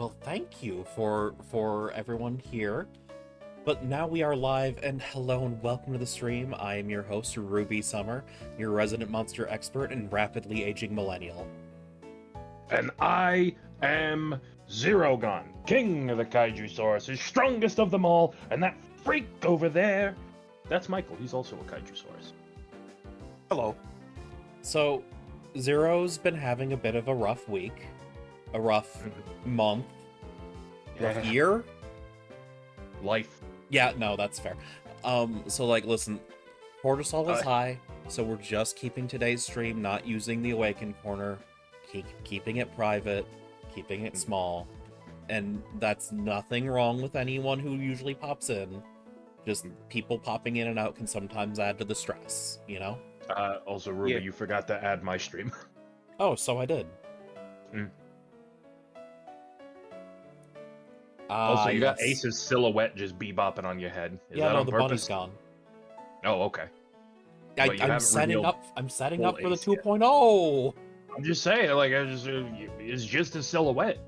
Well, thank you for everyone here. But now we are live, and hello and welcome to the stream. I am your host, Ruby Summer, your resident monster expert and rapidly aging millennial. And I am Zero Gun, king of the Kaiju Sauruses, strongest of them all, and that freak over there, that's Michael. He's also a Kaiju Saurus. Hello. So, Zero's been having a bit of a rough week, a rough month, rough year. Life. Yeah, no, that's fair. So like, listen, cortisol is high, so we're just keeping today's stream, not using the Awaken Corner, keeping it private, keeping it small, and that's nothing wrong with anyone who usually pops in. Just people popping in and out can sometimes add to the stress, you know? Also, Ruby, you forgot to add my stream. Oh, so I did. Also, you got Ace's silhouette just bebopping on your head. Is yeah, that no, on the purpose? bunny's gone. Oh, okay. I'm setting up for the Ace yet. 2.0. I'm just saying, like, it's just a silhouette.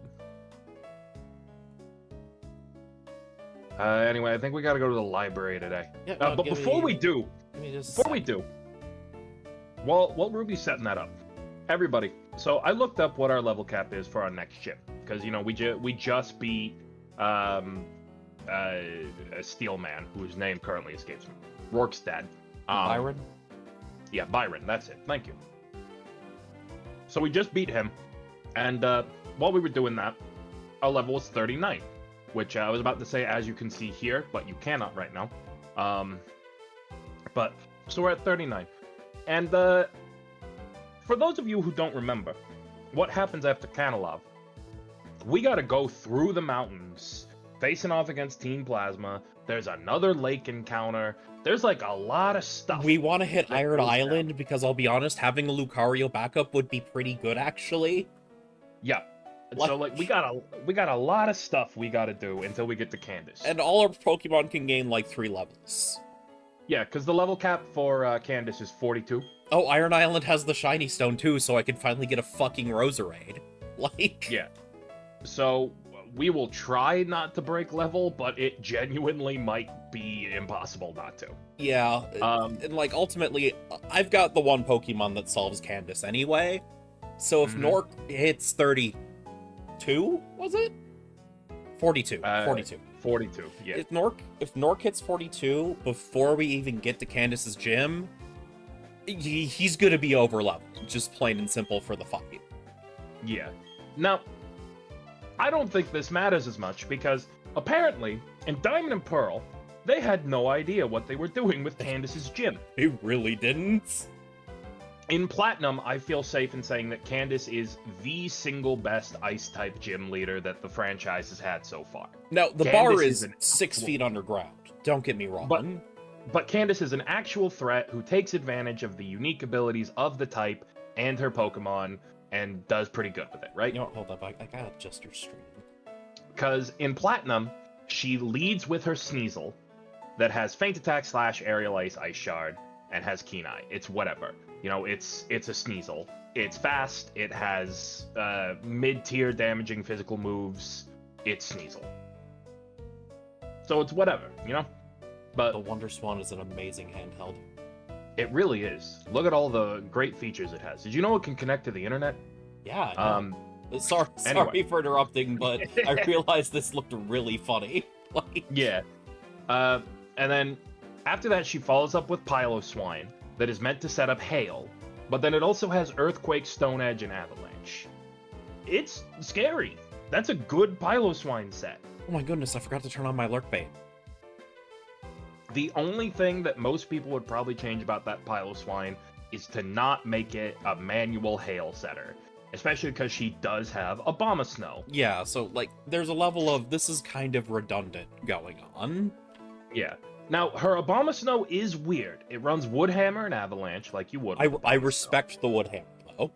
Anyway, I think we gotta go to the library today. Yeah, no, but before we do, while Ruby's setting that up, everybody. So I looked up what our level cap is for our next gym, because you know we just beat a Steel Man whose name currently escapes me. Rourke's dad. Byron? Yeah, Byron. That's it. Thank you. So we just beat him, and while we were doing that, our level was 39, which I was about to say, as you can see here, but you cannot right now. But so we're at 39, and for those of you who don't remember, what happens after Kanalov? We gotta go through the mountains, facing off against Team Plasma. There's another lake encounter. There's like a lot of stuff. We want to hit Iron Island because I'll be honest, having a Lucario backup would be pretty good actually. Yeah. So like we got a lot of stuff we gotta do until we get to Candace. And all our Pokemon can gain like 3 levels. Yeah, because the level cap for Candace is 42. Oh, Iron Island has the Shiny Stone too, so I can finally get a fucking Roserade. Like... Yeah. So we will try not to break level, but it genuinely might be impossible not to. Yeah, and like ultimately, I've got the one Pokemon that solves Candace anyway, so if Nork hits 32, was it? 42, 42. 42, yeah. If Nork hits 42 before we even get to Candace's gym, he's gonna be over leveled, just plain and simple for the fight. Yeah. Now, I don't think this matters as much because apparently in Diamond and Pearl, they had no idea what they were doing with Candace's gym. They really didn't. In Platinum, I feel safe in saying that Candace is the single best Ice-type gym leader that the franchise has had so far. Now, the Candace bar is an 6 feet underground. Don't get me wrong. But Candace is an actual threat who takes advantage of the unique abilities of the type and her Pokemon and does pretty good with it, right? You know what, hold up, I gotta adjust her stream. Because in Platinum, she leads with her Sneasel that has Feint Attack / Aerial Ace Ice Shard and has Keen Eye. It's whatever. You know, it's a Sneasel. It's fast, it has mid-tier damaging physical moves. It's Sneasel. So it's whatever, you know? But the Wonder Swan is an amazing handheld. It really is. Look at all the great features it has. Did you know it can connect to the internet? Yeah. Sorry for interrupting, but I realized this looked really funny. Like... Yeah. And then after that, she follows up with Piloswine that is meant to set up Hail, but then it also has Earthquake, Stone Edge, and Avalanche. It's scary. That's a good Piloswine set. Oh my goodness, I forgot to turn on my Lurk Bait. The only thing that most people would probably change about that Piloswine is to not make it a manual Hail setter. Especially because she does have Abomasnow. Yeah, so, like, there's a level of this is kind of redundant going on. Yeah. Now, her Abomasnow is weird. It runs Woodhammer and Avalanche like you would. I respect the Woodhammer, though.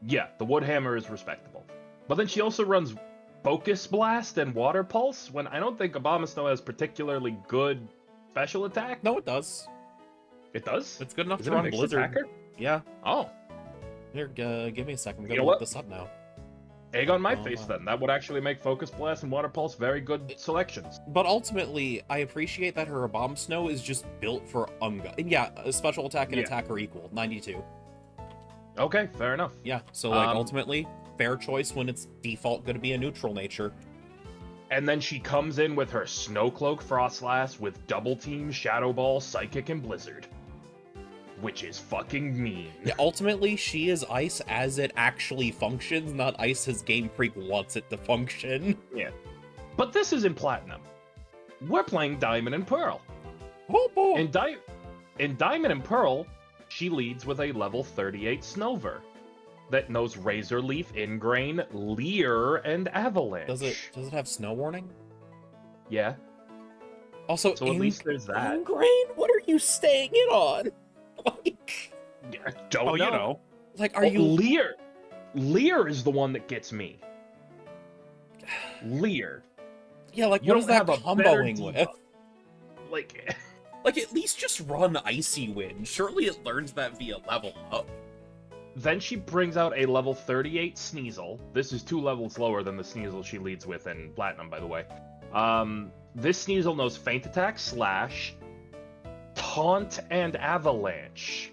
Yeah, the Woodhammer is respectable. But then she also runs Focus Blast and Water Pulse, when I don't think Abomasnow has particularly good special attack. No, it does. It does? It's good enough Is to it a run mixed Blizzard. Attacker? Yeah. Oh. Here, give me a second. I'm You gonna know look what? this up now. Egg on my Oh, face, wow. then. That would actually make Focus Blast and Water Pulse very good selections. But ultimately, I appreciate that her Bomb Snow is just built for Unga. And yeah, a special attack and Yeah. attack are equal, 92. Okay, fair enough. Yeah, so like ultimately, fair choice when it's default going to be a neutral nature. And then she comes in with her Snow Cloak Frostlass with Double Team, Shadow Ball, Psychic, and Blizzard. Which is fucking mean. Yeah, ultimately, she is ice as it actually functions, not ice as Game Freak wants it to function. Yeah. But this is in Platinum. We're playing Diamond and Pearl. Oh boy! In Diamond and Pearl, she leads with a level 38 Snover that knows Razor Leaf, Ingrain, Leer, and Avalanche. Does it have snow warning? Yeah. Also, So at least there's that. Ingrain? What are you staying in on? Like, Don't Oh, know. you know. like, are you... Leer? Leer is the one that gets me. Leer. Yeah, like, You what is don't that have a better comboing debuff. with? Like, Like, at least just run Icy Wind. Surely it learns that via level up. then she brings out a level 38 Sneasel. This is 2 levels lower than the Sneasel she leads with in Platinum, by the way. This Sneasel knows Feint Attack, Slash, Taunt, and Avalanche.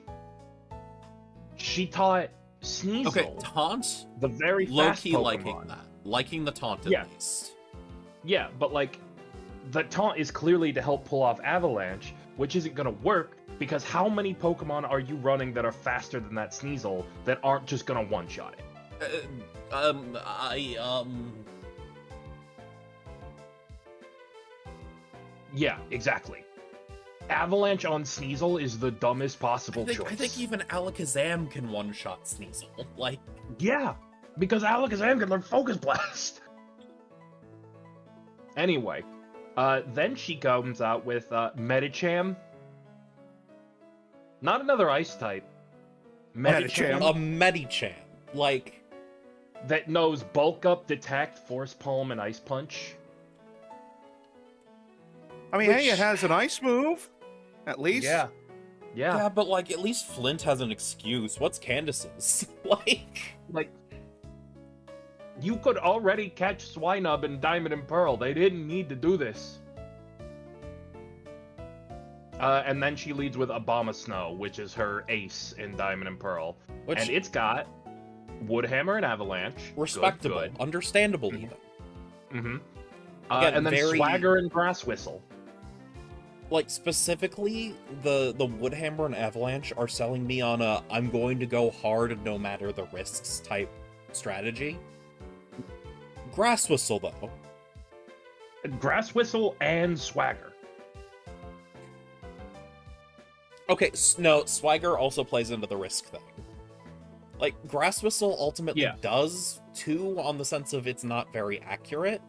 She taught Sneasel, Okay, Taunt, the very fast low-key Pokemon. liking that. Liking the Taunt at Yeah. least. Yeah, but like, the Taunt is clearly to help pull off Avalanche, which isn't gonna work, because how many Pokemon are you running that are faster than that Sneasel that aren't just gonna one-shot it? Yeah, exactly. Avalanche on Sneasel is the dumbest possible choice. I think even Alakazam can one-shot Sneasel. Like, Yeah, because Alakazam can learn Focus Blast. Anyway, then she comes out with Medicham. Not another Ice type. Medicham. a Medicham. Like, That knows Bulk Up, Detect, Force Palm, and Ice Punch. I mean, hey, it has an ice move, at least. Yeah. yeah, but like, at least Flint has an excuse. What's Candace's? Like, you could already catch Swinub in Diamond and Pearl. They didn't need to do this. And then she leads with Abomasnow, which is her ace in Diamond and Pearl. which, And it's got Woodhammer and Avalanche. respectable, Good. understandable even. Mm-hmm. Again, And then very- Swagger and Grass Whistle. Like, specifically, the Woodhammer and Avalanche are selling me on a I'm going to go hard no matter the risks type strategy. Grass Whistle, though. Grass Whistle and Swagger. Okay, no, Swagger also plays into the risk thing. Like, Grass Whistle ultimately Yeah. does, too, on the sense of it's not very accurate,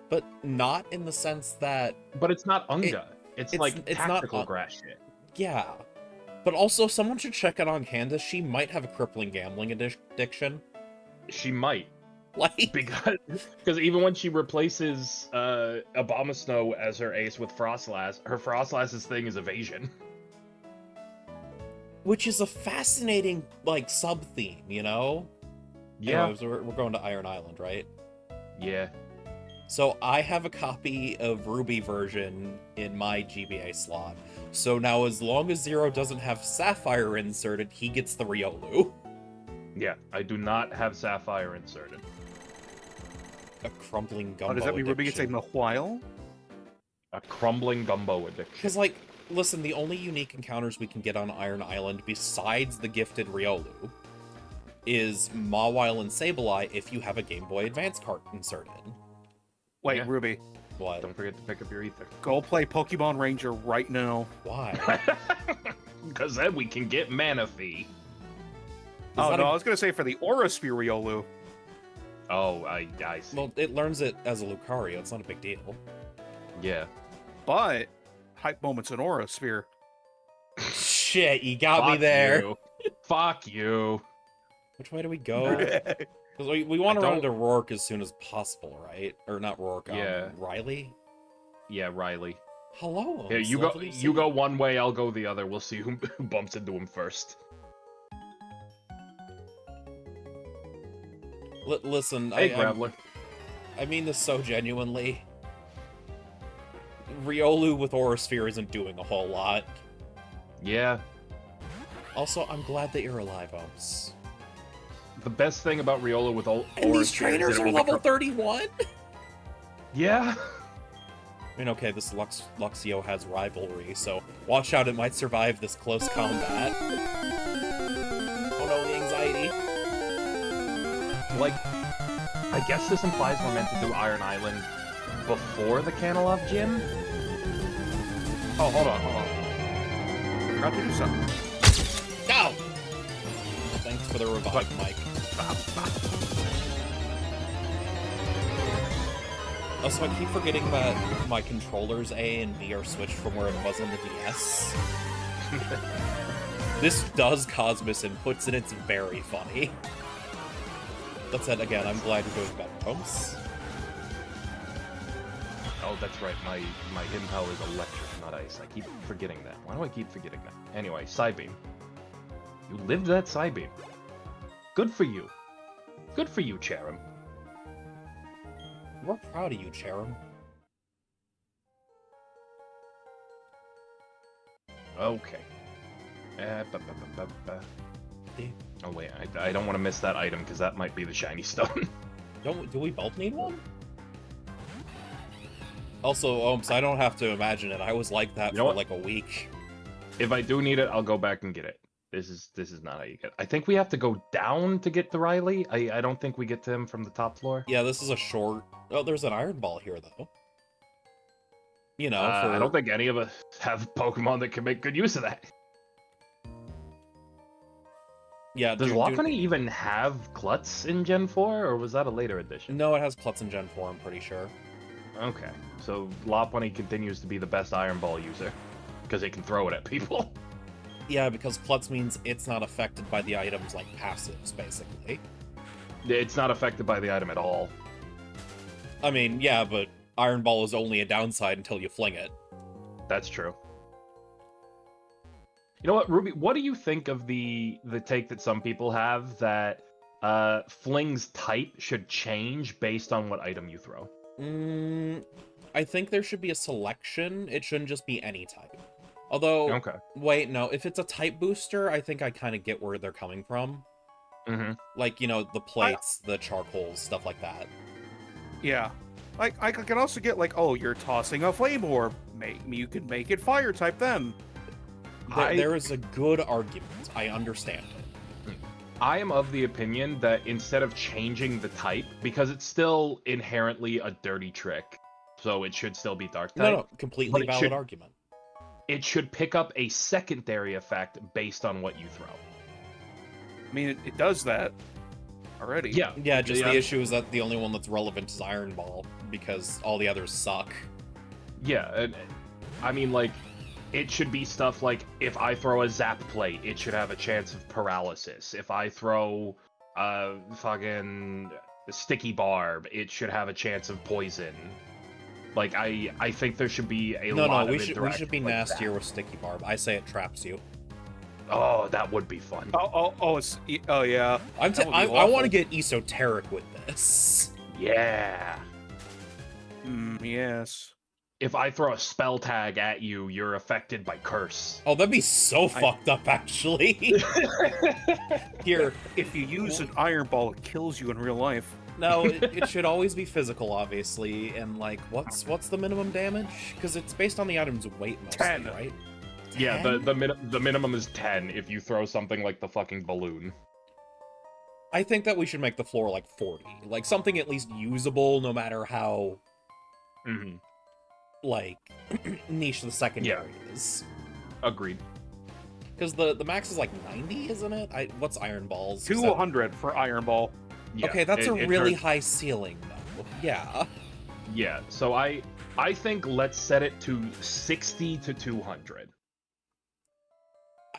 but not in the sense that, But it's not Unga. It's like it's not tactical grass shit. yeah. But also, someone should check it on Candace. She might have a crippling gambling addiction. She might. Like, Because even when she replaces Abomasnow as her ace with Frostlass, her Frostlass's thing is evasion. which is a fascinating, like, sub-theme, you know? Anyways, we're going to Iron Island, right? Yeah. So I have a copy of Ruby version in my GBA slot. So now as long as Zero doesn't have Sapphire inserted, he gets the Riolu. Yeah, I do not have Sapphire inserted. A crumbling gumbo Does that mean Ruby gets a addiction. Mahwile? A crumbling gumbo addiction. Because, like, listen, the only unique encounters we can get on Iron Island besides the gifted Riolu is Mawile and Sableye if you have a Game Boy Advance cart inserted. Wait, Yeah. Ruby, What? Don't forget to pick up your ether. go play Pokemon Ranger right now. Why? Because then we can get Manaphy. Oh, that no, a- I was going to say for the Aura Sphere Riolu. Oh, I see. Well, it learns it as a Lucario. It's not a big deal. Yeah. But, hype moments in Aura Sphere. Shit, you got me Fuck there. you. Fuck you. Which way do we go? Because we want I to run don't- into Rourke as soon as possible, right? Or not Rourke, Yeah. Riley? Yeah, Riley. Hello. Here, it's you go. lovely to see You go one way. I'll go the other. We'll see who bumps into him first. Listen, Hey, Graveler. I mean this so genuinely. Riolu with Aura Sphere isn't doing a whole lot. Yeah. Also, I'm glad that you're alive, Oms. The best thing about Riolu with Aura And these Sphere is trainers that it are will level become- 31? Yeah. I mean, okay, this Luxio has rivalry, so watch out, it might survive this close combat. Oh no, the anxiety. Like, I guess this implies we're meant to do Iron Island before the Canalov Gym? Oh, hold on. Forgot to do something. Go! Thanks for the revive, Mike. Also, I keep forgetting that my controllers A and B are switched from where it was on the DS. This does Cosmos inputs, and it's very funny. That said, again, I'm glad you're doing better, Holmes. Oh, that's right. My hidden power is electric, not ice. I keep forgetting that. Why do I keep forgetting that? Anyway, Psybeam. You lived that Psybeam. Good for you. Good for you, Cherim. We're proud of you, Cherim. Okay. Oh wait, I don't want to miss that item because that might be the shiny stone. Do we both need one? Also, so I don't have to imagine it. I was like that for like a week. If I do need it, I'll go back and get it. This is not how you get it. I think we have to go down to get the Riley. I don't think we get to him from the top floor. Yeah, this is a short... Oh, there's an Iron Ball here, though. You know, I don't think any of us have Pokemon that can make good use of that. Yeah, Does Lopunny even have Klutz in Gen 4, or was that a later edition? No, it has Klutz in Gen 4, I'm pretty sure. Okay, so Lopunny continues to be the best Iron Ball user, because it can throw it at people. Yeah, because Klutz means it's not affected by the items like passives, basically. It's not affected by the item at all. I mean, yeah, but Iron Ball is only a downside until you fling it. That's true. You know what, Ruby, what do you think of the take that some people have that Fling's type should change based on what item you throw? I think there should be a selection. It shouldn't just be any type. Although, okay. Wait, no, if it's a type booster, I think I kind of get where they're coming from. Mm-hmm. Like, you know, the plates, the charcoals, stuff like that. Yeah. Like, I can also get, like, oh, you're tossing a flame orb. You could make it fire type then. There is a good argument. I understand it. I am of the opinion that instead of changing the type, because it's still inherently a dirty trick, so it should still be dark type. No, completely valid argument. It should pick up a secondary effect based on what you throw. I mean, it does that already. Yeah, the issue is that the only one that's relevant is Iron Ball, because all the others suck. Yeah, and I mean, like, it should be stuff like, if I throw a Zap Plate, it should have a chance of paralysis. If I throw fucking Sticky Barb, it should have a chance of poison. Like, I think there should be a lot of interaction. We should be like nastier that. with Sticky Barb. I say it traps you. Oh, that would be fun. Oh, yeah. I want to get esoteric with this. Yeah. Yes. If I throw a spell tag at you, you're affected by curse. Oh, that'd be so fucked up, actually. Here, if you use an Iron Ball, it kills you in real life. No, it should always be physical, obviously, and like, what's the minimum damage? Because it's based on the item's weight mostly, 10. Right? 10? Yeah, the minimum is 10 if you throw something like the fucking balloon. I think that we should make the floor like 40, like something at least usable, no matter how, like, niche the secondary is. Agreed. Because the max is like 90, isn't it? What's Iron Balls? 200 for Iron Ball. Yeah, okay, that's a really high ceiling, though. Yeah. Yeah, so I think let's set it to 60 to 200.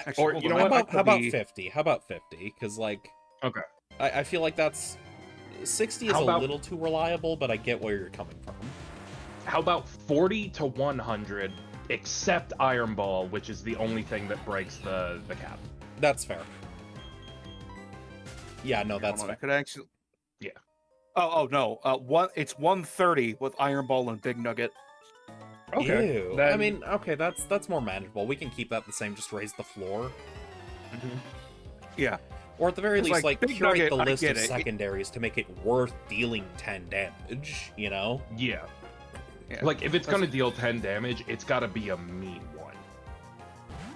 Actually, or, you know what? How about 50? How about 50? Because, like... Okay. I feel like that's... 60 is a little too reliable, but I get where you're coming from. How about 40 to 100, except Iron Ball, which is the only thing that breaks the cap? That's fair. Yeah, no, that's fair. I could actually... Oh no. It's 130 with Iron Ball and Big Nugget. Okay. Ew. Then... I mean, okay, that's more manageable. We can keep that the same, just raise the floor. Yeah. Or at the very It's least, like, like, Big curate Nugget, the I list get of it. secondaries to make it worth dealing 10 damage, you know? Yeah. Yeah. Like, if it's gonna deal 10 damage, it's gotta be a mean one.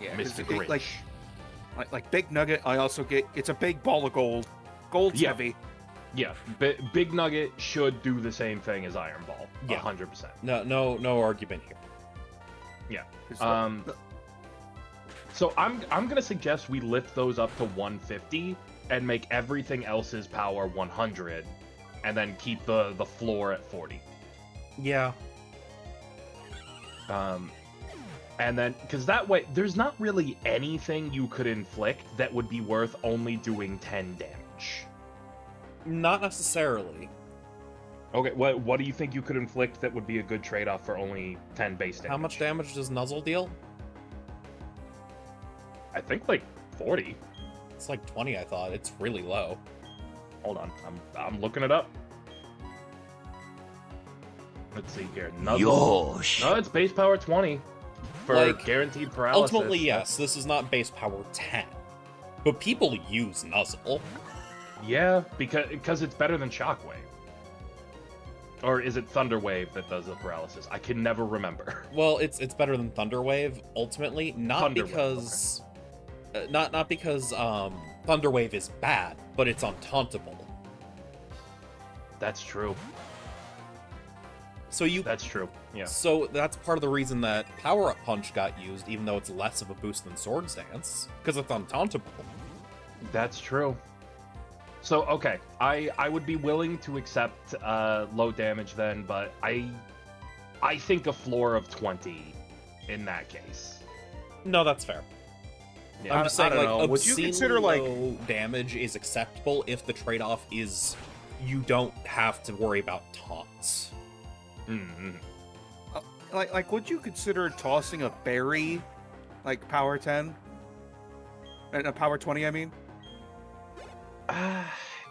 Yeah, Mr. 'cause Grinch. like Big Nugget, I also get. It's a big ball of gold. Gold's Yeah. heavy. Yeah, Big Nugget should do the same thing as Iron Ball. Yeah. 100%. No argument here. 'Cause So I'm gonna suggest we lift those up to 150 and make everything else's power 100, and then keep the floor at 40. Yeah. And then, because that way, there's not really anything you could inflict that would be worth only doing 10 damage. Not necessarily. Okay, what do you think you could inflict that would be a good trade-off for only 10 base damage? How much damage does Nuzzle deal? I think like 40. It's like 20, I thought. It's really low. Hold on, I'm looking it up. Let's see here. Nuzzle. No, it's base power 20 for Like, guaranteed paralysis. Ultimately, yes, this is not base power 10. But people use Nuzzle. Yeah, because it's better than Shockwave. Or is it Thunderwave that does the paralysis? I can never remember. Well, it's better than Thunderwave, ultimately. Not Thunderwave, because... not because Thunderwave is bad, but it's untauntable. That's true. So That's true. Yeah. So that's part of the reason that Power Up Punch got used, even though it's less of a boost than Swords Dance, because it's untauntable. That's true. So, okay, I would be willing to accept low damage then, but I think a floor of 20 in that case. No, that's fair. Yeah. I'm just saying, I don't like, know. Would you obscenely consider, like- low damage is acceptable if the trade-off is you don't have to worry about taunts. Mm-hmm. Like, would you consider tossing a berry, like power 10, and a power 20? I mean,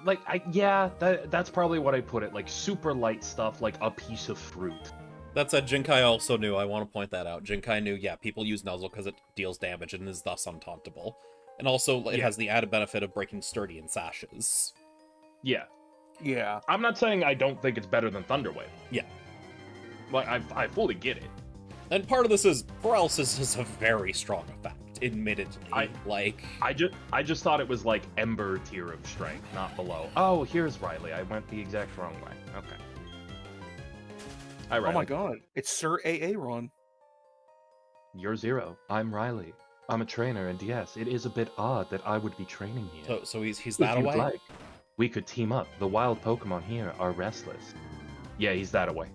That's probably what I put it. Like super light stuff, like a piece of fruit. That said, Jinkai also knew, I want to point that out. Jinkai knew, yeah, people use Nuzzle because it deals damage and is thus untauntable. And also, it has the added benefit of breaking sturdy and sashes. Yeah. yeah. I'm not saying I don't think it's better than Thunderwave. Yeah. Like, I fully get it. And part of this is, paralysis is a very strong effect, admittedly. I just thought it was like Ember tier of strength, not below. Oh, here's Riley. I went the exact wrong way. Okay. Hi, Riley. Oh my god, it's Sir Aaron. You're Zero. I'm Riley. I'm a trainer, and yes, it is a bit odd that I would be training here. So he's If that you'd away? like, we could team up. The wild Pokemon here are restless. Yeah, he's that away.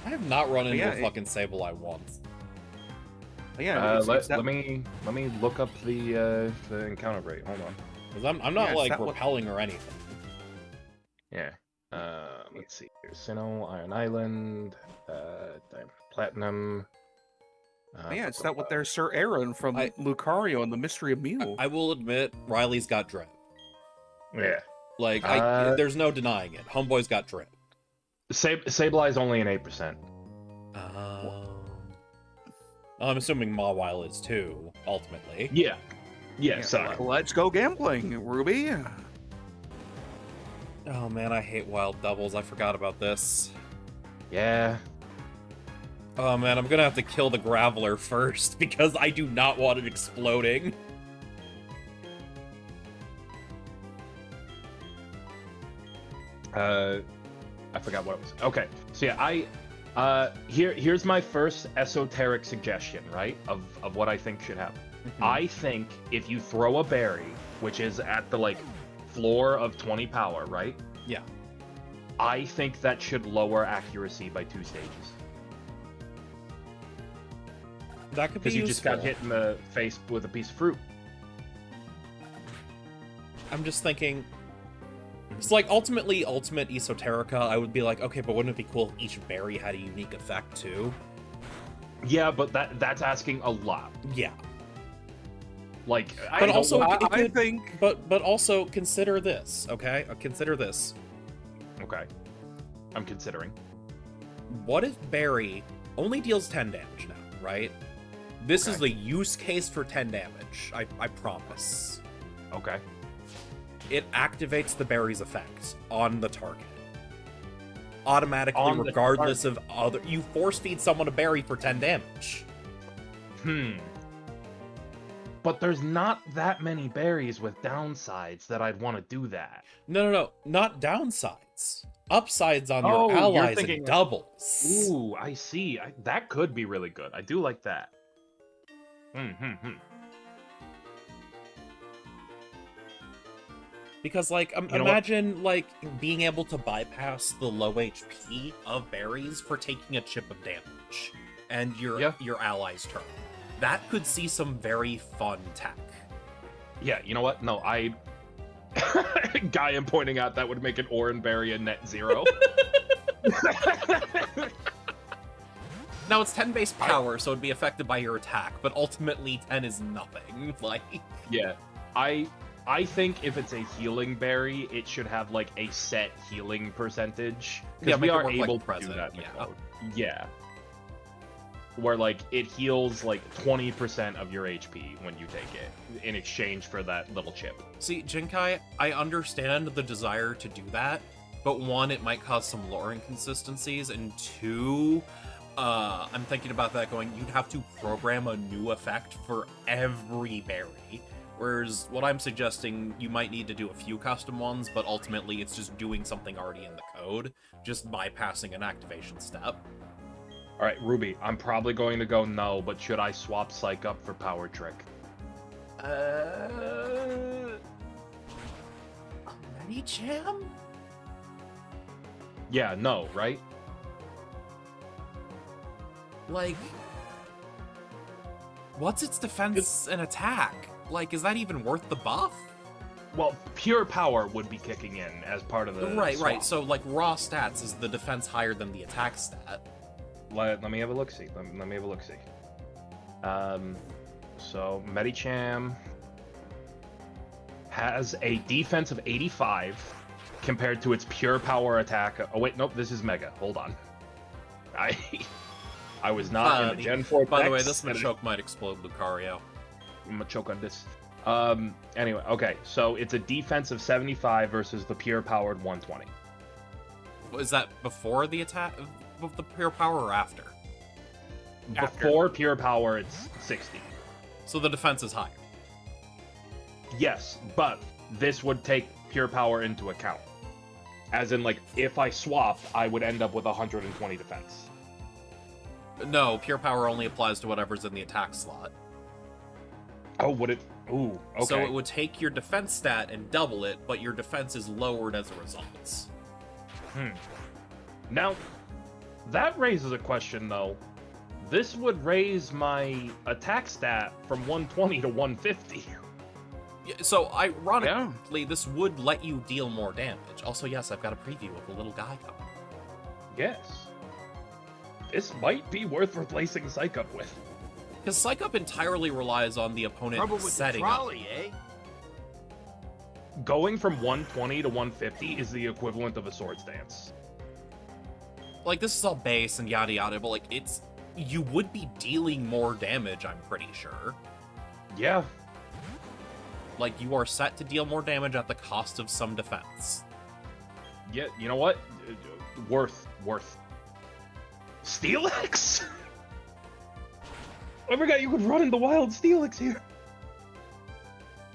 I have not run into Yeah, a fucking Sableye once. Yeah, Let me look up the encounter rate. Hold on. Because I'm not, Yeah, like, that what- repelling or anything. Yeah. Let's see here. Sinnoh, Iron Island, Diamond Platinum. yeah, it's that what there's Sir Aaron from Lucario and the Mystery of Mew. I will admit, Riley's got drip. Yeah. Like, there's no denying it. Homeboy's got drip. Sableye's only an 8%. I'm assuming Mawile is too, ultimately. Yeah. Yeah, sorry. Let's go gambling, Ruby. Oh man, I hate wild doubles. I forgot about this. Yeah. Oh man, I'm gonna have to kill the Graveler first because I do not want it exploding. I forgot what it was. Okay, so yeah, here's my first esoteric suggestion, right, of what I think should happen. I think if you throw a berry, which is at the like floor of 20 power, right? Yeah. I think that should lower accuracy by 2 stages. That could be Because you just got useful. hit in the face with a piece of fruit. I'm just thinking. It's like ultimately, Ultimate Esoterica, I would be like, okay, but wouldn't it be cool if each berry had a unique effect too? Yeah, but that's asking a lot. Yeah. Like, I But don't also, want- I think but also consider this, okay? Consider this. okay, I'm considering. What if Barry only deals 10 damage now, right? This is Okay. the use case for 10 damage, I promise. Okay. It activates the Barry's effect on the target. Automatically, On the regardless of other... You force feed someone a berry for 10 damage. But there's not that many berries with downsides that I'd want to do that. No, not downsides. Upsides on Oh, your you're allies thinking and of- doubles. Ooh, I see. That could be really good. I do like that. Because, like, You know what? imagine, like, being able to bypass the low HP of berries for taking a chip of damage and your ally's turn. That could see some very fun tech. Yeah, you know what? No, Guy, I'm pointing out that would make an Oran Berry a net 0. Now, it's 10 base power, so it'd be affected by your attack, but ultimately 10 is nothing. Like, Yeah, I think if it's a healing berry, it should have like a set healing percentage. Yeah, Because we make it are work like able to present, do that in the yeah. code. Yeah. Where like it heals like 20% of your HP when you take it in exchange for that little chip. see, Jinkai, I understand the desire to do that, but one, it might cause some lore inconsistencies, and two, I'm thinking about that going, you'd have to program a new effect for every berry. Whereas what I'm suggesting, you might need to do a few custom ones, but ultimately it's just doing something already in the code, just bypassing an activation step. All right, Ruby, I'm probably going to go no, but should I swap Psych Up for Power Trick? Medicham? Yeah, no, right? Like, what's its defense and attack? Like, is that even worth the buff? Well, Pure Power would be kicking in as part of the Right. swap. So, like, raw stats, is the defense higher than the attack stat? Let me have a look-see. Let me have a look-see. So Medicham has a defense of 85 compared to its pure power attack. Oh wait, nope, this is Mega. Hold on. I was not in the Gen 4 By the way, decks, this and Machoke might explode Lucario. I'm gonna choke on this. Anyway, okay, so it's a defense of 75 versus the pure powered 120. Is that before the attack of the pure power or after? Before pure power, it's 60. So the defense is higher. Yes, but this would take pure power into account. As in, like, if I swapped, I would end up with 120 defense. No, pure power only applies to whatever's in the attack slot. Oh, would it? Ooh, okay. So it would take your defense stat and double it, but your defense is lowered as a result. Now, that raises a question, though. This would raise my attack stat from 120 to 150. Yeah, so, ironically, this would let you deal more damage. Also, yes, I've got a preview of the little guy coming. Yes. This might be worth replacing Psych Up with. Because Psych Up entirely relies on the opponent Trouble with the setting trolley, up. eh? Going from 120 to 150 is the equivalent of a Swords Dance. Like, this is all base and yada yada, but, like, it's... You would be dealing more damage, I'm pretty sure. Yeah. Like, you are set to deal more damage at the cost of some defense. Yeah, you know what? Worth. Steelix? I forgot you could run in the wild Steelix here.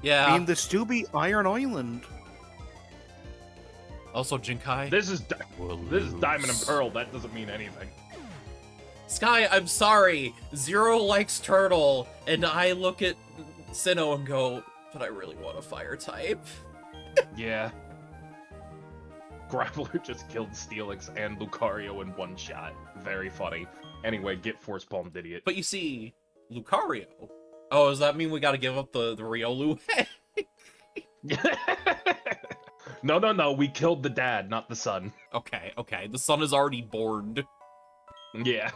Yeah. I mean, the Stubby Iron Island. Also, Jinkai. This is Diamond and Pearl. That doesn't mean anything. Sky, I'm sorry. Zero likes Turtle, and I look at Sinnoh and go, but I really want a fire type. Yeah. Grappler just killed Steelix and Lucario in one shot. Very funny. Anyway, get Force Palmed, idiot. But you see, Lucario. Oh, does that mean we gotta give up the Riolu? No. We killed the dad, not the son. Okay. The son is already born. Yeah.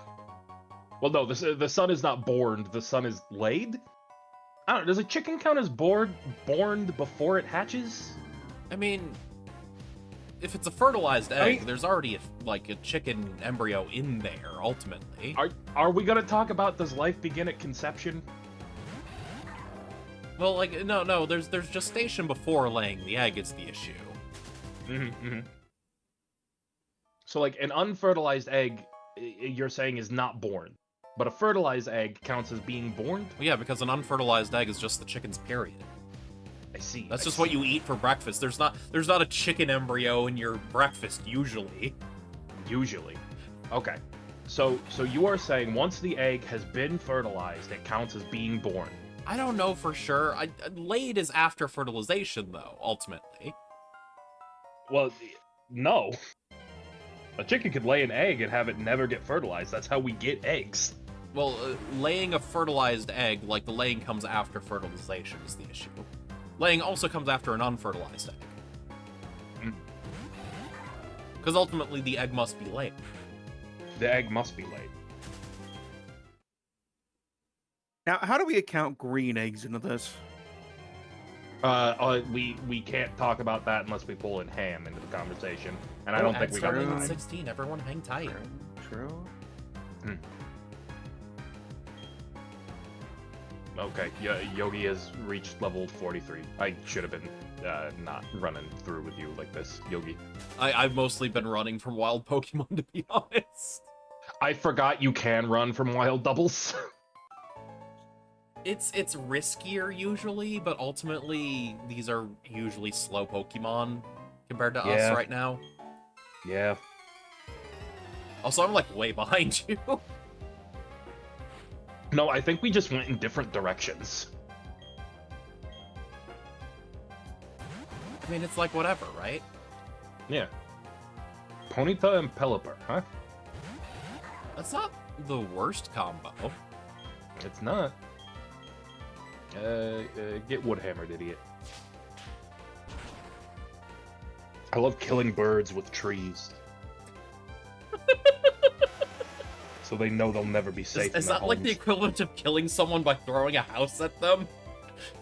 Well, no, the son is not born. The son is laid? I don't know, does a chicken count as born before it hatches? I mean, if it's a fertilized egg, there's already a chicken embryo in there. Ultimately, Are we gonna talk about does life begin at conception? well, no. There's gestation before laying the egg is the issue. Mm-hmm. So like an unfertilized egg, you're saying is not born, but a fertilized egg counts as being born? Well, yeah, because an unfertilized egg is just the chicken's period. I see. That's just what you eat for breakfast. There's not a chicken embryo in your breakfast usually. Usually. Okay. So you are saying once the egg has been fertilized, it counts as being born. I don't know for sure. Laid is after fertilization, though, ultimately. Well, no. A chicken could lay an egg and have it never get fertilized. That's how we get eggs. Well, laying a fertilized egg, the laying comes after fertilization is the issue. Laying also comes after an unfertilized egg. Because ultimately the egg must be laid. The egg must be laid. Now, how do we account green eggs into this? We can't talk about that unless we pull in ham into the conversation, and I don't think we got starting time. at 16. Everyone, hang tight. True. Okay, Yogi has reached level 43. I should have been not running through with you like this, Yogi. I've mostly been running from wild Pokemon, to be honest. I forgot you can run from wild doubles. It's riskier usually, but ultimately these are usually slow Pokemon compared to us right now. Yeah. Also, I'm way behind you. No, I think we just went in different directions. I mean, it's whatever, right? Yeah. Ponyta and Pelipper, huh? That's not the worst combo. It's not. Get woodhammered, idiot. I love killing birds with trees. So they know they'll never be safe. Is that the equivalent of killing someone by throwing a house at them?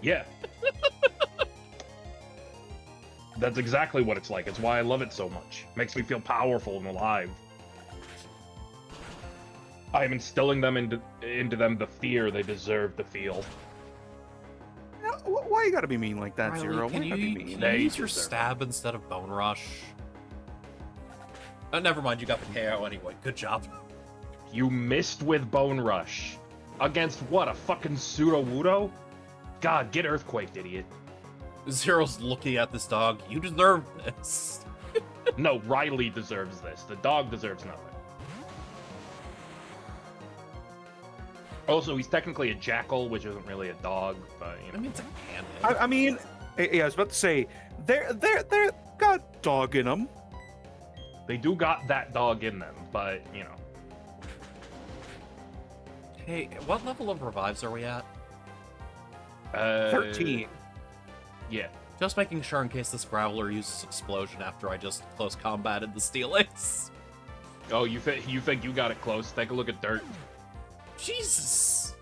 Yeah. That's exactly what it's like. It's why I love it so much. Makes me feel powerful and alive. I am instilling them into them the fear they deserve to feel. Why you gotta be mean like that, Riley, Zero? Can Why you, gotta be mean? can you use your stab instead of Bone Rush? Oh, never mind, you got the KO anyway. Good job. You missed with Bone Rush. Against what, a fucking Pseudo-Wudo? God, get Earthquaked, idiot. Zero's looking at this dog. You deserve this. No, Riley deserves this. The dog deserves nothing. Also, he's technically a jackal, which isn't really a dog, but, you know. I mean, it's a cannon. I mean, yeah, I was about to say, they're got dog in them. They do got that dog in them, but, you know. Hey, what level of revives are we at? 13. Yeah. Just making sure in case this Growler uses Explosion after I just close combated the Steelix. Oh, you think you got it close? Take a look at Dirt. Jesus!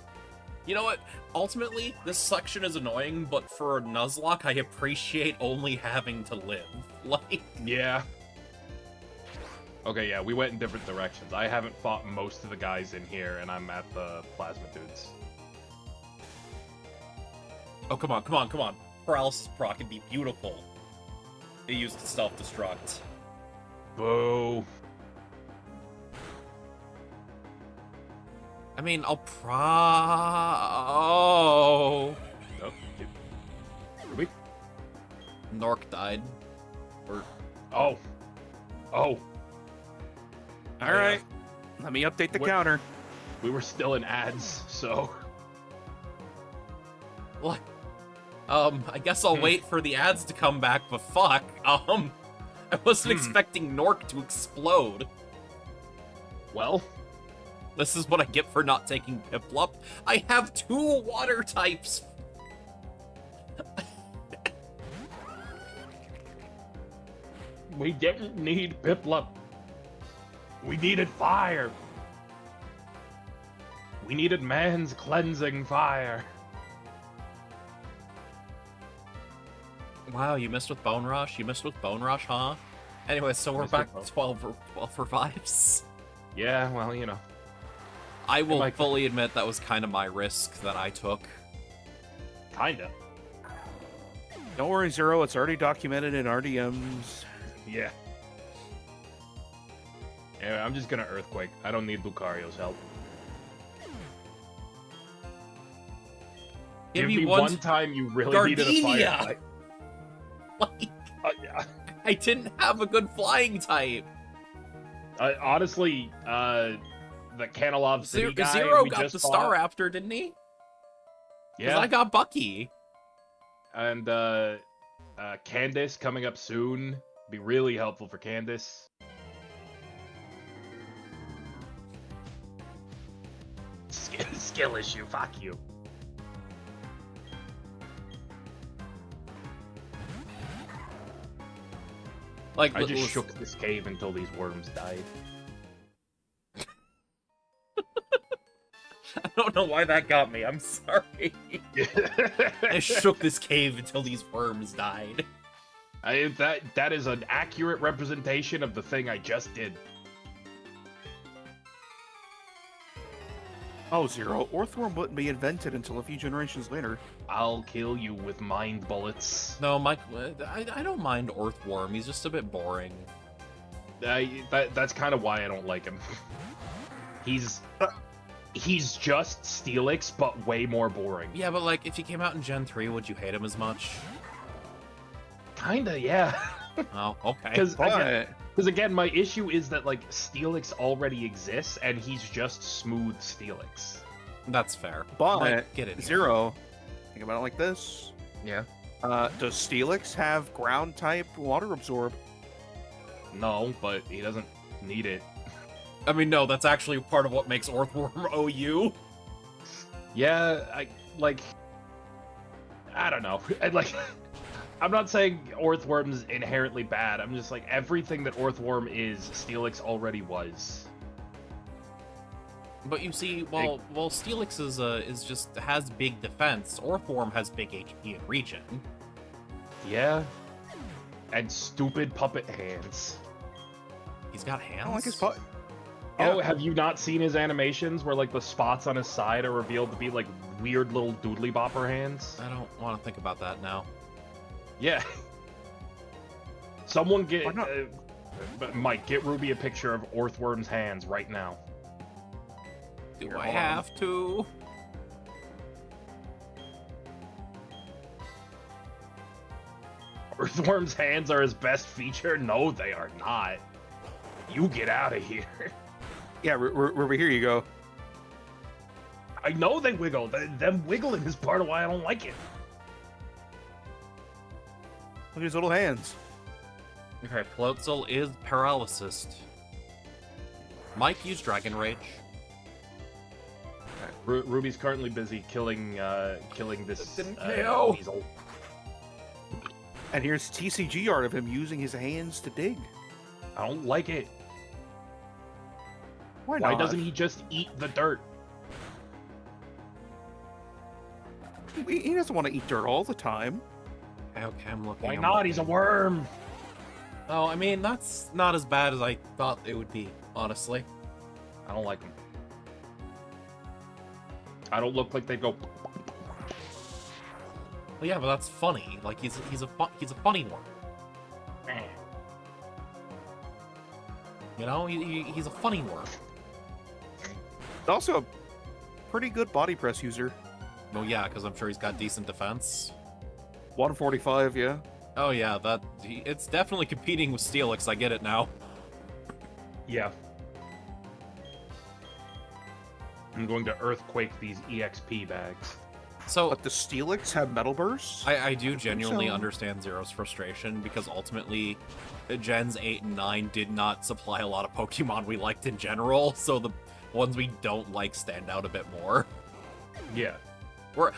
You know what? Ultimately, this section is annoying, but for a Nuzlocke, I appreciate only having to live. Yeah. Okay, yeah, we went in different directions. I haven't fought most of the guys in here, and I'm at the plasma dudes. Oh, come on. Paralysis proc can be beautiful. It used to self-destruct. Boo. I mean, I'll Oh, Ruby? Nork died. Oh. Alright. Let me update the counter. We were still in ads, so... What? I guess I'll wait for the ads to come back, but fuck. I wasn't expecting Nork to explode. Well... This is what I get for not taking Piplup. I have 2 water types! We didn't need Piplup. We needed fire. We needed man's cleansing fire. Wow, you missed with Bone Rush? You missed with Bone Rush, huh? Anyway, so we're Missed back with to 12 revives. Yeah, well, you know. I will Mike- fully admit that was kind of my risk that I took. Kinda. Don't worry, Zero. It's already documented in RDMs. Yeah. Anyway, I'm just gonna Earthquake. I don't need Lucario's help. Give me one time you really needed a fire Gardenia! type. Like, Yeah. I didn't have a good flying type. Honestly, the Kanalov City guy Zero we got just the fought, Star Raptor, didn't he? Because Yeah, I got Bucky. and Candace coming up soon. Be really helpful for Candace. Skill issue, fuck you. Like, I just listen, shook this cave until these worms died. I don't know why that got me. I'm sorry. I shook this cave until these worms died. That is an accurate representation of the thing I just did. Oh, Zero. Orthworm wouldn't be invented until a few generations later. I'll kill you with mind bullets. No, Mike, I don't mind Earthworm. He's just a bit boring. That's kind of why I don't like him. He's just Steelix, but way more boring. Yeah, but like, if he came out in Gen 3, would you hate him as much? Kinda, yeah. Oh, okay. Because again, my issue is that like Steelix already exists, and he's just smooth Steelix. That's fair. But Mike, get in here. Zero. Think about it like this. Yeah. Does Steelix have ground type water absorb? No, but he doesn't need it. I mean, no, that's actually part of what makes Earthworm OU. Yeah, I don't know. I'm not saying Earthworm's inherently bad. I'm just like, everything that Earthworm is, Steelix already was. But you see, while Steelix is just has big defense, Earthworm has big HP and regen. Yeah. And stupid puppet hands. He's got hands. I don't like his butt. Oh, have you not seen his animations where like the spots on his side are revealed to be like weird little doodly bopper hands? I don't want to think about that now. Yeah. Someone get Why not? Mike, get Ruby a picture of Earthworm's hands right now. Do Here, I hold on. have to? Earthworm's hands are his best feature? No, they are not. You get out of here. Yeah, Ruby, here you go. I know they wiggle. Them wiggling is part of why I don't like it. Look at his little hands. Okay, Floatzel is paralysis. Mike, use Dragon Rage. Ruby's currently busy killing this Didn't KO. weasel. And here's TCG art of him using his hands to dig. I don't like it. Why Why not? doesn't he just eat the dirt? He doesn't want to eat dirt all the time. Okay, I'm looking. Why I'm not? He's a looking. worm. Oh, I mean, that's not as bad as I thought it would be, honestly. I don't like him. I don't look like they go. Well, yeah, but that's funny. Like he's a funny one. You know, he's a funny one. Also, a pretty good body press user. Well, yeah, because I'm sure he's got decent defense. 145, yeah. Oh yeah, it's definitely competing with Steelix. I get it now. Yeah. I'm going to earthquake these EXP bags. So But does Steelix have metal bursts? I do genuinely so. understand Zero's frustration because ultimately, Gens 8 and 9 did not supply a lot of Pokemon we liked in general, so the ones we don't like stand out a bit more. Yeah.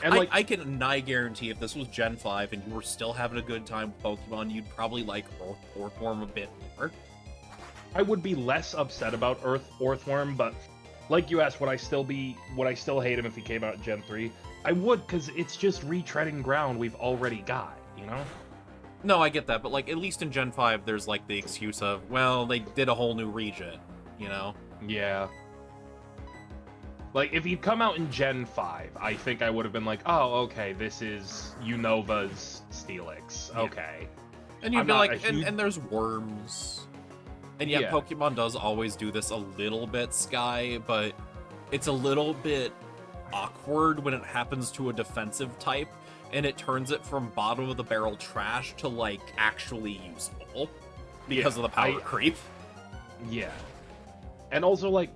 And like- I can nigh guarantee if this was Gen 5 and you were still having a good time with Pokemon, you'd probably like Earthworm a bit more. I would be less upset about Earthworm, but like you asked, would I still hate him if he came out in Gen 3? I would, because it's just retreading ground we've already got, you know? No, I get that, but like at least in Gen 5, there's like the excuse of, well, they did a whole new region, you know? Yeah. Like, if he'd come out in Gen 5, I think I would have been like, oh, okay, this is Unova's Steelix. Yeah. Okay. And you'd I'm be not like, a huge- and there's worms. And yet Yeah. Pokemon does always do this a little bit, Sky, but it's a little bit awkward when it happens to a defensive type, and it turns it from bottom of the barrel trash to like actually usable because of the power creep. Yeah. And also, like,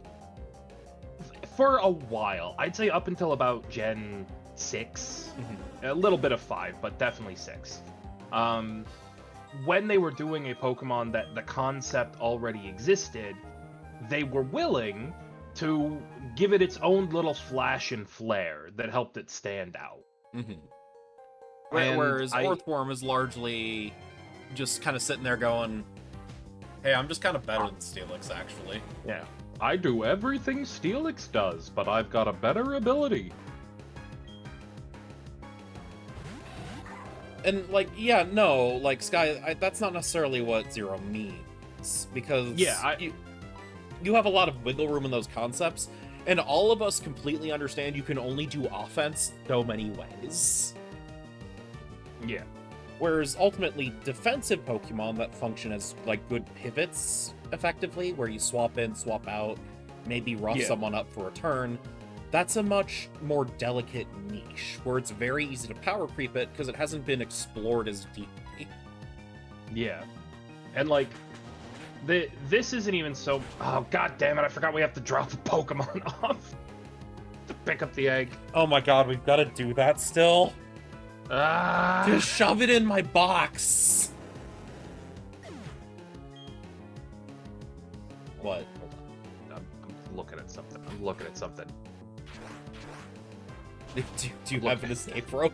for a while, I'd say up until about Gen 6, a little bit of 5, but definitely 6. When they were doing a Pokemon that the concept already existed, they were willing to give it its own little flash and flare that helped it stand out. And Whereas Earthworm is largely just kind of sitting there going, hey, I'm just kind of better than Steelix, actually. Yeah. I do everything Steelix does, but I've got a better ability. And, like, yeah, no, like, Sky, that's not necessarily what Zero means, because you have a lot of wiggle room in those concepts, and all of us completely understand you can only do offense so many ways. Yeah. Whereas, ultimately, defensive Pokemon that function as, like, good pivots, effectively, where you swap in, swap out, maybe rough someone up for a turn, that's a much more delicate niche, where it's very easy to power creep it because it hasn't been explored as deeply. Yeah. And, like, this isn't even so... Oh, god damn it, I forgot we have to drop a Pokemon off to pick up the egg. Oh my god, we've got to do that still? Ah! Just shove it in my box! What? I'm looking at something. I'm looking at something. Do you have an escape rope?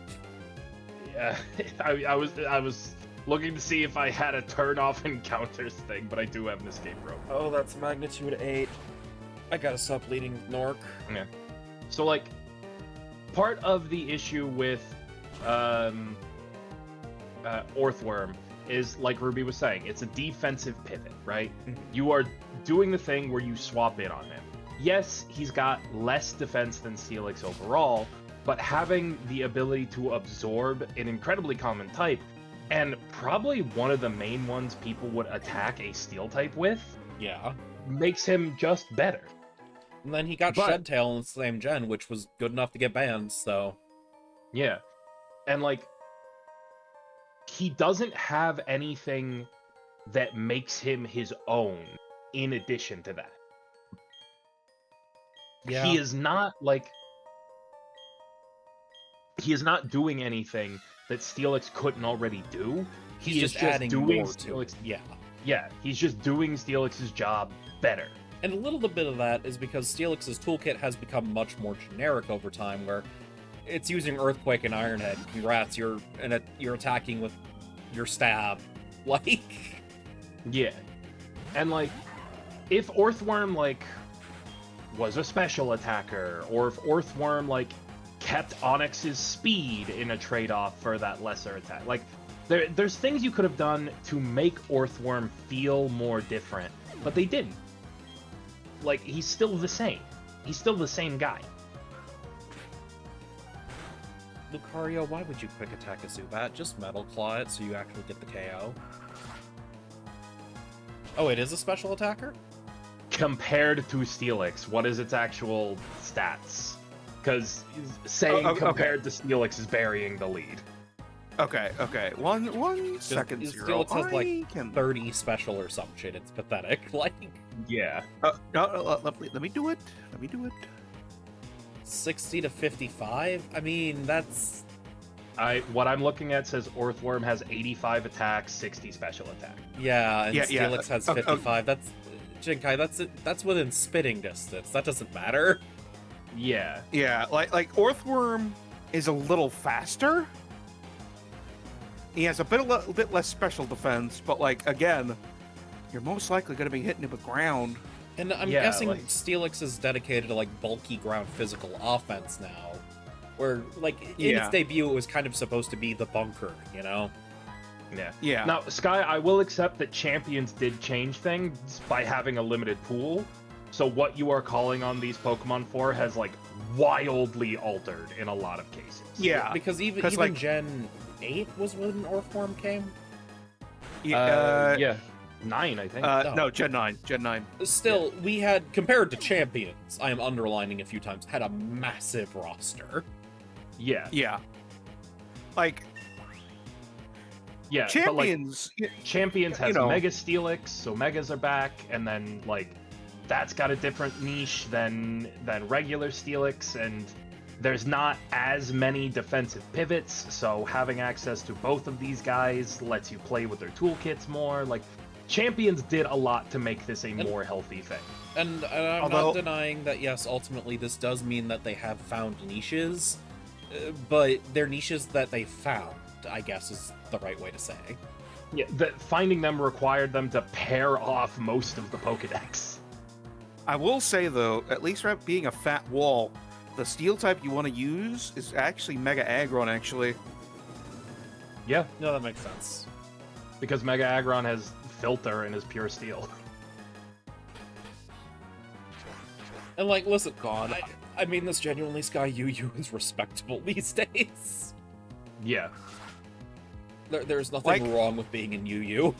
Yeah, I was looking to see if I had a turn off encounters thing, but I do have an escape rope. Oh, that's magnitude 8. I gotta stop bleeding Nork. Yeah. So, like, part of the issue with Earthworm is, like Ruby was saying, it's a defensive pivot, right? You are doing the thing where you swap in on him. Yes, he's got less defense than Steelix overall, but having the ability to absorb an incredibly common type, and probably one of the main ones people would attack a Steel type with, makes him just better. And then he got Shed-Tail in the same gen, which was good enough to get banned, so... Yeah. And, like, he doesn't have anything that makes him his own in addition to that. Yeah. He is not, like... He is not doing anything that Steelix couldn't already do. He's just adding doing more to it. Yeah. Yeah, he's just doing Steelix's job better. And a little bit of that is because Steelix's toolkit has become much more generic over time, where it's using Earthquake and Iron Head. Congrats, you're attacking with your stab. Like... Yeah. And, like, if Earthworm, like, was a special attacker, or if Earthworm, like, kept Onyx's speed in a trade-off for that lesser attack. Like, there's things you could have done to make Earthworm feel more different, but they didn't. Like, he's still the same. He's still the same guy. Lucario, why would you quick attack a Zubat? Just Metal Claw it so you actually get the KO. Oh, it is a special attacker? Compared to Steelix, what is its actual stats? Because saying compared to Steelix is burying the lead. Okay. One second, Zero. Steelix has like 30 special or some shit. It's pathetic. Like, yeah. No, let me do it. 60 to 55? I mean, that's... What I'm looking at says Earthworm has 85 attacks, 60 special attack. Yeah, and Steelix has 55. That's... Jinkai, that's within spitting distance. That doesn't matter. Yeah. Yeah, like Earthworm is a little faster. He has a bit less special defense, but, like, again, you're most likely going to be hitting him with ground. And I'm guessing Steelix is dedicated to, like, bulky ground physical offense now. Where, like, in its debut, it was kind of supposed to be the bunker, you know? Yeah. Yeah. Now, Sky, I will accept that Champions did change things by having a limited pool. So what you are calling on these Pokemon for has like wildly altered in a lot of cases. Yeah. Because even like, Gen 8 was when Orthworm came. Yeah. 9, I think. No, Gen 9. Gen 9. Still, we had, compared to Champions, I am underlining a few times, had a massive roster. Yeah. Yeah. Like, Yeah. Champions. But, like, Champions has you know, Mega Steelix, so Megas are back, and then like that's got a different niche than regular Steelix, and there's not as many defensive pivots, so having access to both of these guys lets you play with their toolkits more. Like, Champions did a lot to make this a more healthy thing. And I'm not denying that, yes, ultimately this does mean that they have found niches, but they're niches that they found, I guess is the right way to say. Yeah, finding them required them to pair off most of the Pokedex. I will say, though, at least being a fat wall, the steel type you want to use is actually Mega Aggron, actually. Yeah. No, that makes sense. Because Mega Aggron has Filter and is pure steel. And, like, listen, God, I mean this genuinely, Sky, UU is respectable these days. Yeah. There's nothing wrong with being in UU.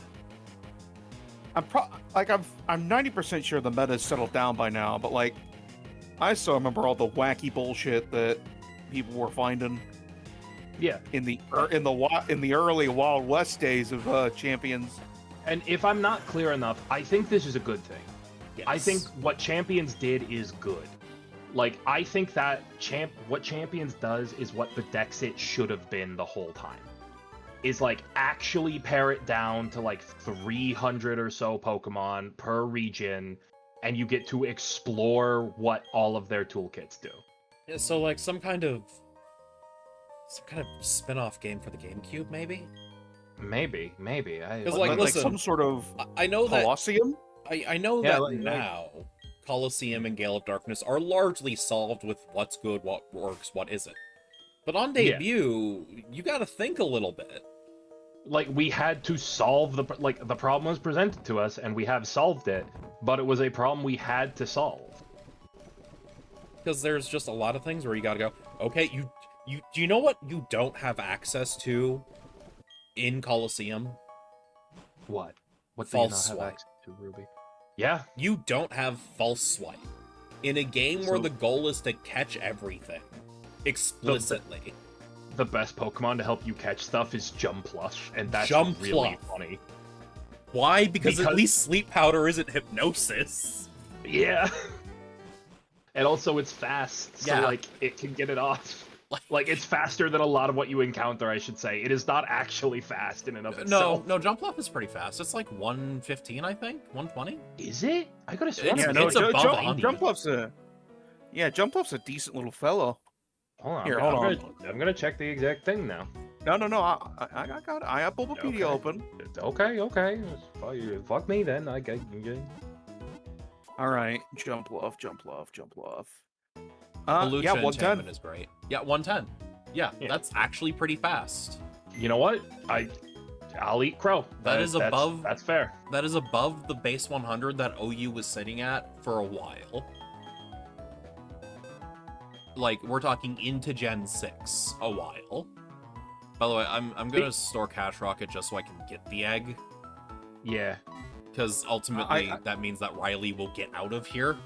I'm 90% sure the meta's settled down by now, but like, I still remember all the wacky bullshit that people were finding. Yeah. In the early Wild West days of Champions. And if I'm not clear enough, I think this is a good thing. Yes. I think what Champions did is good. Like, I think that what Champions does is what the Dexit should have been the whole time. Is, like, actually pare it down to, like, 300 or so Pokemon per region, and you get to explore what all of their toolkits do. Yeah, so, like, some kind of spin-off game for the GameCube, maybe? Maybe. Like some sort of I know Colosseum? I know that now Colosseum and Gale of Darkness are largely solved with what's good, what works, what isn't. But on debut, you gotta think a little bit. Like, we had to solve the problem was presented to us, and we have solved it, but it was a problem we had to solve. Because there's just a lot of things where you gotta go, okay, do you know what you don't have access to in Colosseum? What? What do False you not have swipe. access to, Ruby? Yeah. You don't have false swipe. In a game where the goal is to catch everything. Explicitly. The best Pokemon to help you catch stuff is Jumpluff, and that's really funny. Why? Because at least Sleep Powder isn't hypnosis. Yeah. And also it's fast, so like it can get it off. Like, it's faster than a lot of what you encounter, I should say. It is not actually fast in and of itself. No, Jumpluff is pretty fast. It's like 115, I think? 120? Is it? I could have sworn it's above 100. Jumpluff's a decent little fellow. Hold on. Here, hold on. I'm gonna check the exact thing now. No. I got it. I have Bulbapedia open. Okay. Fuck me then. I get. All right. Jumpluff. Hawlucha Yeah, 110 enchantment is great. Yeah, 110. Yeah, that's actually pretty fast. You know what? I'll eat crow. That's above. That's fair. That is above the base 100 that OU was sitting at for a while. Like, we're talking into Gen 6 a while. By the way, I'm gonna store Cash Rocket just so I can get the egg. Yeah. Because ultimately, that means that Riley will get out of here.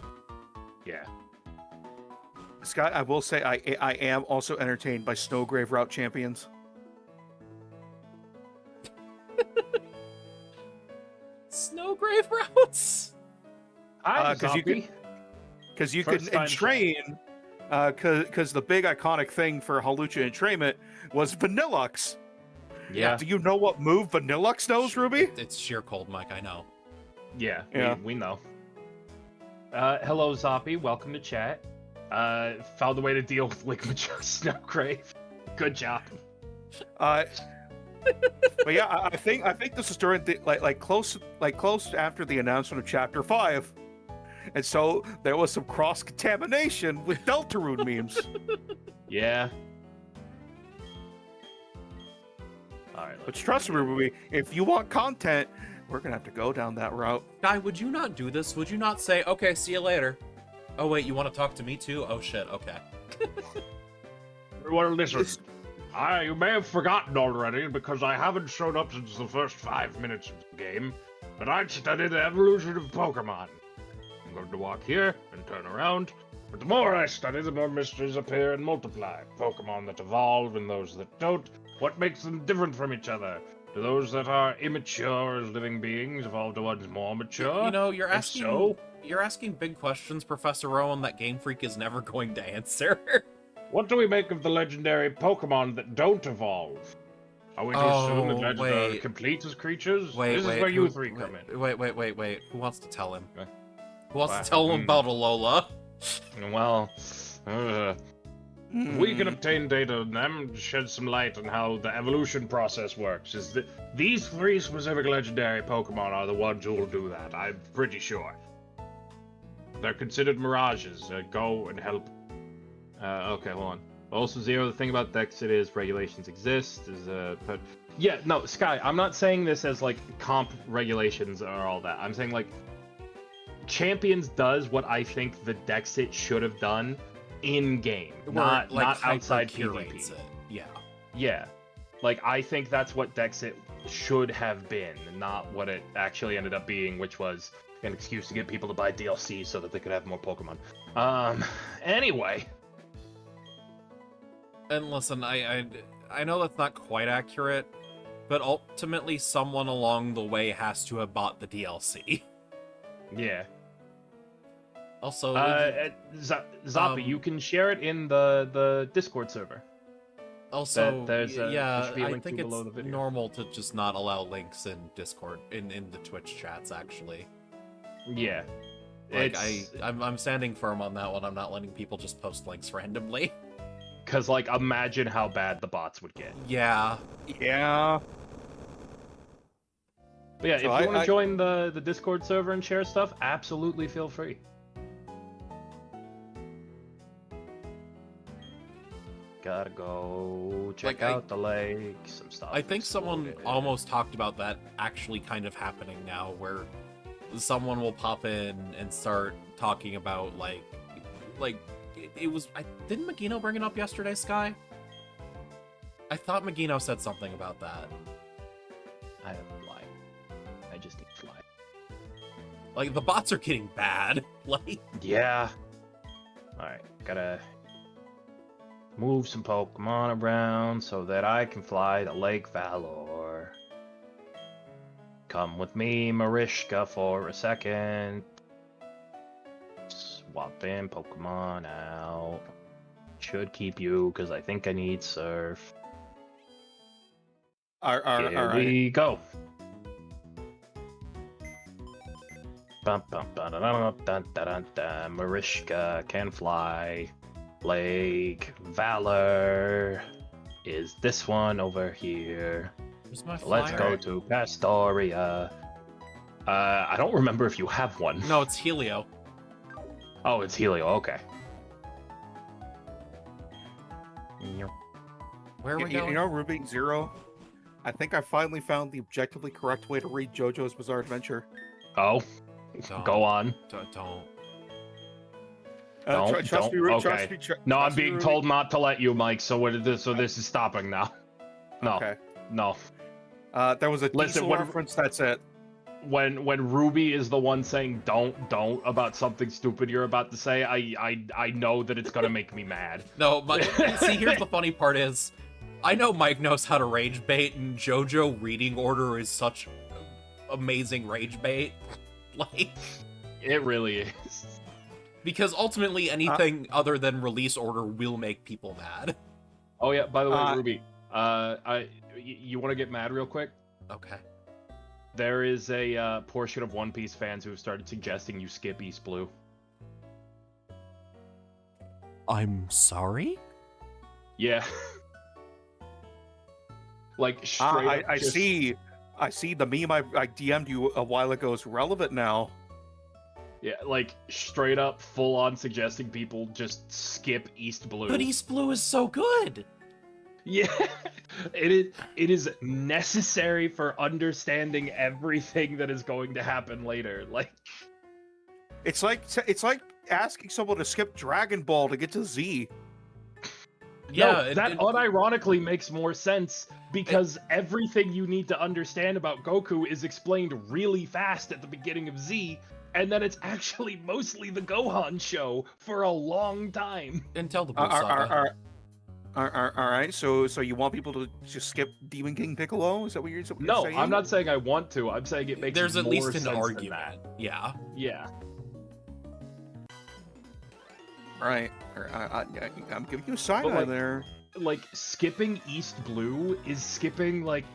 Yeah. Scott, I will say I am also entertained by Snowgrave Route Champions. Snowgrave routes? Because you can entrain. Because the big iconic thing for Hawlucha entrainment was Vanillux. Yeah. Do you know what move Vanillux knows, Ruby? It's sheer cold, Mike, I know. Yeah. We know. Hello, Zoppy. Welcome to chat. Found a way to deal with Ligmature Snowgrave. Good job. But yeah, I think this is during the, close after the announcement of Chapter 5. And so there was some cross-contamination with Deltarune memes. Yeah. All right. But trust me, Ruby, if you want content, we're gonna have to go down that route. Guy, would you not do this? Would you not say, okay, see you later? Oh, wait, you want to talk to me too? Oh, shit, okay. Well, listen. You may have forgotten already because I haven't showed up since the first 5 minutes of the game, but I studied the evolution of Pokemon. I'm going to walk here and turn around, but the more I study, the more mysteries appear and multiply. Pokemon that evolve and those that don't. What makes them different from each other? Do those that are immature as living beings evolve to ones more mature? You know, you're And asking so? you're asking big questions, Professor Rowan, that Game Freak is never going to answer. What do we make of the legendary Pokemon that don't evolve? Are we to assume that legends are complete as creatures? This is where you three come in. Wait. Who wants to tell him? Okay. Who wants to tell him about Alola? Well, we can obtain data on them to shed some light on how the evolution process works. Is that these 3 specific legendary Pokemon are the ones who will do that? I'm pretty sure. They're considered mirages. Go and help. Okay, hold on. Also, Zero, the thing about Dexit is regulations exist. But yeah, no, Sky, I'm not saying this as like comp regulations or all that. I'm saying like Champions does what I think the Dexit should have done in game, not outside PvP. Yeah. Yeah. Like I think that's what Dexit should have been, not what it actually ended up being, which was an excuse to get people to buy DLC so that they could have more Pokemon. Anyway. And listen, I know that's not quite accurate, but ultimately someone along the way has to have bought the DLC. Yeah. Also, Zappa, you can share it in the Discord server. Also, there should be a I link think below it's the video. normal to just not allow links in Discord, in the Twitch chats, actually. Yeah. Like, I'm standing firm on that one. I'm not letting people just post links randomly. Because, like, imagine how bad the bots would get. Yeah. Yeah. But yeah, So if you want to join the Discord server and share stuff, absolutely feel free. Gotta go check out the lake, some stuff. I think someone almost talked about that actually kind of happening now, where someone will pop in and start talking about, like it was... didn't Magino bring it up yesterday, Sky? I thought Magino said something about that. I have a fly. I just need fly. Like, the bots are getting bad. Like... Yeah. Alright, gotta move some Pokemon around so that I can fly to Lake Valor. Come with me, Marishka, for a second. Swapping Pokemon out. Should keep you, because I think I need Surf. Here we go. Marishka can fly. Lake Valor is this one over here. Where's my Let's flyer? go to Pastoria. I don't remember if you have one. No, it's Helio. Oh, it's Helio. Okay. Where are we going? You know, Ruby Zero, I think I finally found the objectively correct way to read JoJo's Bizarre Adventure. Oh, Don't. go on. Don't. Trust me, okay. No, I'm being told not to let you, Mike. So this is stopping now. No. Okay. No. There was a Listen, diesel reference. That's it. When Ruby is the one saying don't about something stupid you're about to say, I know that it's gonna make me mad. No, but see, here's the funny part is, I know Mike knows how to rage bait, and JoJo reading order is such amazing rage bait. Like, it really is. Because ultimately anything other than release order will make people mad. Oh yeah, by the way, Ruby, you want to get mad real quick? Okay. There is a portion of One Piece fans who have started suggesting you skip East Blue. I'm sorry? Yeah. Like straight up I see the meme I DM'd you a while ago is relevant now. Yeah, like straight up full on suggesting people just skip East Blue. But East Blue is so good! Yeah, it is necessary for understanding everything that is going to happen later. Like, It's like asking someone to skip Dragon Ball to get to Z. no, that unironically makes more sense because everything you need to understand about Goku is explained really fast at the beginning of Z, and then it's actually mostly the Gohan show for a long time. Until the Blue Saga. All right. So you want people to just skip Demon King Piccolo? Is that what you're saying? No, I'm not saying I want to. I'm saying it makes There's at more least an sense than argument. that. Yeah. Yeah. Right. I'm giving you a side eye there. Like, skipping East Blue is skipping, like,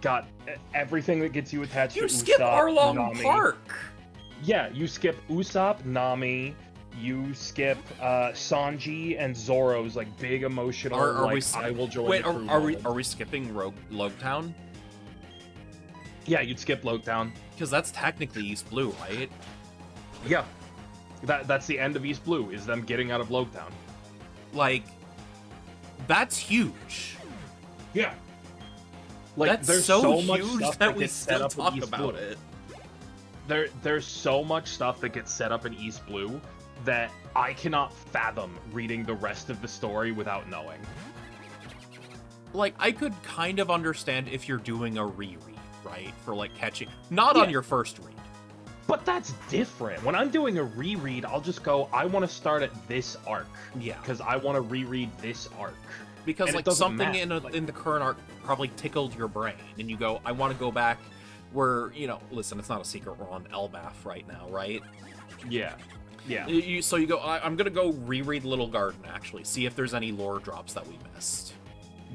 got everything that gets you attached to Usopp, skip Arlong Nami. Park! Yeah, you skip Usopp, Nami, you skip Sanji and Zoro's, like, big emotional, I will join the crew moment. Are we skipping Logetown? Yeah, you'd skip Logetown. Because that's technically East Blue, right? Yeah. That's the end of East Blue, is them getting out of Logetown. Like, that's huge. Yeah. Like, that's there's so much huge stuff that we gets set still up in talk East about Blue. it. There's so much stuff that gets set up in East Blue that I cannot fathom reading the rest of the story without knowing. Like, I could kind of understand if you're doing a reread, right? For, like, catching... Not on your first read. But that's different. When I'm doing a reread, I'll just go, I want to start at this arc. Yeah. Because I want to reread this arc. Because, and like, something in the current arc probably tickled your brain, and you go, I want to go back where, you know, listen, it's not a secret, we're on Elbaf right now, right? Yeah. Yeah. So you go, I'm going to go reread Little Garden, actually, see if there's any lore drops that we missed.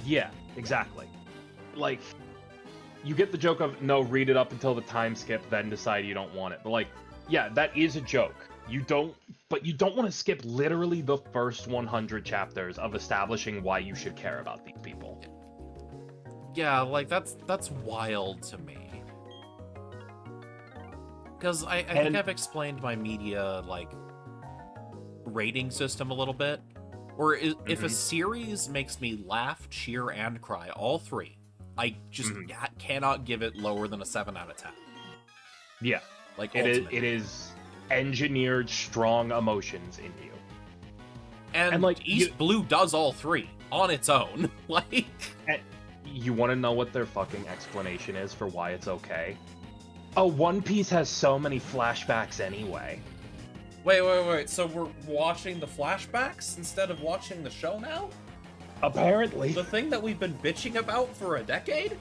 Yeah, exactly. Like, you get the joke of, no, read it up until the time skip, then decide you don't want it. But, like, yeah, that is a joke. But you don't want to skip literally the first 100 chapters of establishing why you should care about these people. Yeah, like, that's wild to me. Because I think I've explained my media, like, rating system a little bit. Or if a series makes me laugh, cheer, and cry, all three, I just cannot give it lower than a 7 out of 10. Yeah. Like, it is engineered strong emotions in you. And like, East Blue does all three on its own. Like, you want to know what their fucking explanation is for why it's okay? Oh, One Piece has so many flashbacks anyway. Wait. So we're watching the flashbacks instead of watching the show now? Apparently. The thing that we've been bitching about for a decade?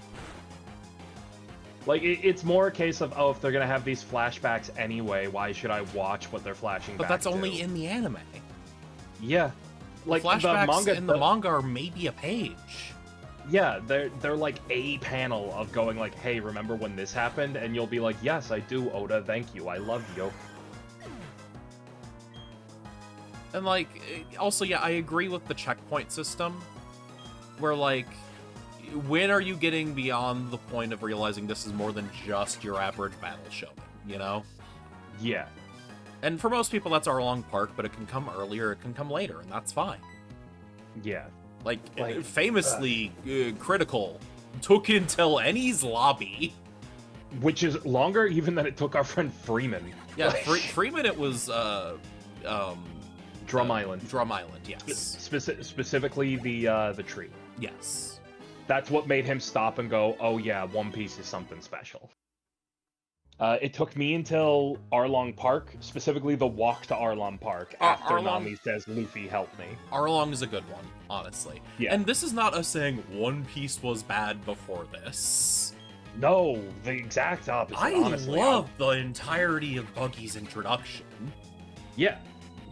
Like, it's more a case of, oh, if they're gonna have these flashbacks anyway, why should I watch what they're flashing back to? But that's only in the anime. Yeah. Like, flashbacks in the manga are maybe a page. Yeah, they're like a panel of going like, hey, remember when this happened? And you'll be like, yes, I do, Oda, thank you, I love you. And, like, also, yeah, I agree with the checkpoint system, where, like, when are you getting beyond the point of realizing this is more than just your average battle show, you know? Yeah. And for most people, that's Arlong Park, but it can come earlier, it can come later, and that's fine. Yeah. Like famously, Critical took until Any's lobby. Which is longer even than it took our friend Freeman. Yeah, Freeman, it was, Drum Island. Drum Island, yes. Specifically the tree. Yes. That's what made him stop and go, oh yeah, One Piece is something special. It took me until Arlong Park, specifically the walk to Arlong Park, after Nami says, Luffy, help me. Arlong is a good one, honestly. Yeah. And this is not us saying One Piece was bad before this. No, the exact opposite, honestly. I love the entirety of Buggy's introduction. Yeah.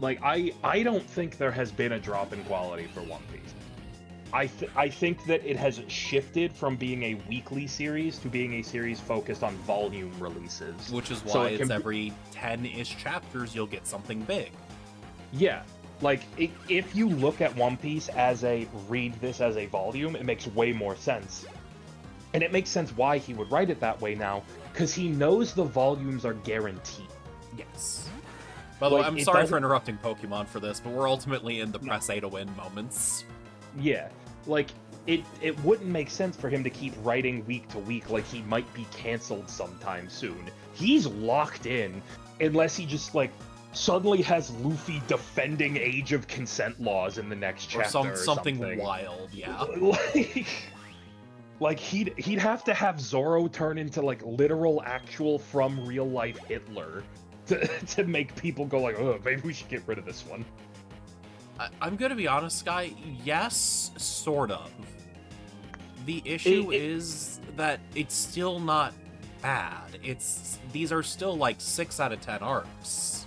Like, I don't think there has been a drop in quality for One Piece. I think that it has shifted from being a weekly series to being a series focused on volume releases. Which is why it's every 10-ish chapters you'll get something big. Yeah. Like, if you look at One Piece as read this as a volume, it makes way more sense. And it makes sense why he would write it that way now, because he knows the volumes are guaranteed. Yes. By the way, I'm sorry for interrupting Pokemon for this, but we're ultimately in the press A to win moments. Yeah, like, it wouldn't make sense for him to keep writing week to week like he might be canceled sometime soon. He's locked in unless he just like suddenly has Luffy defending Age of Consent laws in the next chapter or something wild, yeah. Like he'd have to have Zoro turn into like literal actual from real life Hitler to make people go like, oh, maybe we should get rid of this one. I'm gonna be honest, Sky. Yes, sort of. The issue is that it's still not bad. These are still like 6 out of 10 arcs.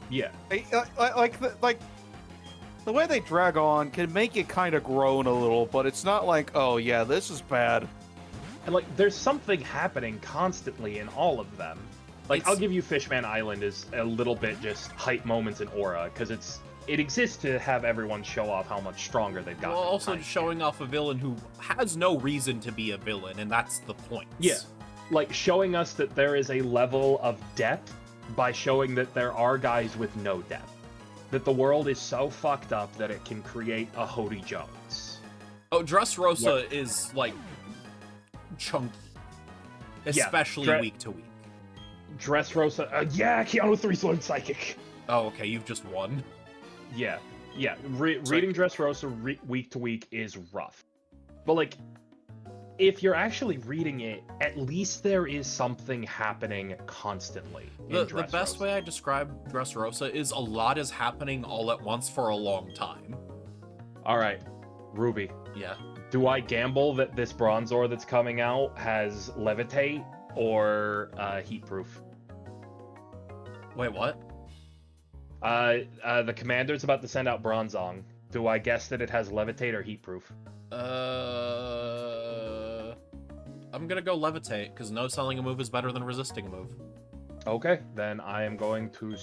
Yeah, Like the way they drag on can make you kind of groan a little, but it's not like, oh yeah, this is bad. and like there's something happening constantly in all of them. Like I'll give you Fishman Island is a little bit just hype moments in aura because it exists to have everyone show off how much stronger they've gotten. Well, also showing off a villain who has no reason to be a villain, and that's the point. Yeah, like showing us that there is a level of depth by showing that there are guys with no depth. That the world is so fucked up that it can create a Hody Jones. Oh, Dressrosa is, like, chunky. Especially week to week. Dressrosa, yeah, Keanu 3's learned Psychic. Oh, okay, you've just won. Yeah. Reading Dressrosa week to week is rough. But, like, if you're actually reading it, at least there is something happening constantly in The best way I describe Dressrosa is a lot is happening all at once for a long time. All right, Ruby. Yeah. Do I gamble that this Bronzor that's coming out has Levitate or Heatproof? Wait, what? The commander's about to send out Bronzong. Do I guess that it has Levitate or Heatproof? I'm gonna go Levitate, because no selling a move is better than resisting a move. Okay, then I am going to,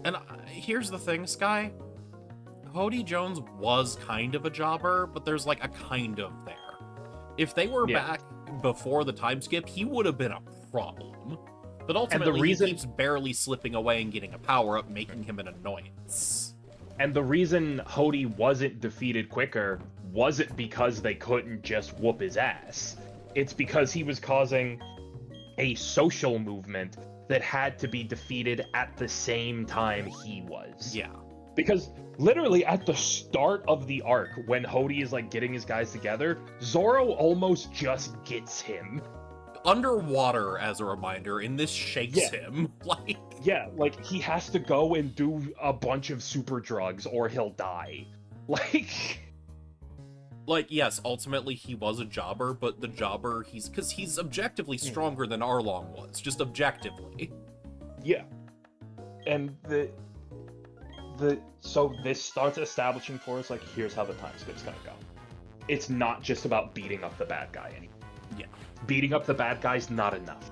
And here's the thing, Sky. Hody Jones was kind of a jobber, but there's like a kind of there. If they were back before the time skip, he would have been a problem. But ultimately, he keeps barely slipping away and getting a power-up, making him an annoyance. And the reason Hody wasn't defeated quicker wasn't because they couldn't just whoop his ass. It's because he was causing a social movement that had to be defeated at the same time he was. Yeah. Because literally at the start of the arc, when Hody is like getting his guys together, Zoro almost just gets him. Underwater, as a reminder, and this shakes him. Like he has to go and do a bunch of super drugs or he'll die. Like, yes, ultimately he was a jobber, but the jobber, he's objectively stronger than Arlong was, just objectively. Yeah. And so this starts establishing for us, like, here's how the time skip's gonna go. It's not just about beating up the bad guy anymore. Yeah. Beating up the bad guy's not enough.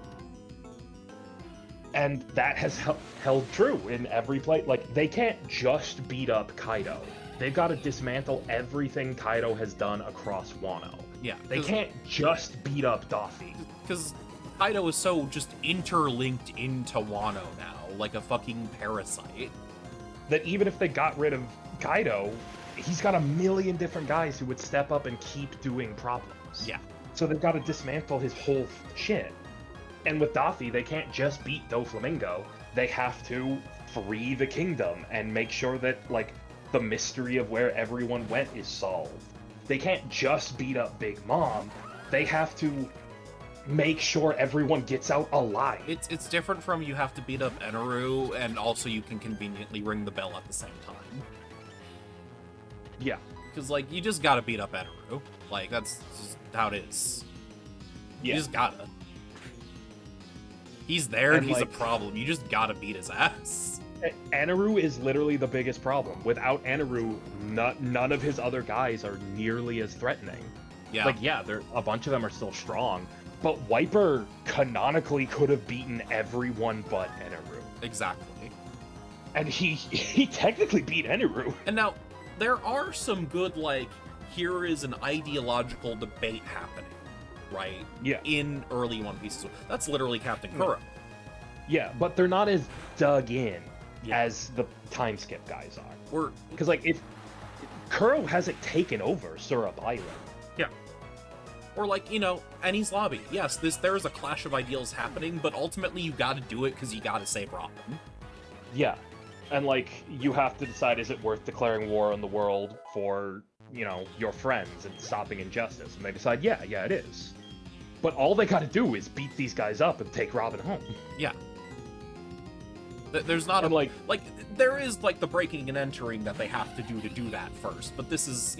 And that has held true in every play. Like, they can't just beat up Kaido. They've got to dismantle everything Kaido has done across Wano. Yeah. They can't just beat up Daffy. Because Kaido is so just interlinked into Wano now, like a fucking parasite. That even if they got rid of Kaido, he's got a million different guys who would step up and keep doing problems. Yeah. So they've got to dismantle his whole shit. And with Daffy, they can't just beat Doflamingo. They have to free the kingdom and make sure that, like, the mystery of where everyone went is solved. They can't just beat up Big Mom. They have to make sure everyone gets out alive. It's different from you have to beat up Eneru, and also you can conveniently ring the bell at the same time. Yeah. Because, like, you just gotta beat up Eneru. Like, that's just how it is. You just gotta. He's there and he's a problem. You just gotta beat his ass. Eneru is literally the biggest problem. Without Eneru, none of his other guys are nearly as threatening. Yeah. Like, yeah, a bunch of them are still strong, but Wiper canonically could have beaten everyone but Eneru. Exactly. And he technically beat Eneru. And now, there are some good, like, here is an ideological debate happening, right? Yeah. In early One Piece. That's literally Captain Kuro. Yeah, but they're not as dug in. as the time skip guys are. We're Because, like, if Kuro hasn't taken over Syrup Island. Yeah. Or like, Annie's Lobby. Yes, there is a clash of ideals happening, but ultimately you gotta do it because you gotta save Robin. Yeah. And, like, you have to decide, is it worth declaring war on the world for, your friends and stopping injustice? And they decide, yeah, it is. But all they gotta do is beat these guys up and take Robin home. Yeah. There's not there is, like, the breaking and entering that they have to do that first, but this is,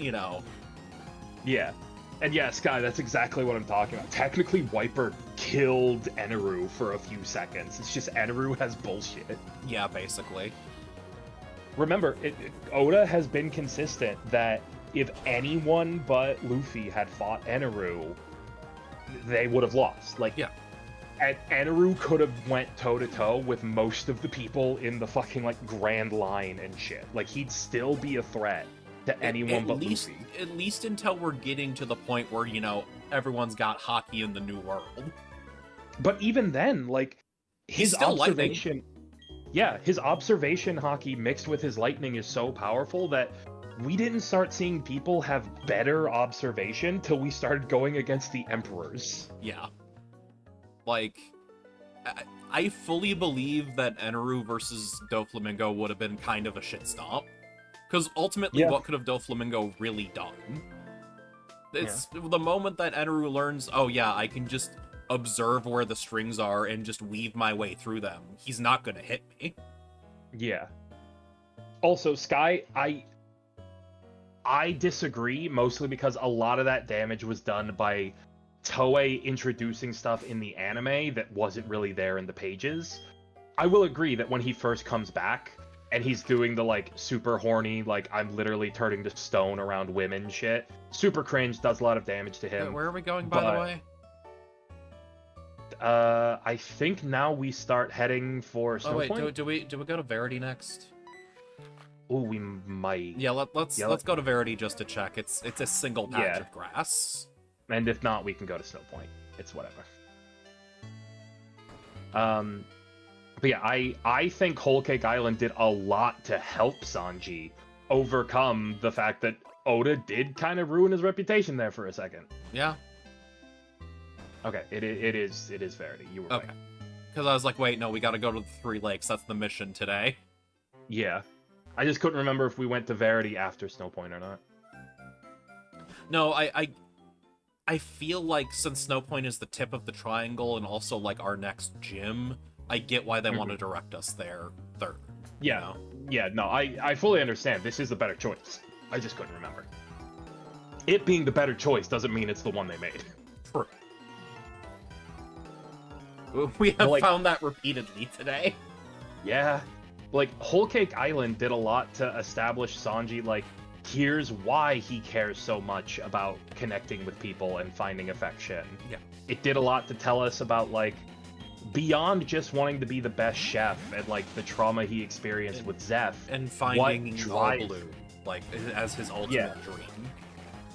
Yeah. And yeah, Sky, that's exactly what I'm talking about. Technically, Wiper killed Eneru for a few seconds. It's just Eneru has bullshit. Yeah, basically. Remember, Oda has been consistent that if anyone but Luffy had fought Eneru, they would have lost. Like, yeah. And Eneru could have went toe-to-toe with most of the people in the fucking, like, Grand Line and shit. Like, he'd still be a threat to anyone but Luffy. At least until we're getting to the point where, everyone's got hockey in the New World. But even then, like, his observation... Lightning. Yeah, his observation hockey mixed with his lightning is so powerful that we didn't start seeing people have better observation till we started going against the Emperors. Yeah. Like, I fully believe that Eneru versus Doflamingo would have been kind of a shit stomp. Because ultimately, what could have Doflamingo really done? It's the moment that Eneru learns, oh yeah, I can just observe where the strings are and just weave my way through them. He's not gonna hit me. Yeah. Also, Sky, I disagree, mostly because a lot of that damage was done by Toei introducing stuff in the anime that wasn't really there in the pages. I will agree that when he first comes back, and he's doing the, like, super horny, like, I'm literally turning to stone around women shit, super cringe, does a lot of damage to him. Wait, where are we going, by the way? I think now we start heading for Snow Point. Wait, do we go to Verity next? Oh, we might. Yeah, let's go to Verity just to check. It's a single patch of grass. And if not, we can go to Snow Point. It's whatever. But yeah, I think Whole Cake Island did a lot to help Sanji overcome the fact that Oda did kind of ruin his reputation there for a second. Yeah. Okay, it is Verity. You were right. Okay. Because I was like, wait, no, we gotta go to the Three Lakes. That's the mission today. Yeah. I just couldn't remember if we went to Verity after Snow Point or not. No, I feel like since Snow Point is the tip of the triangle and also, like, our next gym, I get why they want to direct us there third. Yeah. Yeah, no, I fully understand. This is the better choice. I just couldn't remember. It being the better choice doesn't mean it's the one they made. True. We have found that repeatedly today. Yeah. Like, Whole Cake Island did a lot to establish Sanji, like, here's why he cares so much about connecting with people and finding affection. Yeah. It did a lot to tell us about, like, beyond just wanting to be the best chef and, like, the trauma he experienced with Zeph. And finding Blue, like, as his ultimate dream.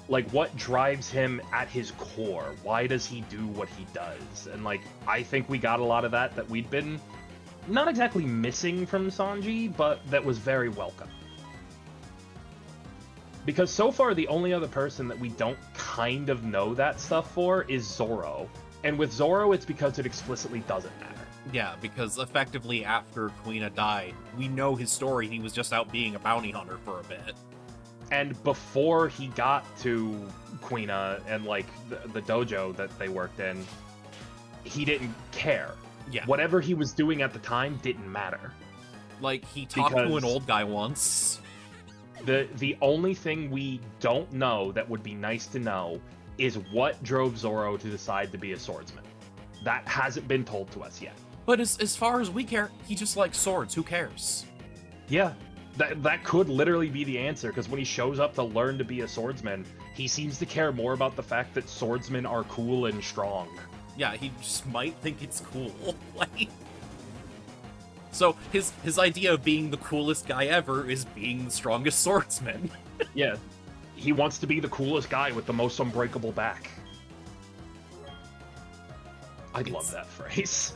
Like, what drives him at his core? Why does he do what he does? And, like, I think we got a lot of that we'd been not exactly missing from Sanji, but that was very welcome. Because so far, the only other person that we don't kind of know that stuff for is Zoro. And with Zoro, it's because it explicitly doesn't matter. Yeah, because effectively after Kuina died, we know his story. He was just out being a bounty hunter for a bit. And before he got to Kuina and, like, the dojo that they worked in, he didn't care. Yeah. Whatever he was doing at the time didn't matter. Like, he talked to an old guy once. The only thing we don't know that would be nice to know is what drove Zoro to decide to be a swordsman. That hasn't been told to us yet. But as far as we care, he just likes swords. Who cares? Yeah. That could literally be the answer, because when he shows up to learn to be a swordsman, he seems to care more about the fact that swordsmen are cool and strong. Yeah, he just might think it's cool. Like, so his idea of being the coolest guy ever is being the strongest swordsman. Yeah. He wants to be the coolest guy with the most unbreakable back. I love that phrase.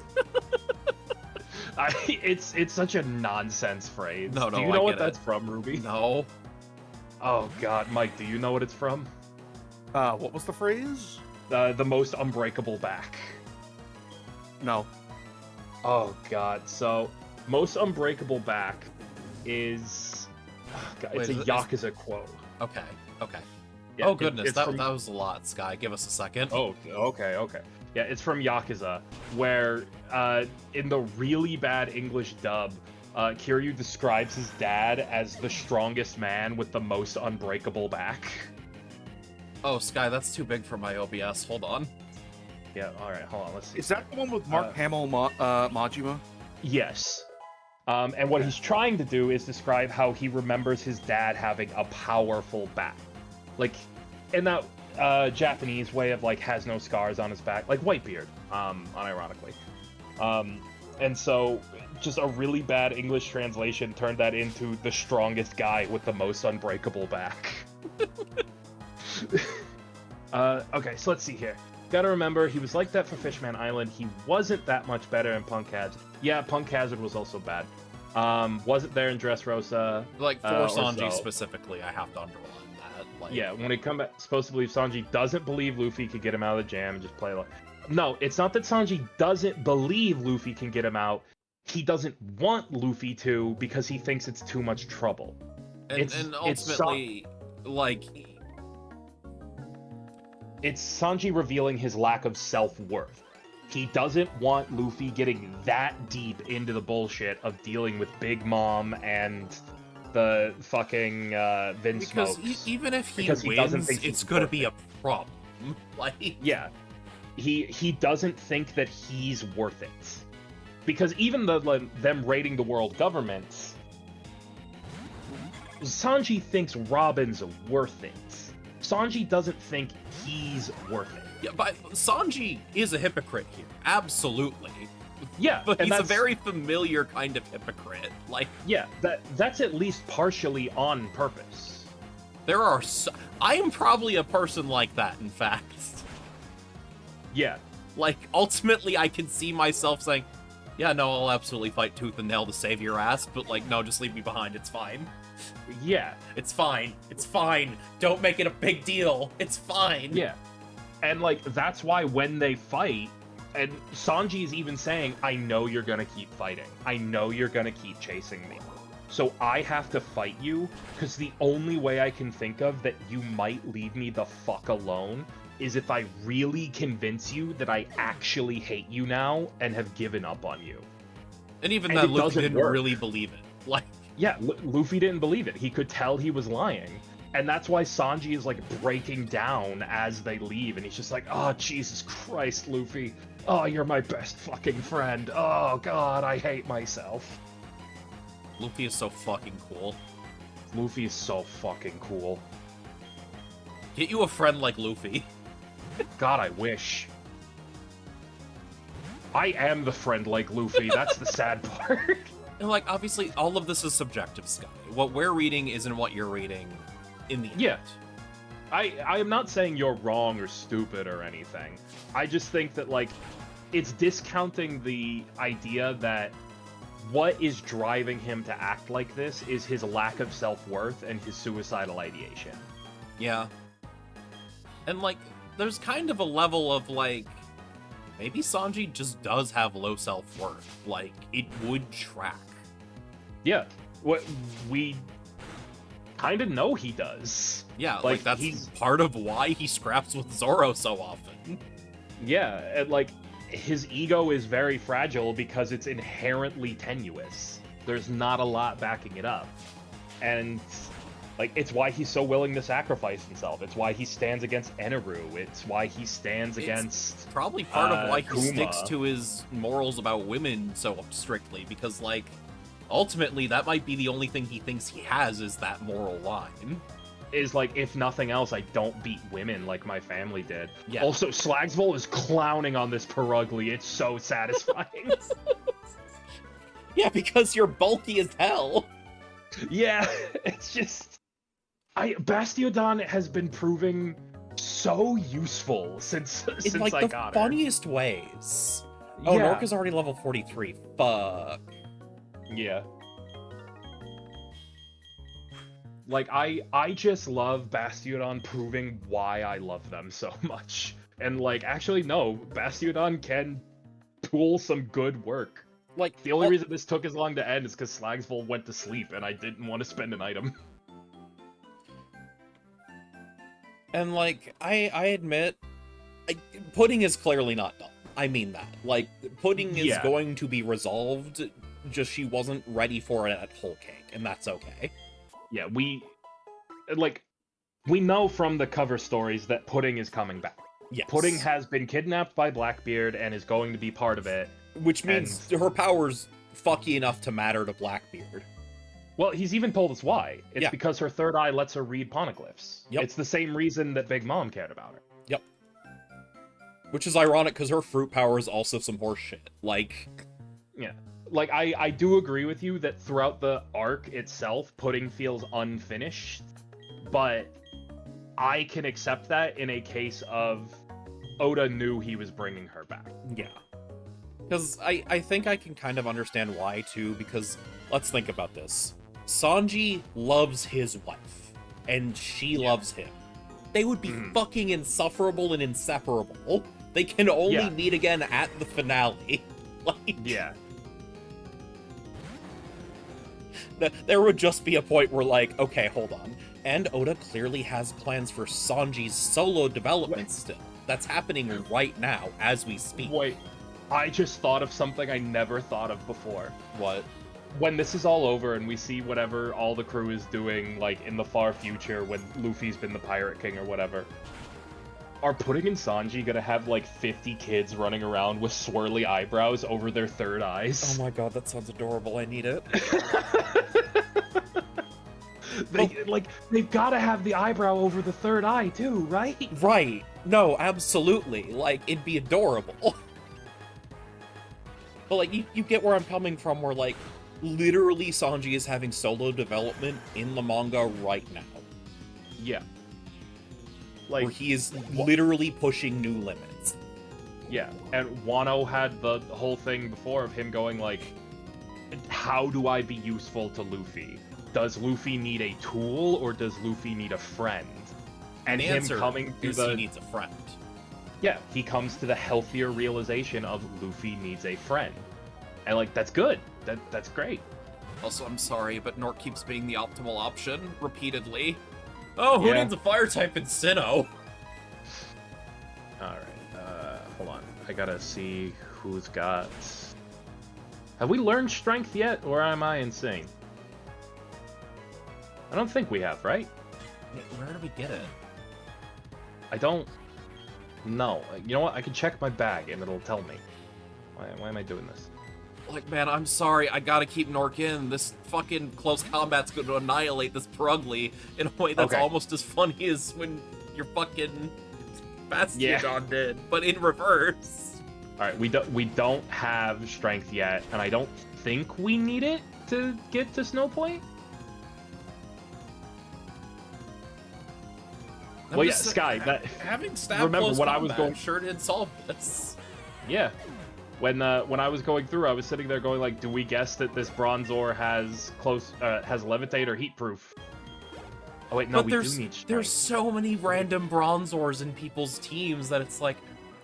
It's such a nonsense phrase. No, Do you I know what get it. that's from, Ruby? No. Oh God, Mike, do you know what it's from? What was the phrase? The most unbreakable back. No. Oh God, so most unbreakable back is God, Wait, it's a is- Yakuza quote. Okay. Yeah, Oh goodness, it's that from- was a lot, Sky. Give us a second. Oh, okay. Yeah, it's from Yakuza, where in the really bad English dub, Kiryu describes his dad as the strongest man with the most unbreakable back. Oh, Sky, that's too big for my OBS. Hold on. Yeah, alright, hold on, let's see. Is that the one with Mark Hamill Majima? Yes. And what he's trying to do is describe how he remembers his dad having a powerful back. Like, in that Japanese way of, like, has no scars on his back. Like Whitebeard, unironically. And so, just a really bad English translation turned that into the strongest guy with the most unbreakable back. Okay, so let's see here. Gotta remember, he was like that for Fishman Island. He wasn't that much better in Punk Hazard. Yeah, Punk Hazard was also bad. Wasn't there in Dressrosa. Like, for or Sanji so. specifically, I have to underline that. Like, Yeah, when it come back, supposed to believe Sanji doesn't believe Luffy could get him out of the jam and just play like... No, it's not that Sanji doesn't believe Luffy can get him out. He doesn't want Luffy to because he thinks it's too much trouble. and ultimately, like... It's Sanji revealing his lack of self-worth. He doesn't want Luffy getting that deep into the bullshit of dealing with Big Mom and the fucking Vince Because Smokes. even if he Because he doesn't wins, think he's it's gonna worth be it. a problem. Like... Yeah. He doesn't think that he's worth it. Because even them raiding the world government, Sanji thinks Robin's worth it. Sanji doesn't think he's worth it. Yeah, but Sanji is a hypocrite here. Absolutely. Yeah, But and he's a that's- very familiar kind of hypocrite. Like, Yeah, that's at least partially on purpose. there are I am probably a person like that, in fact. Yeah, Like, ultimately, I can see myself saying, yeah, no, I'll absolutely fight tooth and nail to save your ass, but, like, no, just leave me behind. It's fine. yeah, It's fine. It's fine. Don't make it a big deal. It's fine. yeah. And, like, that's why when they fight, and Sanji is even saying, I know you're gonna keep fighting. I know you're gonna keep chasing me. So I have to fight you, because the only way I can think of that you might leave me the fuck alone is if I really convince you that I actually hate you now and have given up on you. And even And then, it Luffy doesn't didn't work. really believe it. Like, Yeah, Luffy didn't believe it. He could tell he was lying. And that's why Sanji is, like, breaking down as they leave. And he's just like, oh, Jesus Christ, Luffy. Oh, you're my best fucking friend. Oh, God, I hate myself. Luffy is so fucking cool. Luffy is so fucking cool. Get you a friend like Luffy. God, I wish. I am the friend like Luffy. That's the sad part. And, like, obviously, all of this is subjective, Sky. What we're reading isn't what you're reading in the end. Yeah. I am not saying you're wrong or stupid or anything. I just think that, like, it's discounting the idea that what is driving him to act like this is his lack of self-worth and his suicidal ideation. Yeah. And, like, there's kind of a level of, like, maybe Sanji just does have low self-worth. Like, it would track. Yeah. What we kind of know he does. Yeah, Like, like that's he's- part of why he scraps with Zoro so often. Yeah, and, like, his ego is very fragile because it's inherently tenuous. There's not a lot backing it up. And, like, it's why he's so willing to sacrifice himself. It's why he stands against Eneru. It's why he stands It's against... Probably part of why he Kuma. sticks to his morals about women so strictly, because, like, ultimately, that might be the only thing he thinks he has is that moral line. Is like, if nothing else, I don't beat women like my family did. Yeah. Also, Slagsville is clowning on this Perugly. It's so satisfying. Yeah, because you're bulky as hell. Yeah, it's just... Bastiodon has been proving so useful since In, like, I the got her. funniest ways. Oh, yeah. Nork is already level 43. Fuck. Yeah. Like, I just love Bastiodon proving why I love them so much. And, like, actually, no, Bastiodon can pull some good work. Like, The only reason this took as long to end is because Slagsville went to sleep, and I didn't want to spend an item. and like, I admit, Pudding is clearly not done. I mean that. Like, Pudding is Yeah. going to be resolved, just she wasn't ready for it at Whole Cake, and that's okay. Yeah, we know from the cover stories that Pudding is coming back. Yes. Pudding has been kidnapped by Blackbeard and is going to be part of it. Which means her power's fucky enough to matter to Blackbeard. Well, he's even told us why. It's Yeah. because her third eye lets her read poneglyphs. Yep. It's the same reason that Big Mom cared about her. Yep. Which is ironic, because her fruit power is also some horse shit. Like... Yeah. Like, I do agree with you that throughout the arc itself, Pudding feels unfinished, but I can accept that in a case of Oda knew he was bringing her back. Yeah. Because I think I can kind of understand why, too, because let's think about this. Sanji loves his wife, and she loves him. They would be fucking insufferable and inseparable. They can only meet again at the finale. Like, Yeah. There would just be a point where, like, okay, hold on. And Oda clearly has plans for Sanji's solo development still. That's happening right now, as we speak. Wait, I just thought of something I never thought of before. What? When this is all over and we see whatever all the crew is doing, like, in the far future when Luffy's been the Pirate King or whatever, are Pudding and Sanji gonna have, like, 50 kids running around with swirly eyebrows over their third eyes? Oh my god, that sounds adorable. I need it. They've gotta have the eyebrow over the third eye, too, right? Right. No, absolutely. Like, it'd be adorable. But, like, you get where I'm coming from, where, like, literally Sanji is having solo development in the manga right now. Yeah. Where he is literally pushing new limits. Yeah, and Wano had the whole thing before of him going like, how do I be useful to Luffy? Does Luffy need a tool or does Luffy need a friend? And the him answer coming to is he needs a friend. Yeah, he comes to the healthier realization of Luffy needs a friend. And like, that's good. That's great. Also, I'm sorry, but Nork keeps being the optimal option repeatedly. Oh, who Yeah. needs a fire type in Sinnoh? Alright, hold on. I gotta see who's got... Have we learned strength yet, or am I insane? I don't think we have, right? Where did we get it? I don't know. You know what? I can check my bag and it'll tell me. Why am I doing this? Like, man, I'm sorry, I gotta keep Nork in. This fucking close combat's gonna annihilate this Purugly in a way that's Okay. almost as funny as when your fucking Bastiodon did, but in reverse. Alright, we don't have strength yet, and I don't think we need it to get to Snow Point. Well, yeah, Sky, that... Having stab remember close when combat I was going... sure did solve this. Yeah. When I was going through, I was sitting there going like, do we guess that this Bronzor has levitate or heat proof? Oh wait, no, But we do need strength. there's so many random Bronzors in people's teams that it's like,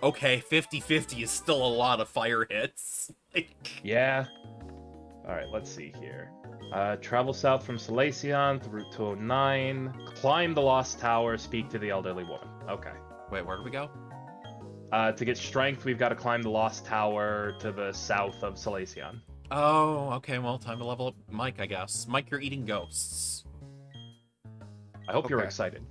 okay, 50-50 is still a lot of fire hits. Like... Yeah. Alright, let's see here. Travel south from Salacion to Route 209. Climb the Lost Tower, speak to the elderly woman. Okay. Wait, where do we go? To get strength, we've got to climb the Lost Tower to the south of Salacion. Oh, okay, well, time to level up Mike, I guess. Mike, you're eating ghosts. I hope you're Okay. excited.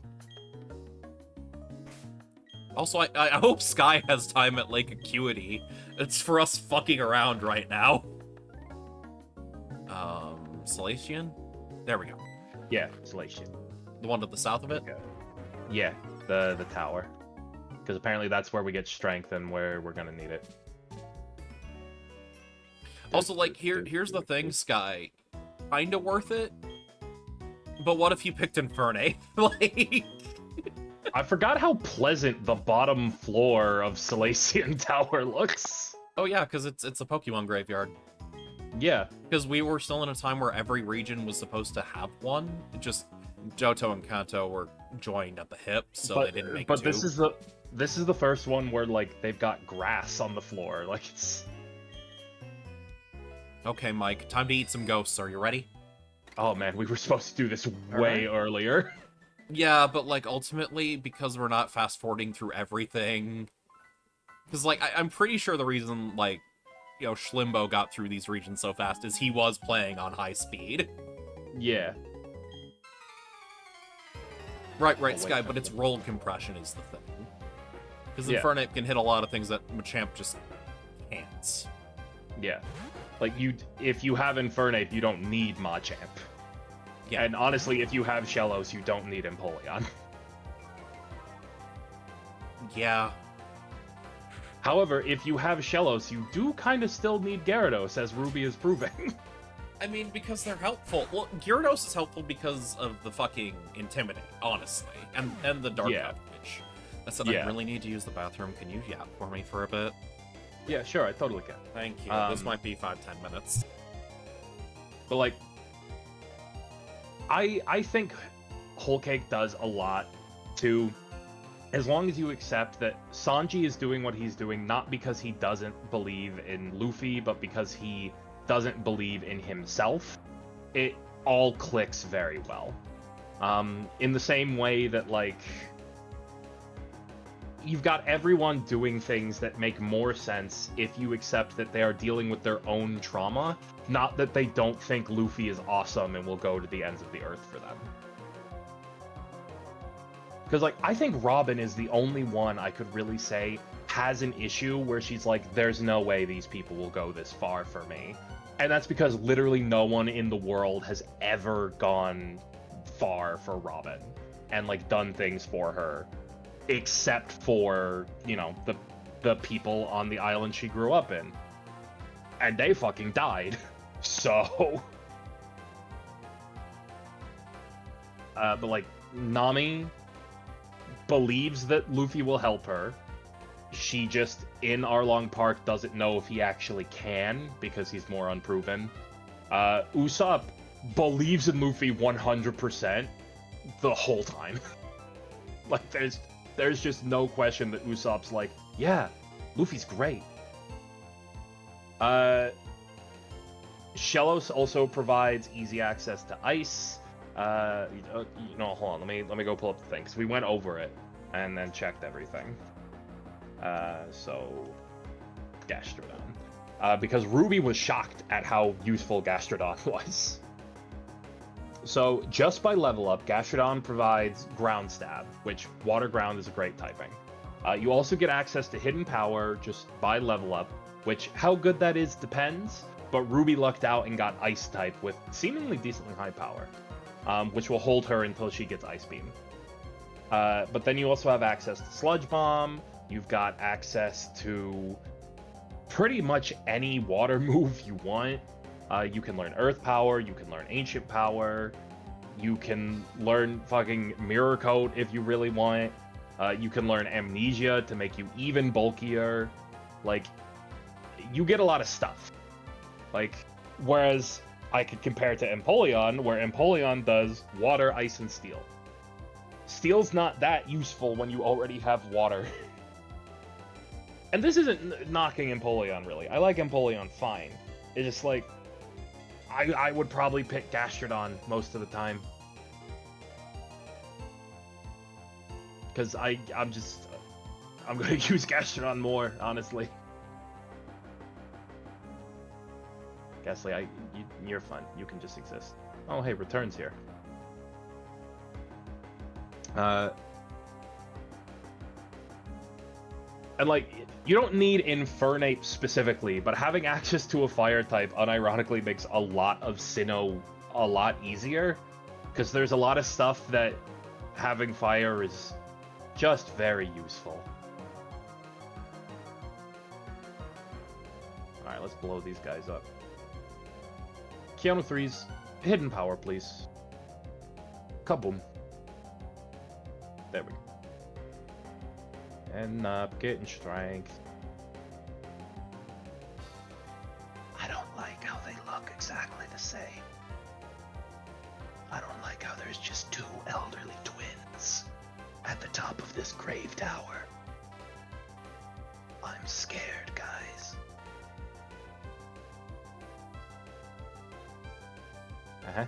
Also, I hope Sky has time at Lake Acuity. It's for us fucking around right now. Salacion? There we go. Yeah, Salacion. The one to the south of it? Okay. Yeah, the tower. Because apparently that's where we get strength and where we're gonna need it. Also, like, here's the thing, Sky. Kinda worth it. But what if you picked Infernape? Like... I forgot how pleasant the bottom floor of Salacion Tower looks. Oh yeah, because it's a Pokemon graveyard. Yeah. Because we were still in a time where every region was supposed to have one. Just Johto and Kanto were joined at the hip, so they didn't make But two. this is the first one where like they've got grass on the floor. Like it's. Okay, Mike, time to eat some ghosts. Are you ready? Oh man, we were supposed to do this way earlier. Yeah, but like ultimately, because we're not fast forwarding through everything. Because like I'm pretty sure the reason like Schlimbo got through these regions so fast is he was playing on high speed. Yeah. Right, Sky, but it's roll compression is the thing. Because Infernape can hit a lot of things that Machamp just can't. Yeah. Like, if you have Infernape, you don't need Machamp. Yeah. And honestly, if you have Shellos, you don't need Empoleon. Yeah. However, if you have Shellos, you do kind of still need Gyarados, as Ruby is proving. I mean, because they're helpful. Well, Gyarados is helpful because of the fucking Intimidate, honestly. And the Dark Outrage. I said, I really need to use the bathroom. Can you yap for me for a bit? Yeah, sure, I totally can. Thank you. This might be 5-10 minutes. But, like, I think Whole Cake does a lot to... As long as you accept that Sanji is doing what he's doing not because he doesn't believe in Luffy, but because he doesn't believe in himself, it all clicks very well. In the same way that, like, you've got everyone doing things that make more sense if you accept that they are dealing with their own trauma, not that they don't think Luffy is awesome and will go to the ends of the earth for them. Because, like, I think Robin is the only one I could really say has an issue where she's like, there's no way these people will go this far for me. And that's because literally no one in the world has ever gone far for Robin and, like, done things for her. Except for, the people on the island she grew up in. And they fucking died. So... but, like, Nami believes that Luffy will help her. She just, in Arlong Park, doesn't know if he actually can, because he's more unproven. Usopp believes in Luffy 100% the whole time. Like, there's just no question that Usopp's like, yeah, Luffy's great. Shellos also provides easy access to ice. Hold on, let me go pull up the thing, because we went over it and then checked everything. So Gastrodon. Because Ruby was shocked at how useful Gastrodon was. So, just by level up, Gastrodon provides Ground Stab, which Water Ground is a great typing. You also get access to Hidden Power just by level up, which how good that is depends, but Ruby lucked out and got Ice type with seemingly decently high power, which will hold her until she gets Ice Beam. But then you also have access to Sludge Bomb, you've got access to pretty much any water move you want. You can learn Earth Power, you can learn Ancient Power, you can learn fucking Mirror Coat if you really want. You can learn Amnesia to make you even bulkier. Like, you get a lot of stuff. Like, whereas I could compare to Empoleon, where Empoleon does Water, Ice, and Steel. Steel's not that useful when you already have Water. And this isn't knocking Empoleon, really. I like Empoleon fine. It's just like, I would probably pick Gastrodon most of the time. Because I'm gonna use Gastrodon more, honestly. Ghastly, you're fun. You can just exist. Oh, hey, Return's here. And, like, you don't need Infernape specifically, but having access to a fire type unironically makes a lot of Sinnoh a lot easier, because there's a lot of stuff that having fire is just very useful. Alright, let's blow these guys up. Keanu 3's Hidden Power, please. Kaboom. There we go. And getting strength. I don't like how there's just 2 elderly twins at the top of this grave tower. I'm scared, guys. Uh-huh.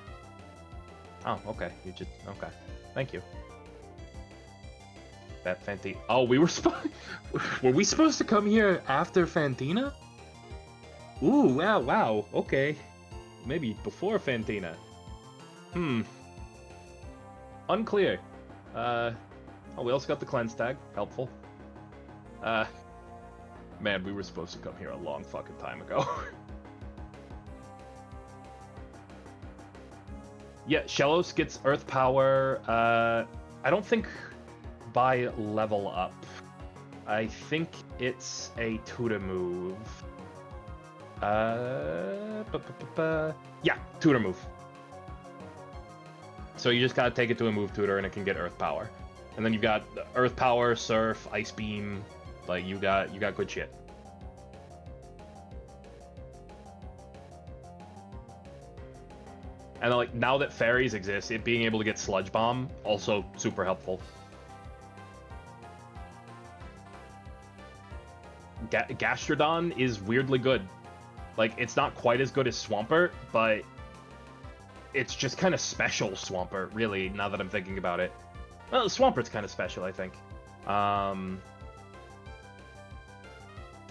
Oh, okay. You just... Okay. Thank you. That Fantina... Oh, we were were we supposed to come here after Fantina? Ooh, wow. Okay. Maybe before Fantina. Unclear. Oh, we also got the cleanse tag. Helpful. Man, we were supposed to come here a long fucking time ago. Yeah, Shellos gets Earth Power. I don't think by level up. I think it's a tutor move. Yeah, tutor move. So you just gotta take it to a move tutor and it can get Earth Power. And then you've got Earth Power, Surf, Ice Beam. Like, you got good shit. And like, now that fairies exist, it being able to get Sludge Bomb, also super helpful. Gastrodon is weirdly good. Like, it's not quite as good as Swampert, but it's just kind of special Swampert, really, now that I'm thinking about it. Well, Swampert's kind of special, I think.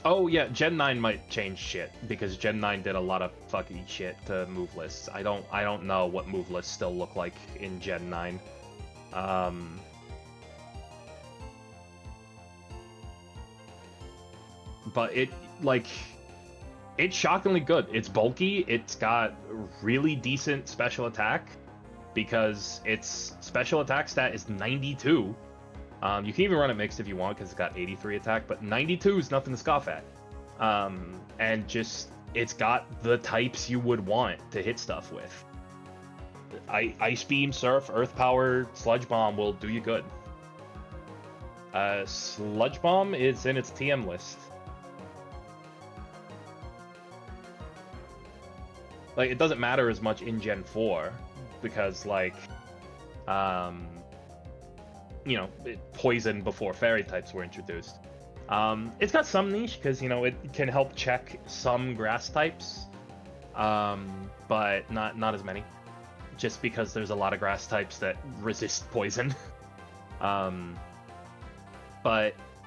Oh yeah, Gen 9 might change shit, because Gen 9 did a lot of fucking shit to move lists. I don't know what move lists still look like in Gen 9. But it's shockingly good. It's bulky, it's got really decent special attack, because its special attack stat is 92. You can even run it mixed if you want, because it's got 83 attack, but 92 is nothing to scoff at. And just, it's got the types you would want to hit stuff with. Ice Beam, Surf, Earth Power, Sludge Bomb will do you good. Sludge Bomb is in its TM list. Like, it doesn't matter as much in Gen 4, because, like, you know, poison before fairy types were introduced. It's got some niche, because, you know, it can help check some grass types, but not as many, just because there's a lot of grass types that resist poison. But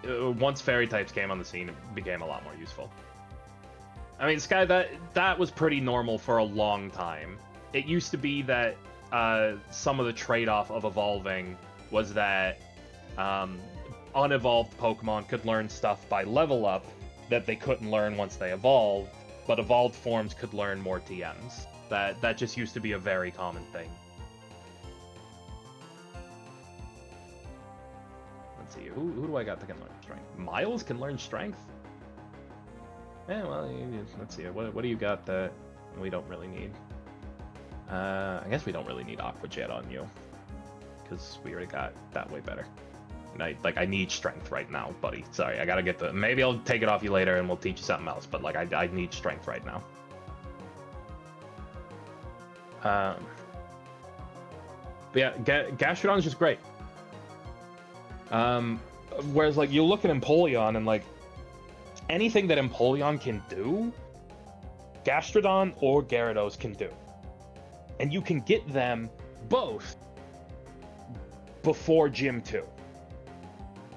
once fairy types came on the scene, it became a lot more useful. I mean, Sky, that was pretty normal for a long time. It used to be that some of the trade-off of evolving was that unevolved Pokemon could learn stuff by level up that they couldn't learn once they evolved, but evolved forms could learn more TMs. That just used to be a very common thing. Let's see, who do I got that can learn Strength? Miles can learn Strength? Yeah, well, let's see, what do you got that we don't really need? I guess we don't really need Aqua Jet on you, because we already got that way better. And I need Strength right now, buddy. Sorry, I gotta get the... Maybe I'll take it off you later and we'll teach you something else, but like, I need Strength right now. But yeah, Gastrodon is just great. Whereas, like, you look at Empoleon and, like, anything that Empoleon can do, Gastrodon or Gyarados can do. And you can get them both before Gym 2.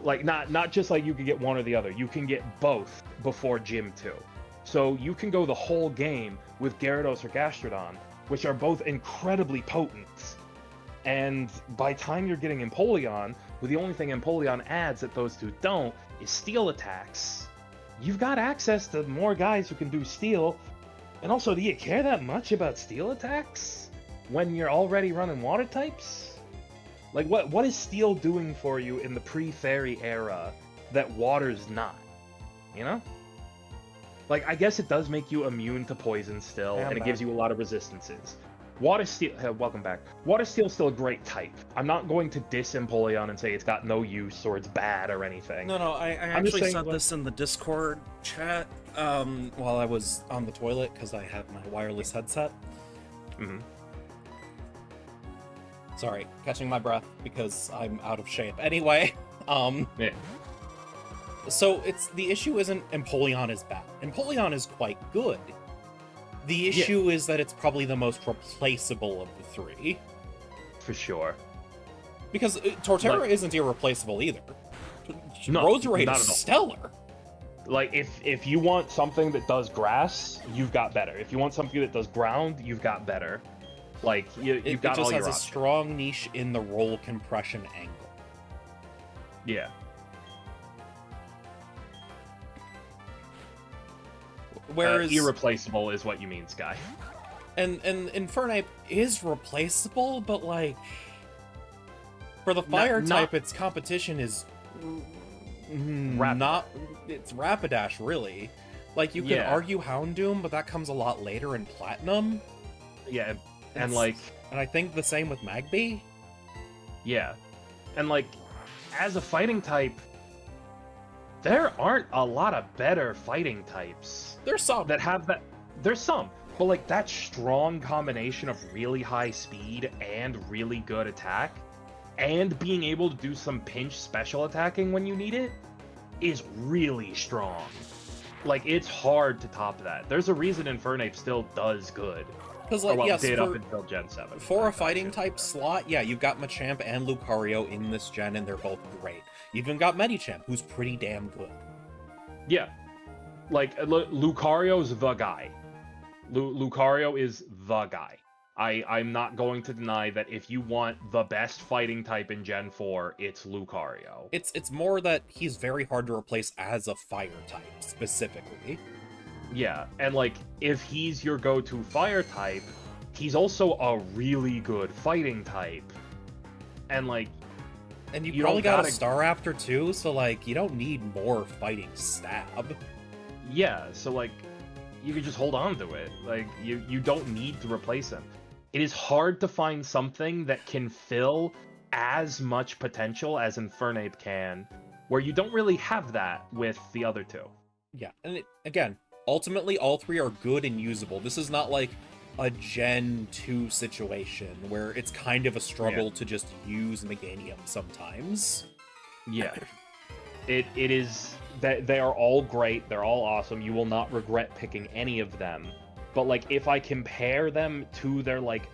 Like, not just like you can get one or the other. You can get both before Gym 2. So you can go the whole game with Gyarados or Gastrodon, which are both incredibly potent. And by the time you're getting Empoleon, with the only thing Empoleon adds that those two don't is Steel attacks, you've got access to more guys who can do Steel. And also, do you care that much about Steel attacks when you're already running Water types? Like, what is Steel doing for you in the pre-Fairy era that Water's not? You know? Like, I guess it does make you immune to poison still, and it gives you a lot of resistances. Water Steel, welcome back. Water Steel's still a great type. I'm not going to diss Empoleon and say it's got no use or it's bad or anything. No, I actually said this in the Discord chat while I was on the toilet because I had my wireless headset. Mm-hmm. Sorry, catching my breath because I'm out of shape. Anyway, Yeah. so the issue isn't Empoleon is bad. Empoleon is quite good. The issue is that it's probably the most replaceable of the three. For sure. Because Torterra isn't irreplaceable either. No, Roserade not is at all. stellar. Like, if you want something that does grass, you've got better. If you want something that does ground, you've got better. Like, you've got It just all your has a options. strong niche in the roll compression angle. Yeah. Whereas irreplaceable is what you mean, Sky. and Infernape is replaceable, but like for the fire type, its competition is not. It's Rapidash, really. Like you could argue Houndoom, but that comes a lot later in Platinum. Yeah, and and I think the same with Magby. Yeah, and like as a fighting type, there aren't a lot of better fighting types. There's some that have that. There's some, but like that strong combination of really high speed and really good attack, and being able to do some pinch special attacking when you need it, is really strong. Like, it's hard to top that. There's a reason Infernape still does good. Because, like, yes, did up until Gen 7. For a fighting type slot, yeah, you've got Machamp and Lucario in this gen, and they're both great. You've even got Medicham, who's pretty damn good. Yeah. Like, Lucario's the guy. Lucario is the guy. I'm not going to deny that if you want the best fighting type in Gen 4, it's Lucario. It's more that he's very hard to replace as a fire type, specifically. Yeah, and like, if he's your go-to fire type, he's also a really good fighting type. And like... And you probably got a Staraptor too, so like, you don't need more fighting stab. Yeah, so like, you can just hold on to it. Like, you don't need to replace him. It is hard to find something that can fill as much potential as Infernape can, where you don't really have that with the other two. Yeah, and again, ultimately all three are good and usable. This is not like a Gen 2 situation where it's kind of a struggle to just use Meganium sometimes. Yeah. It is that they are all great, they're all awesome. You will not regret picking any of them. But like, if I compare them to their like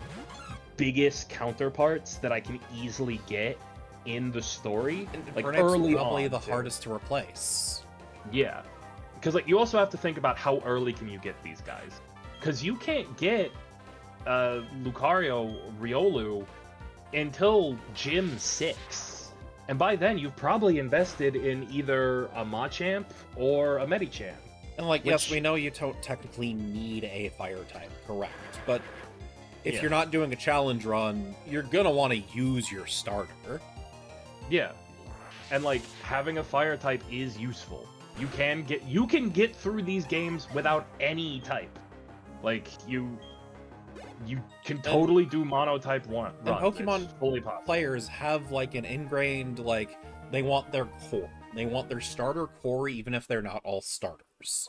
biggest counterparts that I can easily get in the story, like early probably on, the hardest to replace. Yeah, because like you also have to think about how early can you get these guys, because you can't get Lucario, Riolu until Gym 6, and by then you've probably invested in either a Machamp or a Medicham. And like, yes, we know you don't technically need a fire type, correct? But if you're not doing a challenge run, you're gonna want to use your starter. Yeah, and like having a fire type is useful. You can get through these games without any type. Like you can totally do mono type one. And Pokemon players have like an ingrained like they want their core. They want their starter core even if they're not all starters.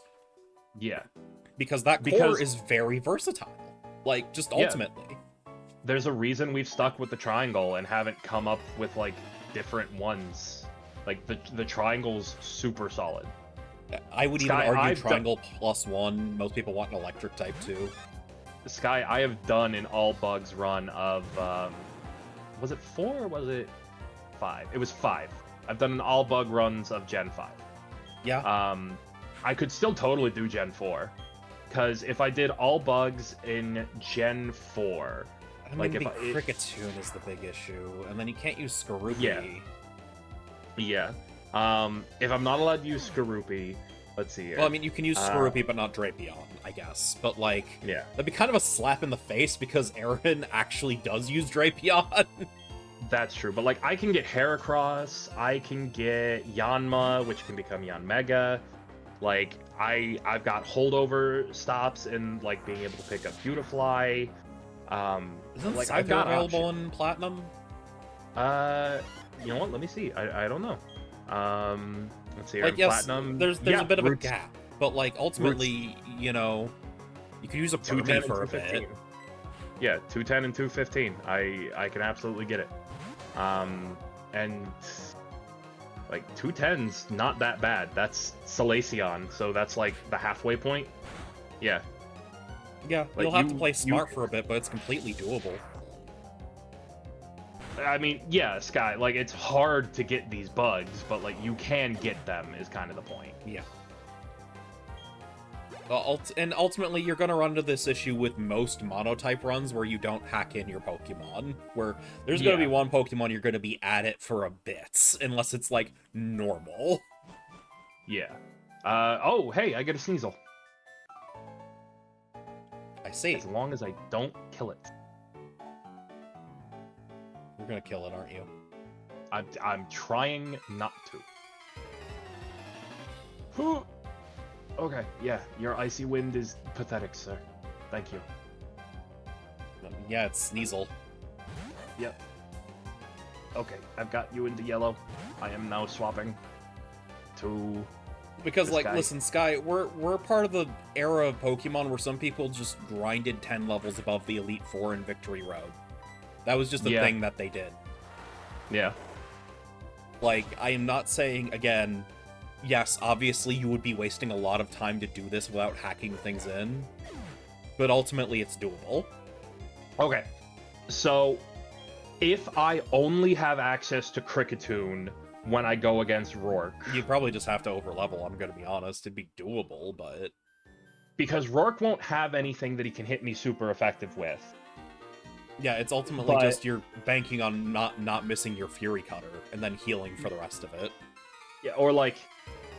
Yeah. Because that core is very versatile. Like, just ultimately. There's a reason we've stuck with the triangle and haven't come up with, like, different ones. Like, the triangle's super solid. I would even argue triangle +1. Most people want an electric type, too. Sky, I have done an all-bugs run of, was it 4 or was it 5? It was 5. I've done an all-bug runs of Gen 5. Yeah. I could still totally do Gen 4. Because if I did all bugs in Gen 4... I mean, like Kricketune is the big issue, and then you can't use Skorupi. Yeah. If I'm not allowed to use Skorupi, let's see here. Well, I mean, you can use Skorupi, but not Drapion, I guess. But, like, that'd be kind of a slap in the face, because Aaron actually does use Drapion. That's true, but, like, I can get Heracross, I can get Yanma, which can become Yanmega. Like, I've got holdover stops and, like, being able to pick up Beautifly. Isn't like, I've got available in Platinum? You know what? Let me see. I don't know. Let's see. Like, yes, Platinum. There's a bit of a gap, but like ultimately, you know, you could use a Permit for a bit. Yeah, 210 and 215. I can absolutely get it. And like 210's not that bad. That's Salacion, so that's like the halfway point. Yeah. Yeah, Like, you'll have to play smart for a bit, but it's completely doable. I mean, yeah, Sky, like, it's hard to get these bugs, but, like, you can get them is kind of the point. Yeah. And ultimately, you're going to run into this issue with most monotype runs where you don't hack in your Pokemon, where there's going to be one Pokemon you're going to be at it for a bit, unless it's, like, normal. Yeah. Oh, hey, I get a Sneasel. I see. As long as I don't kill it. You're going to kill it, aren't you? I'm trying not to. Okay, yeah, your Icy Wind is pathetic, sir. Thank you. Yeah, it's Sneasel. Yep. Okay, I've got you into yellow. I am now swapping to... Because, like, guy. listen, Sky, we're part of the era of Pokemon where some people just grinded 10 levels above the Elite Four in Victory Road. That was just a thing that they did. Yeah. Like, I am not saying, again, yes, obviously you would be wasting a lot of time to do this without hacking things in, but ultimately it's doable. Okay, so if I only have access to Cricketune when I go against Rourke... You probably just have to overlevel, I'm gonna be honest. It'd be doable, but... Because Rourke won't have anything that he can hit me super effective with. Yeah, it's ultimately just you're banking on not missing your Fury Cutter, and then healing for the rest of it. Yeah, or like,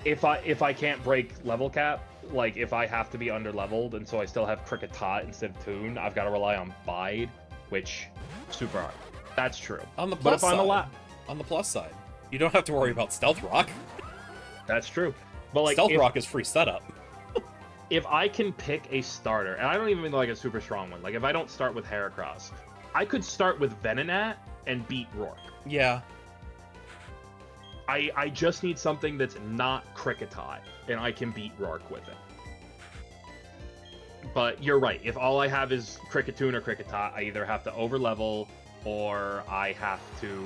if I can't break level cap, like if I have to be under leveled, and so I still have Kricketot instead of Toon, I've got to rely on Bide, which super hard. That's true. On the plus side, you don't have to worry about Stealth Rock. That's true. But like Stealth Rock is free setup. If I can pick a starter, and I don't even mean like a super strong one, like if I don't start with Heracross, I could start with Venonat and beat Rourke. Yeah. I just need something that's not Kricketot, and I can beat Rourke with it. But you're right, if all I have is Cricketune or Kricketot, I either have to overlevel, or I have to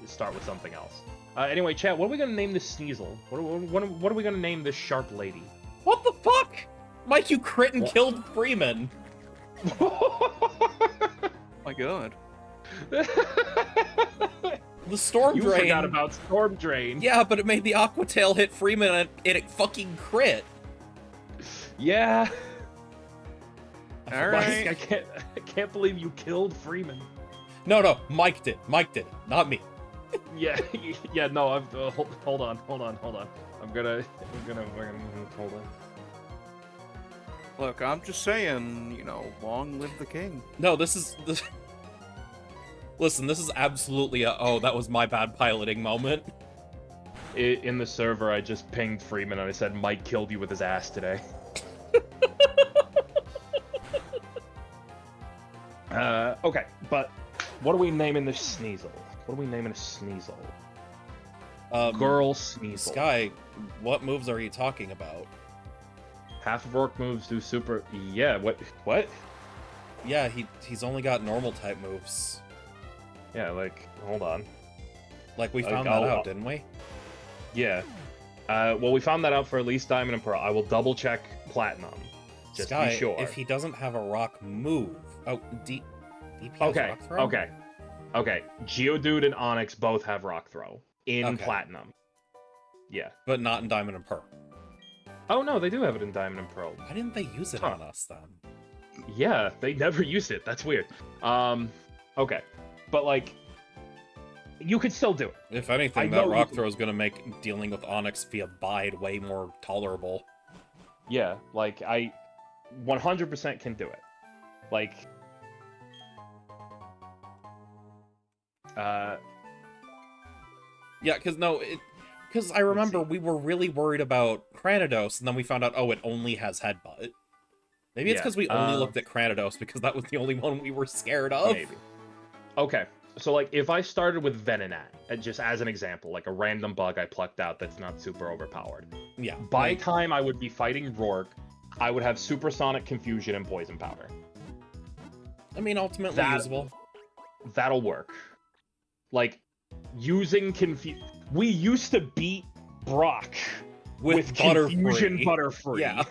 start with something else. Anyway, chat, what are we going to name this Sneasel? What are we going to name this sharp lady? What the fuck? Mike, you crit and killed Freeman. My god. The Storm Drain. You forgot about Storm Drain. Yeah, but it made the Aqua Tail hit Freeman and it fucking crit. Yeah. Alright. I can't believe you killed Freeman. No, Mike did. Mike did it, not me. Yeah, no, I'm, hold on. I'm gonna hold on. Look, I'm just saying, you know, long live the king. No, Listen, this is absolutely a, oh, that was my bad piloting moment. In the server, I just pinged Freeman and I said, Mike killed you with his ass today. Okay, but what are we naming this Sneasel? Girl Sneasel. Sky, what moves are you talking about? Half of Rourke moves do super... Yeah, what? Yeah, he's only got normal type moves. Yeah, like, hold on. Like, we found that out, didn't we? Yeah. Well, we found that out for at least Diamond and Pearl. I will double check Platinum. Just Sky, to be sure. if he doesn't have a rock move... Oh, DP has Okay, rock throw? okay. Geodude and Onyx both have rock throw in Platinum. Yeah. But not in Diamond and Pearl. Oh, no, they do have it in Diamond and Pearl. Why didn't they use it on us, then? Yeah, they never used it. That's weird. Okay. But, like, you could still do it. If anything, that rock throw is going to make dealing with Onyx via Bide way more tolerable. Yeah, like, I 100% can do it. Like... Yeah, because I remember we were really worried about Cranidos, and then we found out, oh, it only has Headbutt. Maybe it's because we only looked at Cranidos, because that was the only one we were scared of. Maybe. Okay, so, like, if I started with Venonat, just as an example, like a random bug I plucked out that's not super overpowered. Yeah. By time I would be fighting Rourke, I would have Supersonic Confusion and Poison Powder. I mean, ultimately That- usable. That'll work. Like, using we used to beat Brock with Confusion Butterfree. Yeah,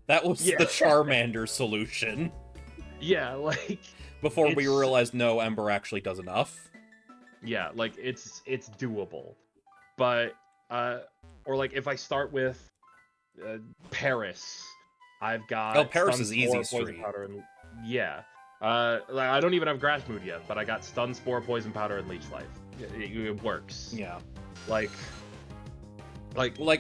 that was Yeah. the Charmander solution. Yeah, like... Before we It's- realized, no, Ember actually does enough. Yeah, like, it's doable. But, or like, if I start with Paris, I've got... Oh, Paris Stun is easy Spore, Poison street. Powder, and... Yeah. Like, I don't even have Grass Mood yet, but I got Stun, Spore, Poison Powder, and Leech Life. It works. Yeah. Like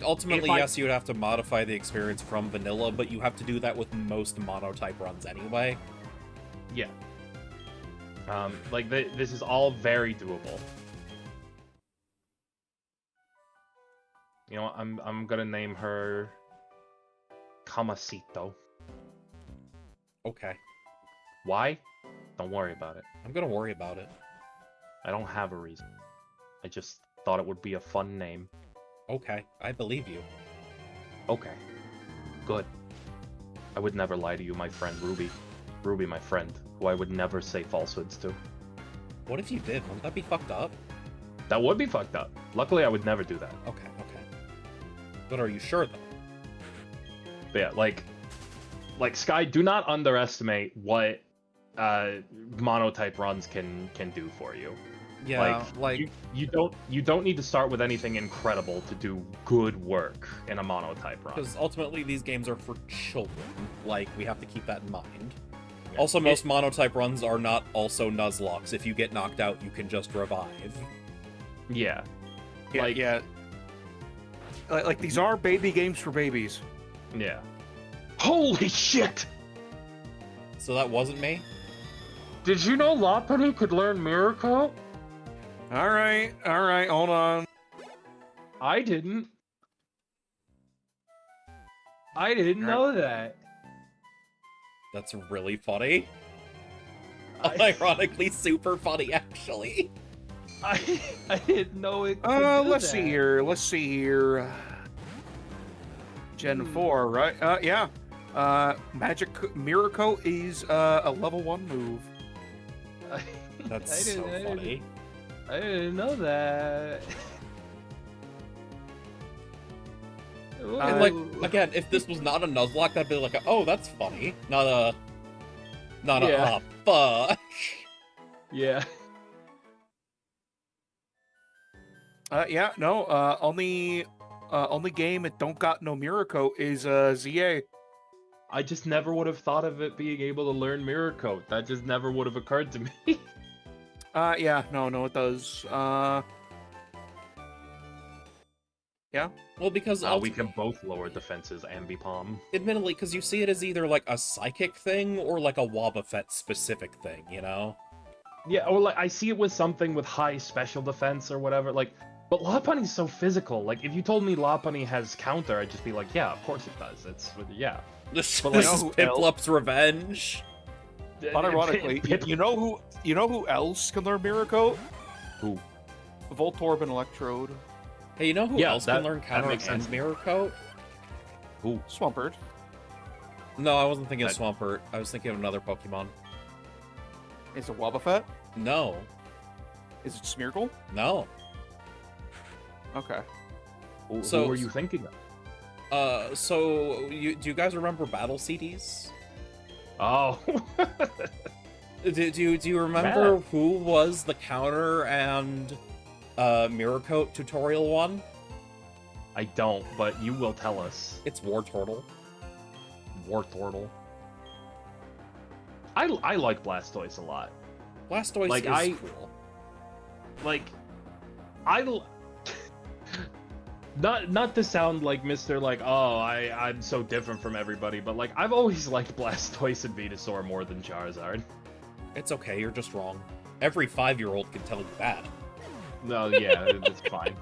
ultimately, if I- yes, you would have to modify the experience from vanilla, but you have to do that with most monotype runs anyway. Yeah. Like, this is all very doable. You know, I'm gonna name her Kamasito. Okay. Why? Don't worry about it. I'm gonna worry about it. I don't have a reason. I just thought it would be a fun name. Okay, I believe you. Okay. Good. I would never lie to you, my friend Ruby. Ruby, my friend, who I would never say falsehoods to. What if you did? Wouldn't that be fucked up? That would be fucked up. Luckily, I would never do that. Okay. But are you sure, though? But yeah, like Sky, do not underestimate what monotype runs can do for you. Yeah, you don't need to start with anything incredible to do good work in a monotype run. because ultimately these games are for children. Like, we have to keep that in mind. Also, most monotype runs are not also Nuzlocks. If you get knocked out, you can just revive. Yeah. Yeah, Like- yeah. Like these are baby games for babies. Yeah. Holy shit! So that wasn't me? Did you know Lopunny could learn Miracle? All right, hold on. I didn't. I didn't know that. That's really funny. I- Ironically, super funny, actually. I didn't know it. Let's see here. Gen 4, right? Yeah. Magic Miracle is a level 1 move. That's so funny. I didn't know that. And like, again, if this was not a Nuzlocke, that'd be like, oh, that's funny. Not a, Yeah. fuck. Yeah. Yeah, no, only game it don't got no Miracle is ZA. I just never would have thought of it being able to learn Mirror Coat. That just never would have occurred to me. Yeah, no, it does. Yeah. Well, because We can both lower defenses and be palm. admittedly, because you see it as either like a psychic thing or like a Wobbuffet specific thing, you know? Yeah, or like I see it with something with high special defense or whatever. Like, but Lopunny's so physical. Like, if you told me Lopunny has counter, I'd just be like, yeah, of course it does. It's yeah. This, But, this like, is who Piplup's revenge. Unironically, you know who else can learn Miracle? Who? Voltorb and Electrode. Hey, you know who Yeah, else can that- learn that counter makes sense. and Mirror Coat? Who? Swampert. No, I wasn't thinking of That- Swampert. I was thinking of another Pokemon. Is it Wobbuffet? No. Is it Smeargle? No. Okay. Who So- were you thinking of? So, do you guys remember Battle CDs? Oh. Do you remember Bad. who was the counter and Mirror Coat tutorial one? I don't, but you will tell us. It's Wartortle. Wartortle. I like Blastoise a lot. Blastoise Like, is cool. Like, not to sound like Mr. like, oh, I'm so different from everybody, but like I've always liked Blastoise and Venusaur more than Charizard. It's okay, you're just wrong. Every 5-year-old can tell you that. No, yeah, it's fine.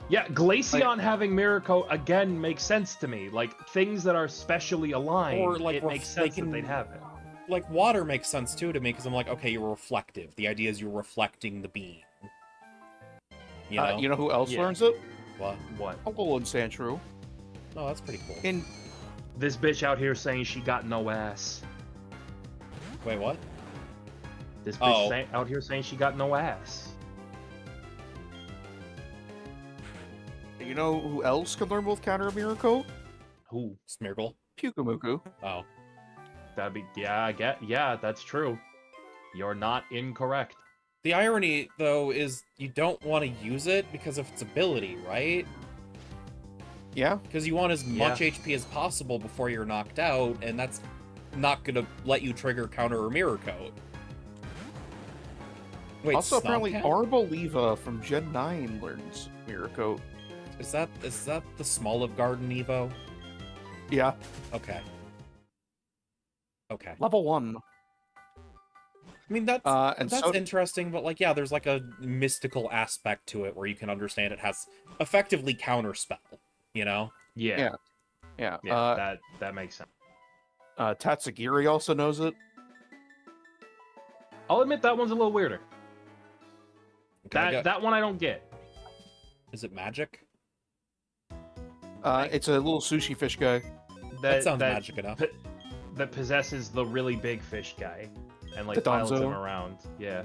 Yeah, Glaceon having Mirror Coat again makes sense to me. Like things that are specially aligned, Or, like, it makes they sense can- that they'd have it. Like, water makes sense too to me, because I'm like, okay, you're reflective. The idea is you're reflecting the beam. You know? Who else Yeah. learns it? What? What? Alolan Sandshrew. Oh, that's pretty cool. In This bitch out here saying she got no ass. Wait, what? This bitch out here saying she got no ass. You know who else can learn both counter and mirror coat? Who? Smeargle. Pyukumuku. Oh. That'd be yeah, that's true. You're not incorrect. The irony, though, is you don't want to use it because of its ability, right? Yeah. Because you want as much HP as possible before you're knocked out, and that's not gonna let you trigger counter or mirror coat. Wait, Also, apparently, Snobcat? Arboliva from Gen 9 learns mirror coat. Is that the Small of Garden Evo? Yeah. Okay. Okay. Level 1. I mean, that's And so interesting, but like, yeah, there's like a mystical aspect to it where you can understand it has effectively counter spell, you know? Yeah. Yeah. That makes sense. Tatsugiri also knows it. I'll admit that one's a little weirder. Okay, That one I don't get. Is it magic? It's a little sushi fish guy. That sounds magic enough. That possesses the really big fish guy and like The pilots him Donzo. around. Yeah.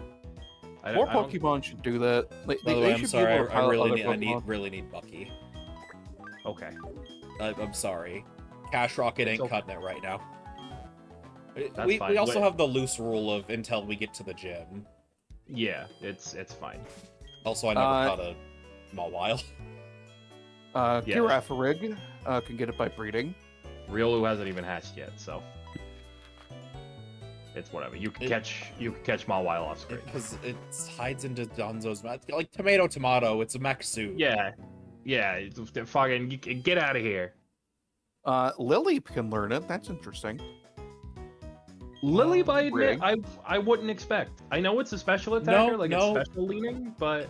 More Pokemon should do that. By the way, I'm should be sorry. able to I pilot really other need Pokemon. really need Bucky. Okay. I'm sorry. Cash Rocket ain't okay. cutting it right now. That's We fine. also have the loose rule of until we get to the gym. Yeah, it's fine. Also, I never caught a Mawile. Girafarig can get it by breeding. Riolu hasn't even hatched yet, so it's whatever. You can catch Mawile off screen. Because it hides into Donzo's mouth. Like tomato, it's a mech suit. Yeah. Fucking get out of here. Lily can learn it. That's interesting. Lily, I admit, Rig. I wouldn't expect. I know it's a special attacker, it's special leaning, but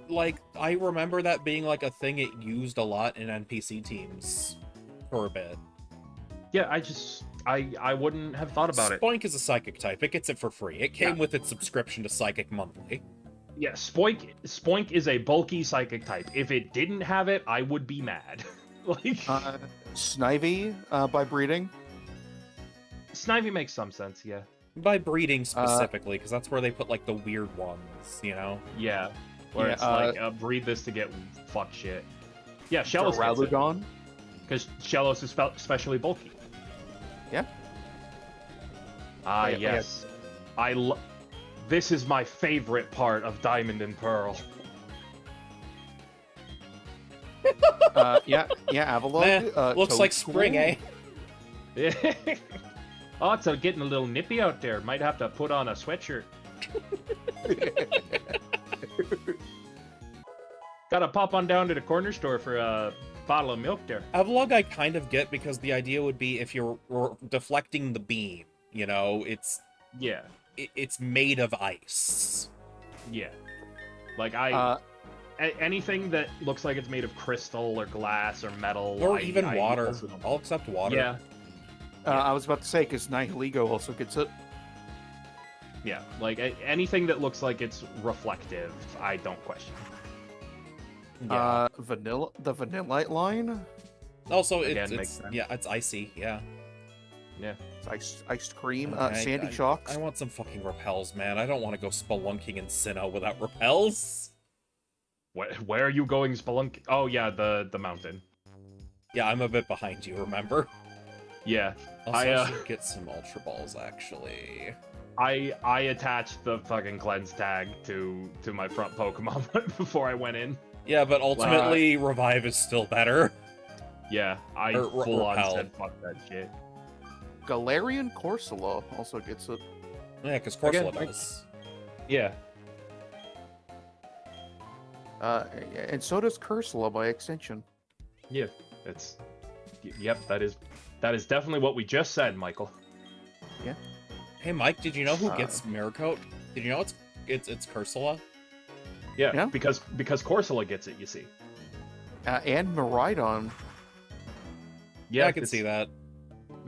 like, I remember that being like a thing it used a lot in NPC teams for a bit. yeah, I wouldn't have thought about it. Spoink is a psychic type. It gets it for free. It came with its subscription to Psychic Monthly. Yeah, Spoink is a bulky psychic type. If it didn't have it, I would be mad. Like Snivy by breeding. Snivy makes some sense, yeah. By breeding specifically, because that's where they put like the weird ones, you know? Yeah. Where Yeah, it's like breed this to get fuck shit. Yeah, Shellos gets it. Duraludon. Because Shellos is especially bulky. Yeah. Yes. This is my favorite part of Diamond and Pearl. Avalon. Looks like spring, eh? Oh, it's getting a little nippy out there. Might have to put on a sweatshirt. Gotta pop on down to the corner store for a bottle of milk there. Avalog I kind of get, because the idea would be if you're deflecting the beam, you know, it's made of ice. Yeah. Like anything that looks like it's made of crystal or glass or metal. Or even water. I'll accept water. Yeah. I was about to say, because Nihiligo also gets it. Yeah, like anything that looks like it's reflective, I don't question. Yeah. The Vanillite line. Also, Again, makes it's sense. it's icy. Yeah. Yeah. It's iced cream. Okay, Sandy Shocks. I want some fucking repels, man. I don't want to go spelunking in Sinnoh without repels. Where are you going, Spelunk? Oh yeah, the mountain. Yeah, I'm a bit behind you. Remember? Yeah. Also, I should get some Ultra Balls, actually. I attached the fucking cleanse tag to my front Pokemon before I went in. Yeah, but ultimately, Revive is still better. Yeah, I full on said fuck that shit. Galarian Corsola also gets it. Yeah, because Corsola does. Yeah. And so does Cursula by extension. Yeah, yep, that is definitely what we just said, Michael. Yeah. Hey, Mike, did you know who gets Mirror Coat? Did you know it's Cursula? Yeah, because Corsola gets it, you see. And Miraidon. Yeah, I can see that.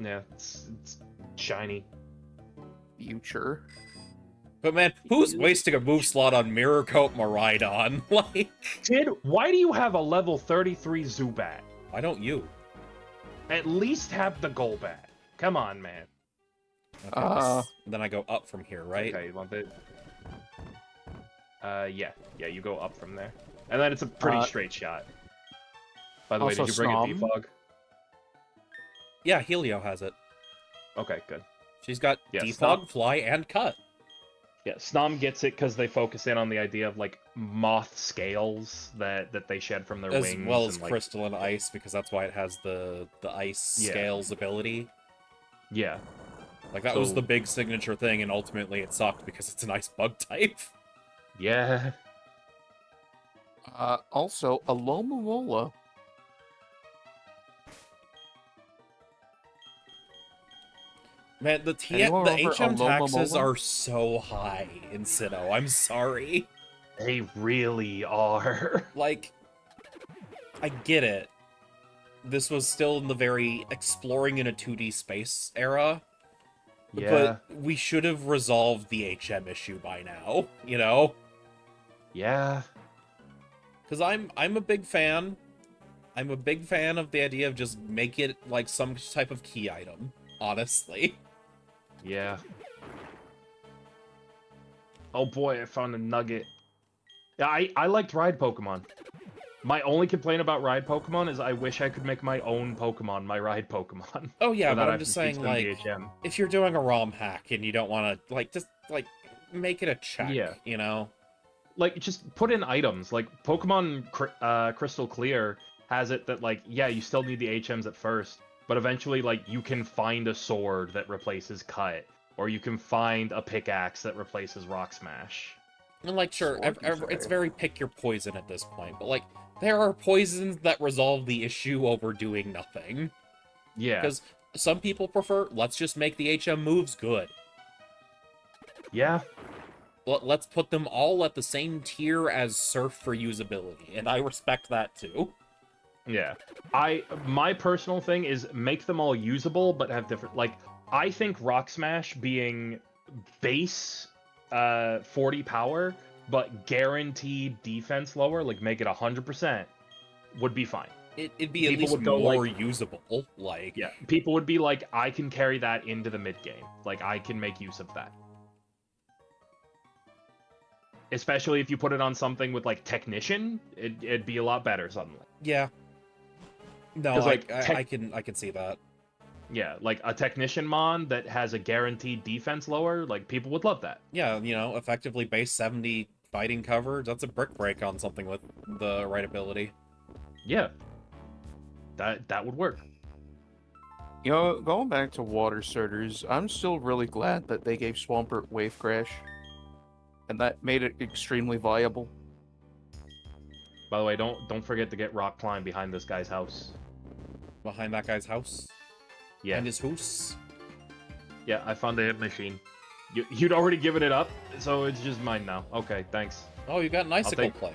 Yeah, it's shiny. Future. But man, who's wasting a move slot on Mirror Coat Miraidon? Like, why do you have a level 33 Zubat? Why don't you? At least have the Golbat. Come on, man. Okay, then I go up from here, right? Okay, you want it? Yeah, you go up from there, and then it's a pretty straight shot. By the way, also did you bring a Snom. defog? Yeah, Helio has it. Okay, good. She's got Yeah, defog, fly, and cut. Yeah, Snom gets it because they focus in on the idea of like moth scales that they shed from their As wings, well as and, like, crystal and ice, because that's why it has the ice scales ability. Yeah. Like, that was the big signature thing, and ultimately it sucked because it's an ice bug type. Yeah. Also, a Lomomola. Man, the HM taxes are so high in Sinnoh. I'm sorry. They really are. Like, I get it. This was still in the very exploring in a 2D space era. Yeah. But we should have resolved the HM issue by now, you know? Yeah. Because I'm a big fan. I'm a big fan of the idea of just make it like some type of key item, honestly. Yeah. Oh boy, I found a nugget. Yeah, I liked ride Pokemon. My only complaint about ride Pokemon is I wish I could make my own Pokemon, my ride Pokemon. Oh yeah, without but I'm having just to teach saying, them like, DHM. if you're doing a ROM hack and you don't want to, like, just, like, make it a check, you know? Like, just put in items. Like, Pokemon Crystal Clear has it that, like, yeah, you still need the HMs at first, but eventually, like, you can find a sword that replaces Cut, or you can find a pickaxe that replaces Rock Smash. And, like, sure, it's very pick your poison at this point, but, like, there are poisons that resolve the issue over doing nothing. Yeah. Because some people prefer, let's just make the HM moves good. Yeah. Let's put them all at the same tier as Surf for usability, and I respect that too. Yeah. My personal thing is make them all usable, but have different, like, I think Rock Smash being base 40 power, but guaranteed defense lower, like make it 100%, would be fine. It'd be at least more usable, like... Yeah, people would be like, I can carry that into the mid-game. Like, I can make use of that. Especially if you put it on something with, like, Technician, it'd be a lot better suddenly. Yeah. No, like, I can see that. Yeah, like a Technician mon that has a guaranteed defense lower, like, people would love that. Yeah, you know, effectively base 70 fighting cover, that's a brick break on something with the right ability. Yeah. That would work. You know, going back to water starters, I'm still really glad that they gave Swampert Wave Crash. And that made it extremely viable. By the way, don't forget to get Rock Climb behind this guy's house. Behind that guy's house? Yeah. Behind his house? Yeah, I found the hit machine. You'd already given it up, so it's just mine now. Okay, thanks. Oh, you got an icicle plate.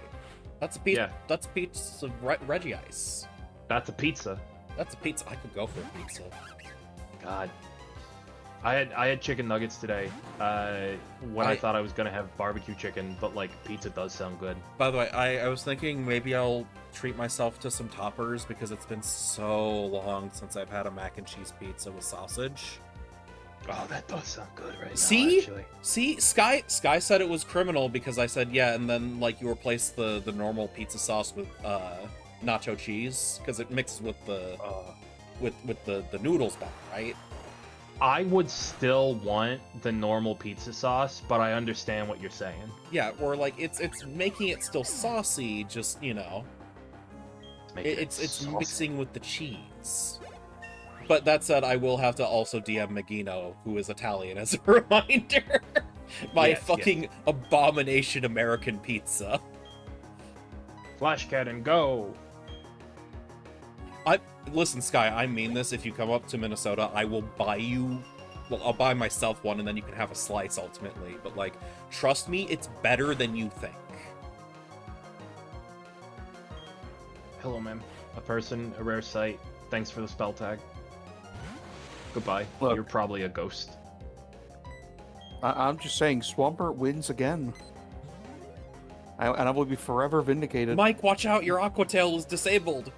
That's a piece. Yeah. That's a piece of Reggie Ice. That's a pizza. That's a pizza. I could go for a pizza. God. I had chicken nuggets today. When I thought I was gonna have barbecue chicken, but like pizza does sound good. By the way, I was thinking maybe I'll treat myself to some toppers because it's been so long since I've had a mac and cheese pizza with sausage. Oh, that does sound good right See? now, actually. See? Sky said it was criminal because I said yeah, and then like you replace the normal pizza sauce with nacho cheese because it mixes with the with the noodles better, right? I would still want the normal pizza sauce, but I understand what you're saying. Yeah, or like it's making it still saucy, just, you know. It's mixing with the cheese. But that said, I will have to also DM Magino, who is Italian, as a reminder. My fucking abomination American pizza. Flash Cannon, go! Listen, Sky, I mean this. If you come up to Minnesota, I will buy you... Well, I'll buy myself one, and then you can have a slice, ultimately. But, like, trust me, it's better than you think. Hello, ma'am. A person, a rare sight. Thanks for the spell tag. Goodbye. Look. You're probably a ghost. I'm just saying, Swampert wins again. And I will be forever vindicated. Mike, watch out! Your Aquatail is disabled!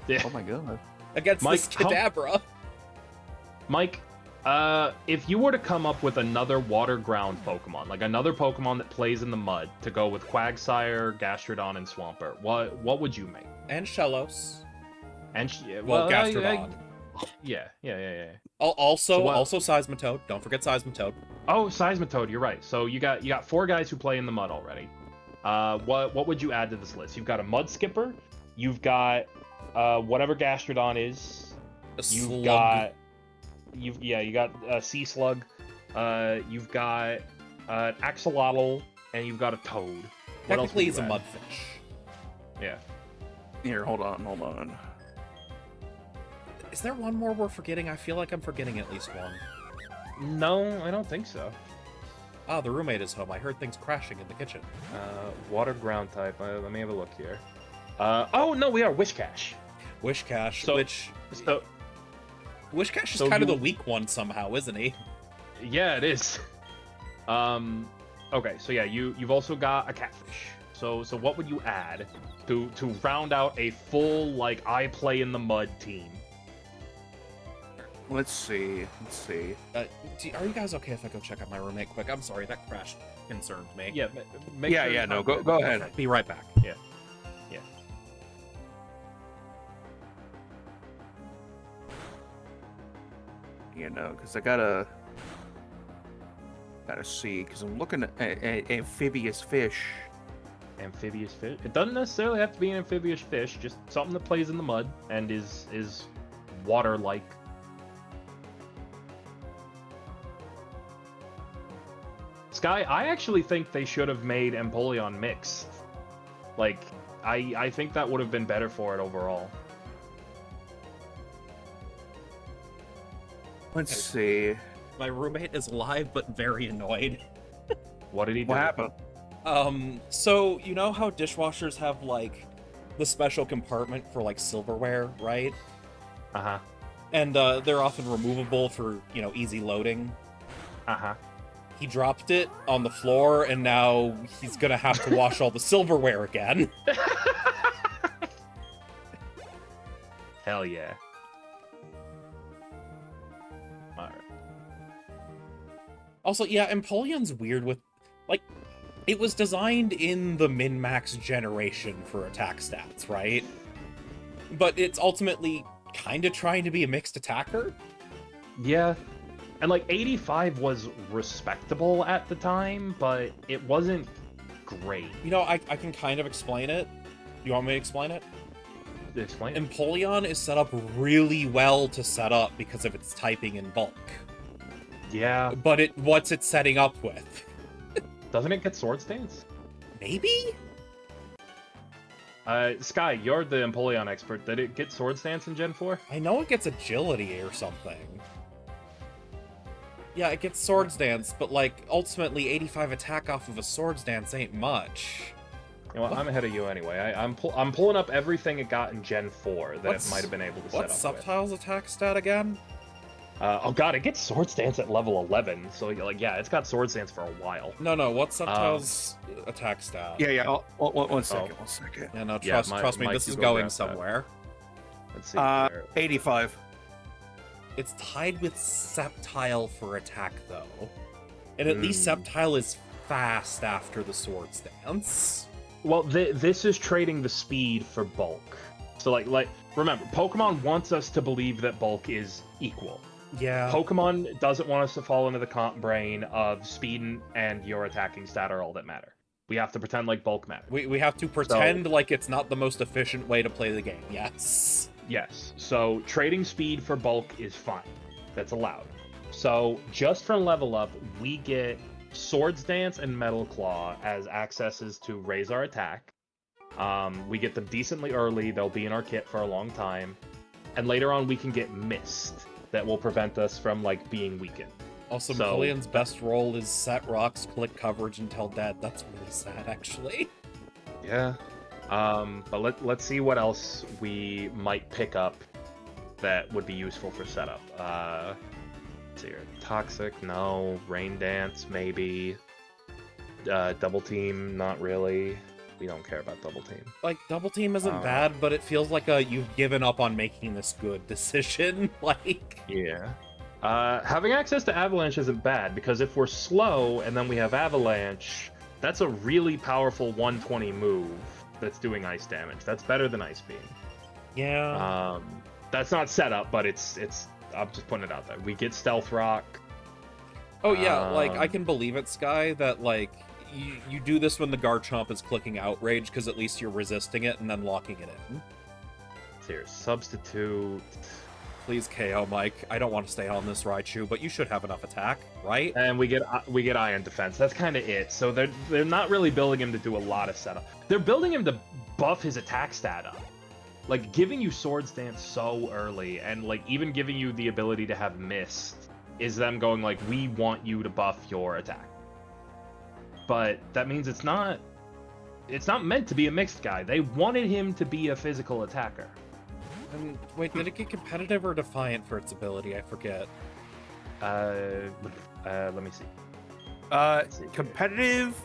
Yeah. Oh my god. Against Mike, this Kadabra! Mike, If you were to come up with another water ground Pokemon, like another Pokemon that plays in the mud, to go with Quagsire, Gastrodon, and Swampert, what would you make? And Shellos. Well, Gastrodon. Yeah. Also, So what- also Seismitoad. Don't forget Seismitoad. Oh, Seismitoad, you're right. So you got 4 guys who play in the mud already. What would you add to this list? You've got a Mud Skipper. You've got whatever Gastrodon is. You got a Sea Slug. You've got an Axolotl, and you've got a Toad. What else Technically, would he's a you add? Mudfish. Yeah. Here, hold on. Is there one more we're forgetting? I feel like I'm forgetting at least one. No, I don't think so. Ah, the roommate is home. I heard things crashing in the kitchen. Water ground type. Let me have a look here. Oh no, we are Wishcash. Wishcash, So- which So Wishcash is so kind of you- the weak one somehow, isn't he? yeah, it is. Okay, so yeah, you've also got a Catfish. So what would you add to round out a full like I play in the mud team? Let's see. Are you guys okay if I go check out my roommate quick? I'm sorry, that crash concerned me. Yeah, make sure Yeah, it's no, not go good. ahead. Okay. Be right back. You know, because I gotta see, because I'm looking at amphibious fish. Amphibious fish. It doesn't necessarily have to be an amphibious fish, just something that plays in the mud and is water-like. Sky, I actually think they should have made Empoleon mixed. Like, I think that would have been better for it overall. Let's see. My roommate is alive but very annoyed. What did he do? What happened? So you know how dishwashers have like the special compartment for like silverware, right? Uh-huh. And they're often removable for, easy loading. Uh-huh. He dropped it on the floor and now he's gonna have to wash all the silverware again. Hell yeah. Alright. Also, yeah, Empoleon's weird with, like, it was designed in the min-max generation for attack stats, right? But it's ultimately kind of trying to be a mixed attacker. Yeah. And like 85 was respectable at the time, but it wasn't great. I can kind of explain it. You want me to explain it? Explain. Empoleon is set up really well to set up because of its typing in bulk. Yeah. But what's it setting up with? Doesn't it get Sword Stance? Maybe? Sky, you're the Empoleon expert. Did it get Sword Stance in Gen 4? I know it gets agility or something. Yeah, it gets Swords Dance, but like ultimately 85 attack off of a Swords Dance ain't much. You know what? I'm ahead of you anyway. I'm pulling up everything it got in Gen 4 that What's- it might have been able to set up What's with. Subtile's attack stat again? Oh god, it gets Sword Stance at level 11. So like, yeah, it's got Sword Stance for a while. No, what's Subtile's attack stat? Yeah. One second. Yeah, no, Yeah, trust me, Mike, this you is go going grab that. somewhere. Let's see. 85. It's tied with Sceptile for attack, though. And at least Sceptile is fast after the Swords Dance. Well, this is trading the speed for bulk. So like remember, Pokemon wants us to believe that bulk is equal. Yeah. Pokemon doesn't want us to fall into the comp brain of speed and your attacking stat are all that matter. We have to pretend like bulk matters. We have to pretend like it's not the most efficient way to play the game, yes. Yes, so trading speed for bulk is fine. That's allowed. So just from level up, we get Swords Dance and Metal Claw as accesses to raise our attack. We get them decently early. They'll be in our kit for a long time. And later on, we can get Mist that will prevent us from like being weakened. Also, So- Napoleon's best role is set rocks, click coverage until dead. That's really sad, actually. Yeah. But let's see what else we might pick up that would be useful for setup. Let's see here. Toxic, no. Rain Dance, maybe. Double Team, not really. We don't care about Double Team. Like, Double Team isn't bad, but it feels like you've given up on making this good decision. Like, Yeah. Having access to Avalanche isn't bad, because if we're slow and then we have Avalanche, that's a really powerful 120 move that's doing ice damage. That's better than Ice Beam. Yeah. That's not set up, but it's. I'm just putting it out there. We get Stealth Rock. Oh yeah, like I can believe it, Sky, that like you do this when the Garchomp is clicking Outrage, because at least you're resisting it and then locking it in. Here, substitute. Please KO, Mike. I don't want to stay on this Raichu, but you should have enough attack, right? And we get Iron Defense. That's kind of it. So they're not really building him to do a lot of setup. They're building him to buff his attack stat up. Like giving you Swords Dance so early, and like even giving you the ability to have Mist, is them going like, we want you to buff your attack. But that means it's not meant to be a mixed guy. They wanted him to be a physical attacker. Wait, did it get competitive or defiant for its ability? I forget. Let me see. Competitive,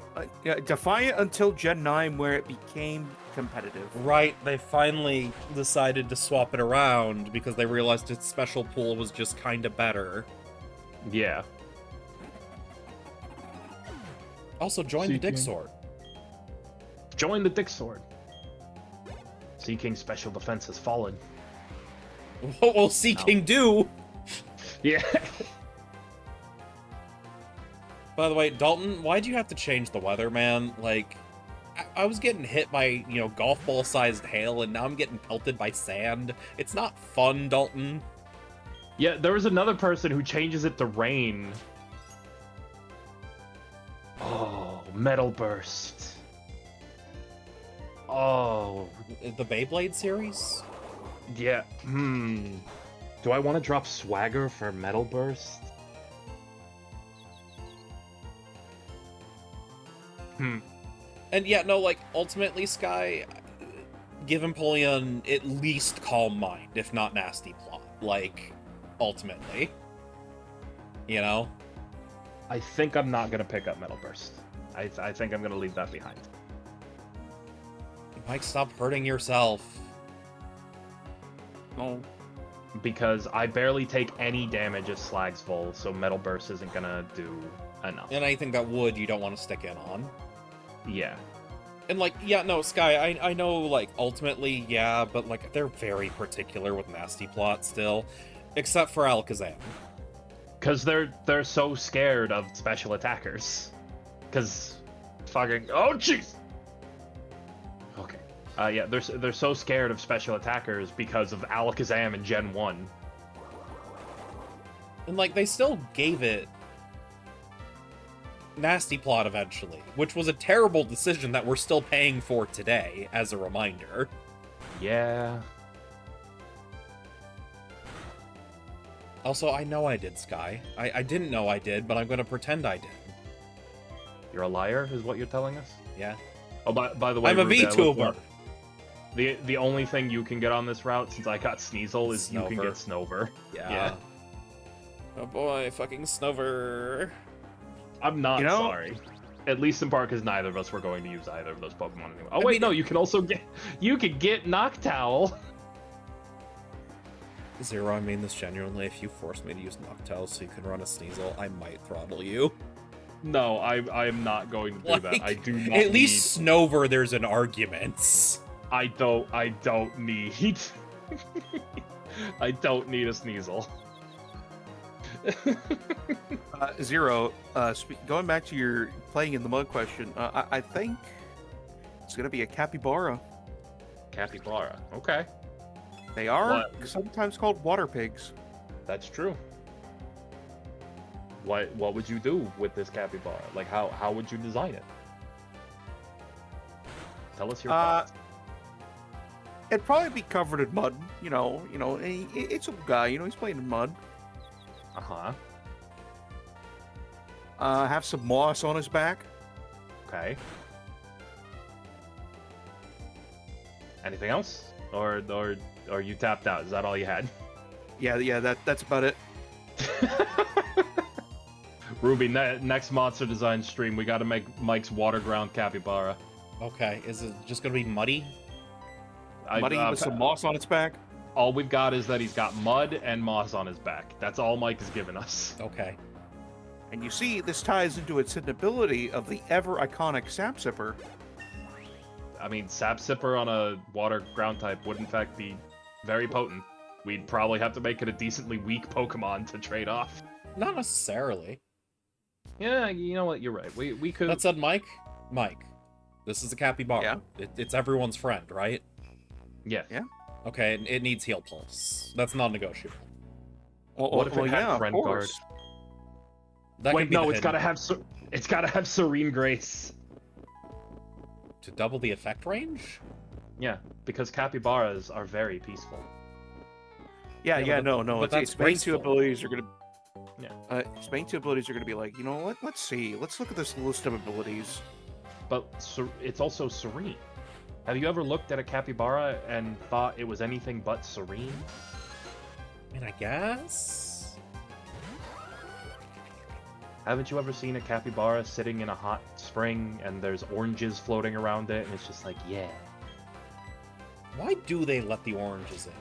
Defiant until Gen 9, where it became competitive. Right, they finally decided to swap it around because they realized its special pool was just kind of better. Yeah. Also, join the Dick Sword. Join the Dick Sword. Sea King's special defense has fallen. What will Sea King do? Yeah. By the way, Dalton, why'd you have to change the weather, man? Like, I was getting hit by, golf ball-sized hail, and now I'm getting pelted by sand. It's not fun, Dalton. Yeah, there was another person who changes it to rain. Oh, Metal Burst. Oh. The Beyblade series? Yeah. Do I want to drop Swagger for Metal Burst? And yeah, no, like, ultimately, Sky, give Empoleon at least Calm Mind, if not Nasty Plot. Like, ultimately. I think I'm not going to pick up Metal Burst. I think I'm going to leave that behind. Mike, stop hurting yourself. Oh. Because I barely take any damage as Slagsvol, so Metal Burst isn't going to do enough. And anything that would, you don't want to stick in on. Yeah. And, like, yeah, no, Sky, I know, like, ultimately, yeah, but, like, they're very particular with Nasty Plot still. Except for Alakazam. Because they're so scared of special attackers. Because fucking... Oh, jeez! Okay. Yeah, they're so scared of special attackers because of Alakazam in Gen 1. And, like, they still gave it Nasty Plot eventually, which was a terrible decision that we're still paying for today, as a reminder. Yeah. Also, I know I did, Sky. I didn't know I did, but I'm going to pretend I did. You're a liar, is what you're telling us? Yeah. Oh, by the way, I'm a Rude, VTuber! The only thing you can get on this route, since I got Sneasel, is you can get Snover. Yeah. Oh boy, fucking Snover. I'm not sorry. At least in part because neither of us were going to use either of those Pokemon anyway. Oh wait, no, you can also get... You could get Noctowl! Zero, I mean this genuinely. If you force me to use Noctowl so you can run a Sneasel, I might throttle you. No, I am not going to do that. I do not At least Snover, there's an argument. I don't need... I don't need a Sneasel. Zero, going back to your playing in the mud question, I think it's going to be a Capybara. Capybara, okay. They are sometimes called water pigs. That's true. What would you do with this Capybara? Like, how would you design it? Tell us your thoughts. It'd probably be covered in mud. It's a guy. He's playing in mud. Uh-huh. Have some moss on his back. Okay. Anything else? Or you tapped out? Is that all you had? Yeah, that's about it. Ruby, next monster design stream, we got to make Mike's water ground capybara. Okay, is it just gonna be muddy? Muddy with some moss on its back? All we've got is that he's got mud and moss on his back. That's all Mike has given us. Okay. And you see, this ties into its hidden ability of the ever-iconic Sap Sipper. I mean, Sap Sipper on a water ground type would in fact be very potent. We'd probably have to make it a decently weak Pokemon to trade off. Not necessarily. Yeah, you know what? You're right. We could. That said, Mike, this is a capybara. Yeah. It's everyone's friend, right? Yeah. Yeah. Okay, it needs Heal Pulse. That's non-negotiable. What if it had Friend Guard? That Wait, could be no, the it's gotta hidden- have Serene Grace. to double the effect range. Yeah, because capybaras are very peaceful. Yeah, Yeah, but no. that's Its main two graceful. abilities are gonna. Yeah. Its main two abilities are gonna be like, you know, let's see, let's look at this list of abilities. But it's also serene. Have you ever looked at a capybara and thought it was anything but serene? I mean, I guess. Haven't you ever seen a capybara sitting in a hot spring and there's oranges floating around it and it's just like, yeah. Why do they let the oranges in?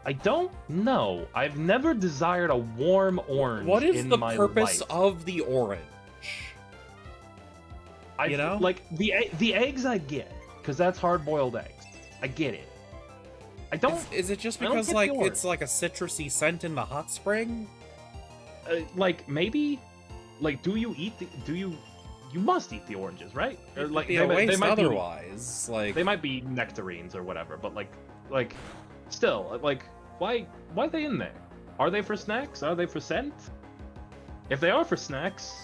I don't know. I've never desired a warm orange What is in the my purpose life. of the orange? You know? Like, the eggs I get, because that's hard-boiled eggs. I get it. I don't... Is it just I don't because get the like orange. it's like a citrusy scent in the hot spring? like, maybe... Like, do you eat the... You must eat the oranges, right? Or, It'd like, be a waste might otherwise. Like They might be nectarines or whatever, but, like... Still, like, why are they in there? Are they for snacks? Are they for scent? If they are for snacks...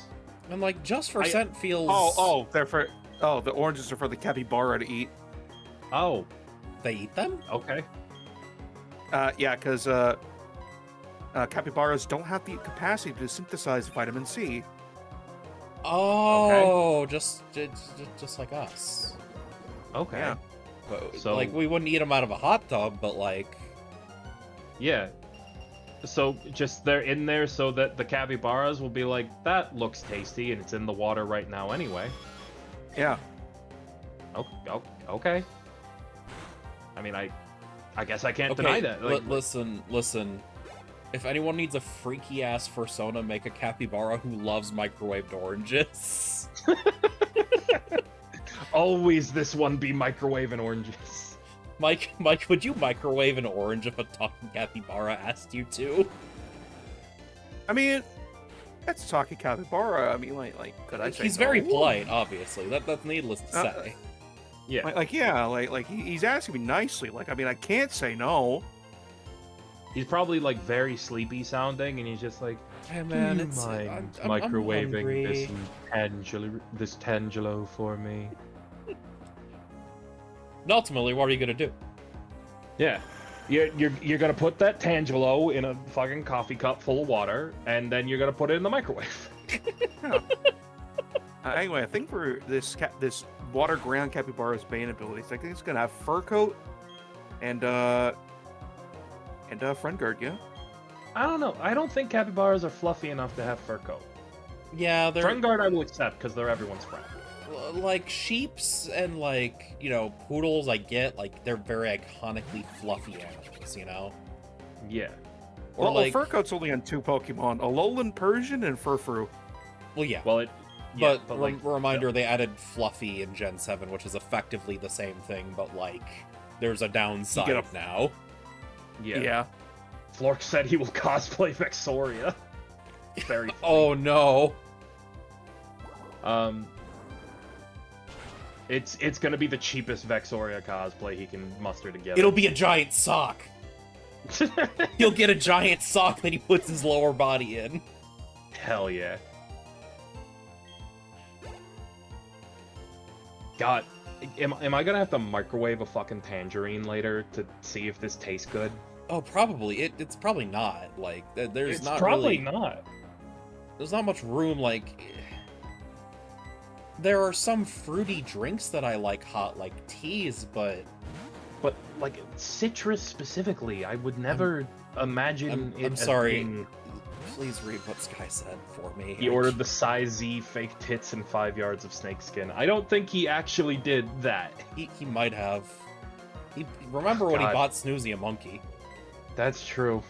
and like just for scent feels. They're for. Oh, the oranges are for the capybara to eat. Oh, They eat them? okay. Yeah, because capybaras don't have the capacity to synthesize vitamin C. Oh, just like us. Okay. Yeah. But, So- like we wouldn't eat them out of a hot tub, but like Yeah. So just they're in there so that the capybaras will be like, that looks tasty, and it's in the water right now anyway. Yeah. Okay. I mean, I guess I can't okay, deny that. Like, listen. If anyone needs a freaky ass persona, make a capybara who loves microwaved oranges. always this one be microwaving oranges. Mike, would you microwave an orange if a talking capybara asked you to? I mean, that's talking capybara. I mean, like, could I say He's no? very polite, obviously. That's needless to say. Yeah. He's asking me nicely. Like, I mean, I can't say no. He's probably like very sleepy sounding, and he's just like, Hey man, "Do you it's mind I'm microwaving hungry. this Tangelo for me?" And ultimately, what are you gonna do? Yeah. You're gonna put that Tangelo in a fucking coffee cup full of water, and then you're gonna put it in the microwave. Anyway, I think for this water ground capybara's bane abilities, I think it's gonna have fur coat and friend guard. Yeah. I don't know. I don't think capybaras are fluffy enough to have fur coat. Yeah, they're Friend guard I will accept because they're everyone's friend. like sheeps and like poodles. I get like they're very iconically fluffy animals, you know. Yeah. Or Well, like fur coat's only on 2 Pokemon: Alolan Persian and Furfrou. well, yeah. Well, But reminder, they added Fluffy in Gen 7, which is effectively the same thing, but like there's a downside now. yeah. Flork said he will cosplay Vexoria. Very funny. Oh no. It's gonna be the cheapest Vexoria cosplay he can muster together. It'll be a giant sock. He'll get a giant sock that he puts his lower body in. Hell yeah. God, am I gonna have to microwave a fucking tangerine later to see if this tastes good? Oh, probably. It's probably not. Like, there's It's not probably really... not. There's not much room, like... There are some fruity drinks that I like hot, like teas, but... But, like, citrus specifically, I would never imagine it I'm as sorry. being- Please read what Sky said for me. He ordered the size Z fake tits and 5 yards of snakeskin. I don't think he actually did that. He might have. Remember when he God. bought Snoozy a monkey? That's true.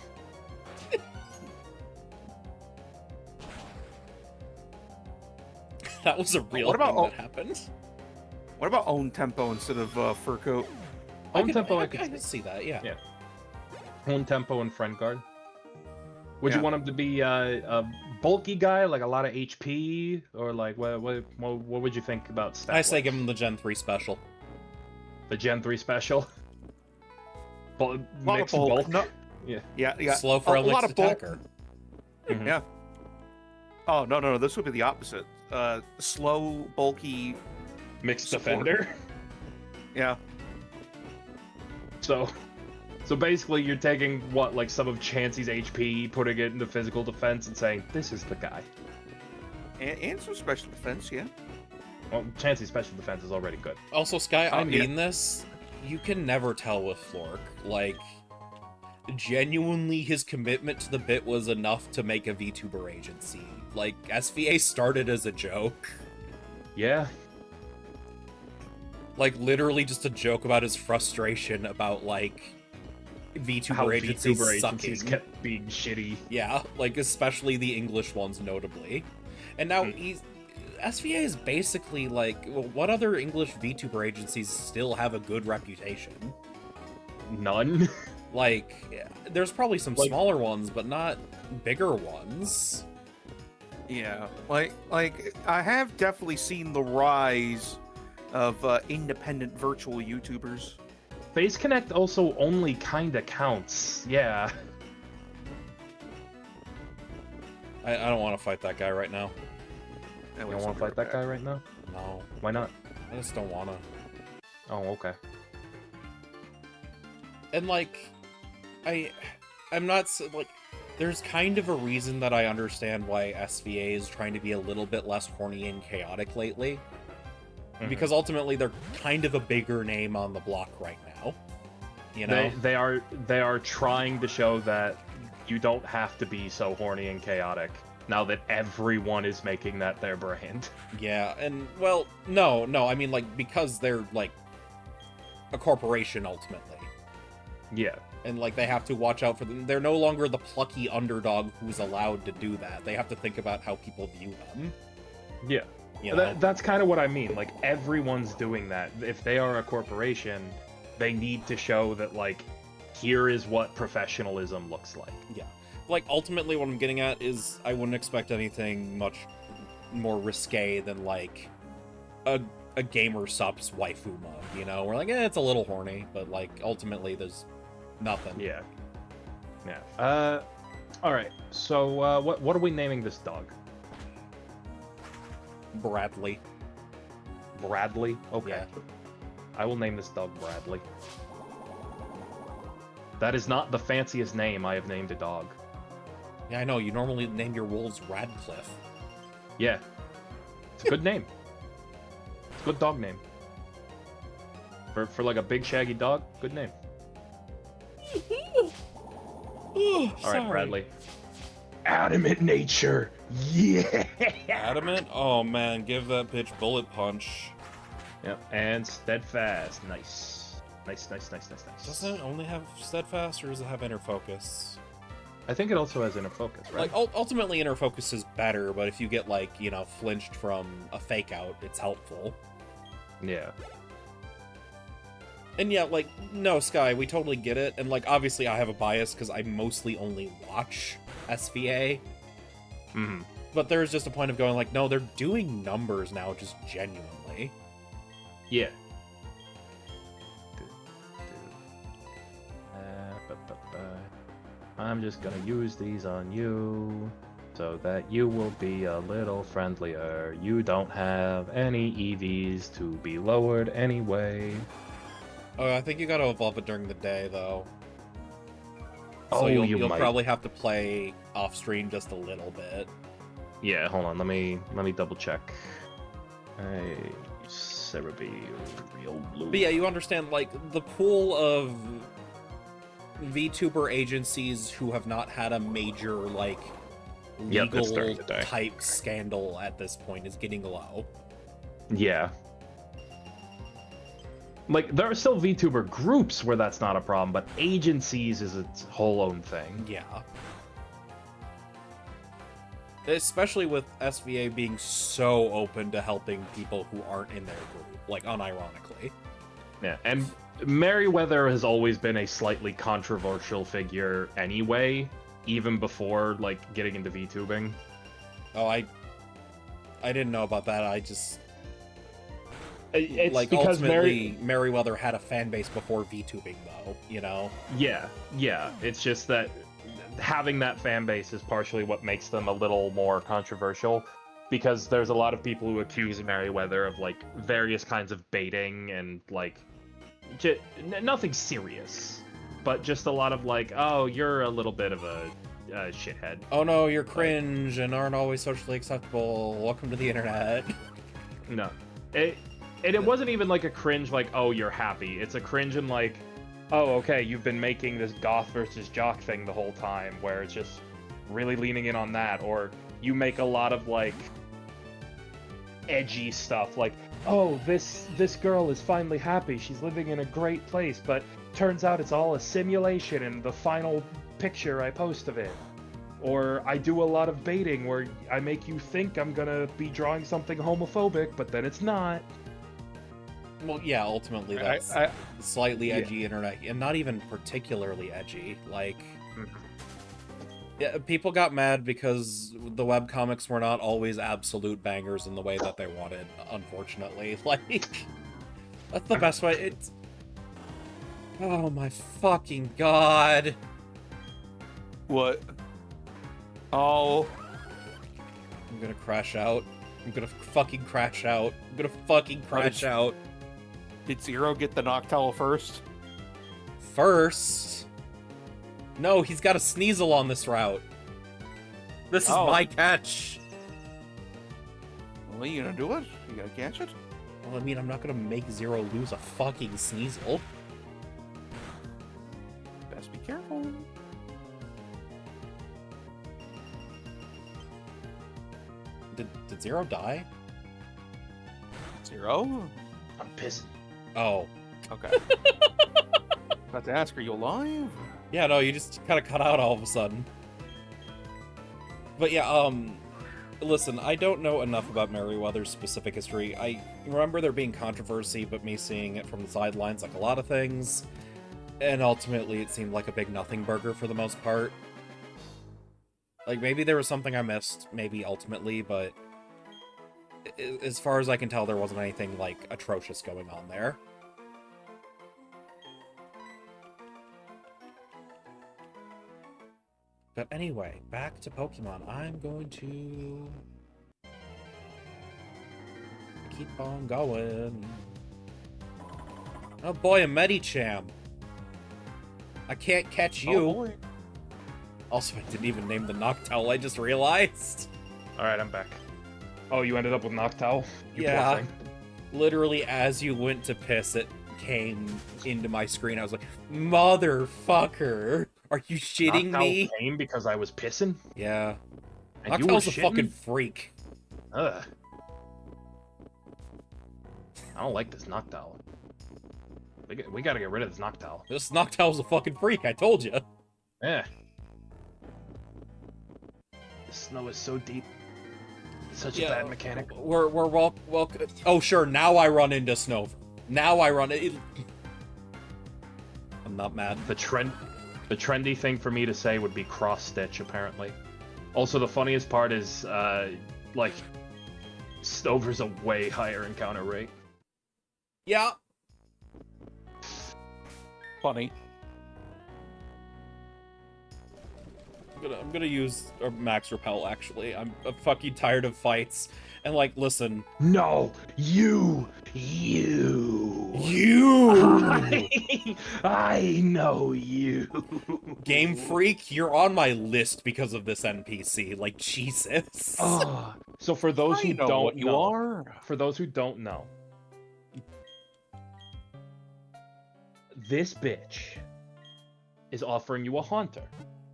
That was a real What about thing that happened. What about own tempo instead of fur coat? Own tempo, I I could can see that, yeah. Yeah. Own tempo and friend guard. Would you Yeah. want him to be a bulky guy, like a lot of HP, or like what would you think about stat? I say give him the Gen 3 special. The Gen 3 special. Lot of Mix bulk. bulk. No, Yeah. yeah. Slow for a lot next of bulk. attacker. Mhm. Yeah. Oh no! This would be the opposite. Slow, bulky. Mixed Support. defender. Yeah. So basically, you're taking what, like some of Chansey's HP, putting it into physical defense, and saying this is the guy. And some special defense. Yeah. Well, Chansey's special defense is already good. Also, Sky, I Yeah. mean this, you can never tell with Flork. Like, genuinely, his commitment to the bit was enough to make a VTuber agency. Like, SVA started as a joke. Yeah. Like, literally just a joke about his frustration about, like, VTuber How agencies VTuber sucking. agencies kept being shitty. Yeah, like, especially the English ones, notably. And now, Mm. SVA is basically, like, well, what other English VTuber agencies still have a good reputation? None. Like, there's probably some Like- smaller ones, but not bigger ones. Yeah. Like I have definitely seen the rise of independent virtual YouTubers. Face Connect also only kinda counts. Yeah. I don't want to fight that guy right now. You don't want to fight that guy right now? No, Why not? I just don't want to. Oh, okay. And, like, I'm not, like, there's kind of a reason that I understand why SVA is trying to be a little bit less horny and chaotic lately. Mhm. Because ultimately they're kind of a bigger name on the block right now. You know? They are trying to show that you don't have to be so horny and chaotic now that everyone is making that their brand. Yeah, and, well, no, I mean, like, because they're, like, a corporation, ultimately. Yeah. And, like, they have to watch out for them. They're no longer the plucky underdog who's allowed to do that. They have to think about how people view them. Yeah. You know? That's kind of what I mean. Like, everyone's doing that. If they are a corporation, they need to show that, like, here is what professionalism looks like. Yeah. Like, ultimately what I'm getting at is I wouldn't expect anything much more risque than, like, a gamer subs waifu mug, you know? We're like, it's a little horny, but, like, ultimately there's nothing. Yeah. Yeah. Alright. So, what are we naming this dog? Bradley. Bradley? Okay. Yeah. I will name this dog Bradley. That is not the fanciest name I have named a dog. Yeah, I know. You normally name your wolves Radcliffe. Yeah. It's a good name. It's a good dog name. For like a big shaggy dog, good name. Alright, Bradley. Adamant nature! Yeah! Adamant? Oh man, give that bitch bullet punch. Yep, and steadfast. Nice. Nice. Doesn't it only have steadfast, or does it have inner focus? I think it also has inner focus, right? Like, ultimately inner focus is better, but if you get, like, you know, flinched from a fake out, it's helpful. Yeah. And yeah, like, no, Sky, we totally get it. And, like, obviously I have a bias because I mostly only watch SVA. Mm-hmm. But there's just a point of going, like, no, they're doing numbers now, just genuinely. Yeah. I'm just gonna use these on you so that you will be a little friendlier. You don't have any EVs to be lowered anyway. Oh, I think you gotta evolve it during the day, though. Oh, So you you'll might. probably have to play off stream just a little bit. Yeah, hold on. Let me double check. Hey, Cerebi, real blue. But yeah, you understand, like, the pool of VTuber agencies who have not had a major, like, Yep, it's during legal the day. type scandal at this point is getting low. Yeah. Like, there are still VTuber groups where that's not a problem, but agencies is its whole own thing. Yeah. Especially with SVA being so open to helping people who aren't in their group, like, unironically. Yeah, and Merryweather has always been a slightly controversial figure anyway, even before, like, getting into VTubing. Oh, I didn't know about that. I just... It's like, because ultimately, Merryweather had a fan base before VTubing, though, you know? Yeah. It's just that having that fan base is partially what makes them a little more controversial, because there's a lot of people who accuse Merryweather of, like, various kinds of baiting and, like, nothing serious, but just a lot of, like, oh, you're a little bit of a shithead. Oh no, you're cringe and aren't always socially acceptable. Welcome to the internet. No. It wasn't even like a cringe like, oh, you're happy. It's a cringe in like, oh, okay, you've been making this goth versus jock thing the whole time, where it's just really leaning in on that. Or you make a lot of, like, edgy stuff, like, oh, this girl is finally happy. She's living in a great place, but turns out it's all a simulation in the final picture I post of it. Or I do a lot of baiting where I make you think I'm gonna be drawing something homophobic, but then it's not. Well, yeah, ultimately that's slightly edgy internet, and not even particularly edgy. Like, yeah, people got mad because the webcomics were not always absolute bangers in the way that they wanted, unfortunately. Like, that's the best way. It's... Oh my fucking god. What? Oh. I'm gonna crash out. I'm gonna fucking crash out. I'm gonna fucking crash out. Did Zero get the Noctowl first? First? No, he's got a Sneasel on this route. This is my catch. Well, you gonna do it? You gonna catch it? Well, I mean, I'm not gonna make Zero lose a fucking Sneasel. Best be careful. Did Zero die? Zero? I'm pissing. Oh. Okay. About to ask, are you alive? Yeah, no, you just kind of cut out all of a sudden. But yeah, listen, I don't know enough about Merryweather's specific history. I remember there being controversy, but me seeing it from the sidelines like a lot of things. And ultimately, it seemed like a big nothing burger for the most part. Like, maybe there was something I missed, maybe ultimately, but as far as I can tell, there wasn't anything, like, atrocious going on there. But anyway, back to Pokemon. I'm going to keep on going. Oh boy, a Medicham. I can't catch you. Oh boy. Also, I didn't even name the Noctowl, I just realized. Alright, I'm back. Oh, you ended up with Noctowl? You Yeah. poor thing. Literally, as you went to piss, it came into my screen. I was like, motherfucker, are you shitting me? Noctowl came because I was pissing? Yeah. And you were Noctowl's a shitting? fucking freak. Ugh. I don't like this Noctowl. We gotta get rid of this Noctowl. This Noctowl's a fucking freak, I told you. Yeah. The snow is so deep. It's such a bad mechanic. We're well. Oh, sure. Now I run into Snover. Now I run it. I'm not mad. The trendy thing for me to say would be cross stitch. Apparently. Also, the funniest part is, like, Snover's a way higher encounter rate. Yeah. Funny. I'm gonna use Max Repel, actually. I'm fucking tired of fights. And, like, listen. No! You! I know you! Game Freak, you're on my list because of this NPC. Like, Jesus. Oh. So for those who know don't what you know, are. for those who don't know, this bitch is offering you a Haunter.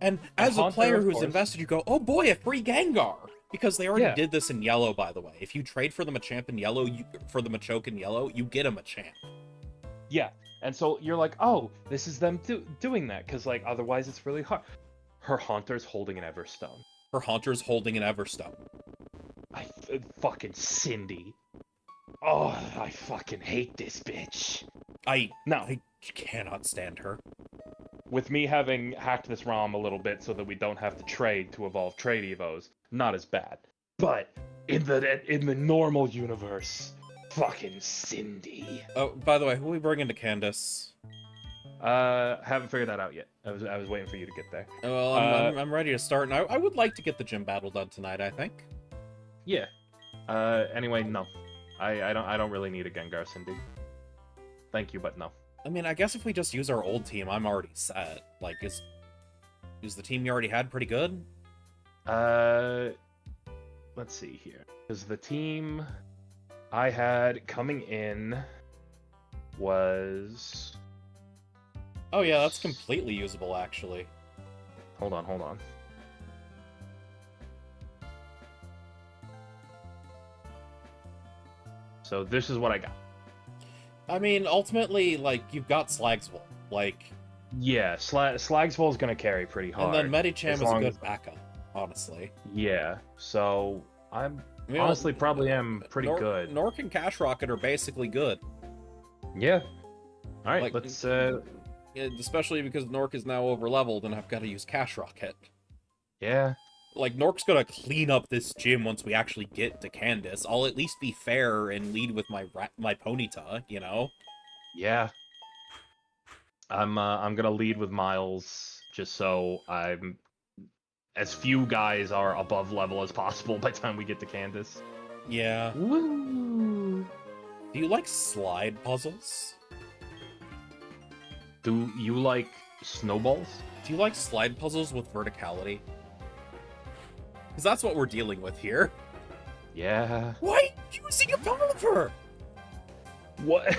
And as a Haunter, player of who's course. invested, you go, oh boy, a free Gengar! Because they already Yeah. did this in yellow, by the way. If you trade for the Machamp in yellow, for the Machoke in yellow, you get a Machamp. Yeah, and so you're like, oh, this is them doing that, because like otherwise it's really hard. Her Haunter's holding an Everstone. Her Haunter's holding an Everstone. Fucking Cindy. Oh, I fucking hate this bitch. I No. cannot stand her. With me having hacked this ROM a little bit so that we don't have to trade to evolve trade evos, not as bad. But in the normal universe, fucking Cindy. Oh, by the way, who are we bringing to Candace? Haven't figured that out yet. I was waiting for you to get there. Well, I'm ready to start, and I would like to get the gym battle done tonight, I think. Yeah. Anyway, no. I don't really need a Gengar Cindy. Thank you, but no. I mean, I guess if we just use our old team, I'm already set. Like, is the team you already had pretty good? Let's see here. Because the team I had coming in was... Oh yeah, that's completely usable, actually. Hold on. So this is what I got. I mean, ultimately, like, you've got Slagsville. Like... Yeah, Slagsville is going to carry pretty hard. And then Medicham is a good as... backup, honestly. Yeah, so honestly probably am pretty good. Nork and Cash Rocket are basically good. Yeah. Alright, Like, let's... especially because Nork is now over-leveled and I've got to use Cash Rocket. Yeah. Like, Nork's gonna clean up this gym once we actually get to Candace. I'll at least be fair and lead with my Ponyta, you know? Yeah. I'm gonna lead with Miles, just so I'm... as few guys are above level as possible by the time we get to Candace. Yeah. Woo! Do you like slide puzzles? Do you like snowballs? Do you like slide puzzles with verticality? Because that's what we're dealing with here. Yeah. Why using a Pelipper? What?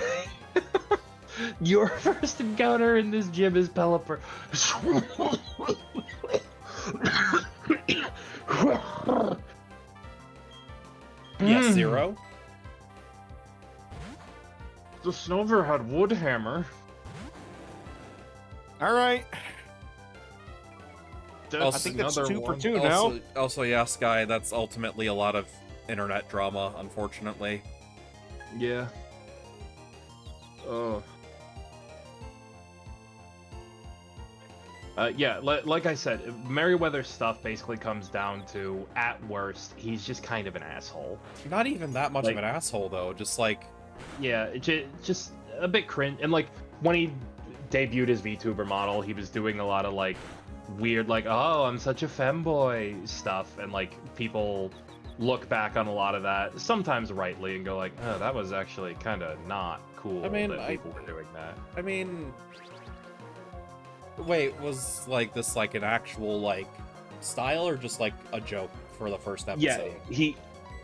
Your first encounter in this gym is Pelipper. Yes, Zero. The Snover had Woodhammer. Alright. I think that's 2 for 2 now. Also, yeah, Sky, that's ultimately a lot of internet drama, unfortunately. Yeah. Oh. Yeah, like I said, Merryweather's stuff basically comes down to, at worst, he's just kind of an asshole. Not even that much of an asshole, though. Just like... Yeah, just a bit cringe. And, like, when he debuted his VTuber model, he was doing a lot of, like, weird, like, oh, I'm such a femboy stuff. And, like, people look back on a lot of that, sometimes rightly, and go like, oh, that was actually kind of not cool that people were doing that. I mean... Wait, was, like, this, like, an actual, like, style, or just, like, a joke for the first episode? Yeah, he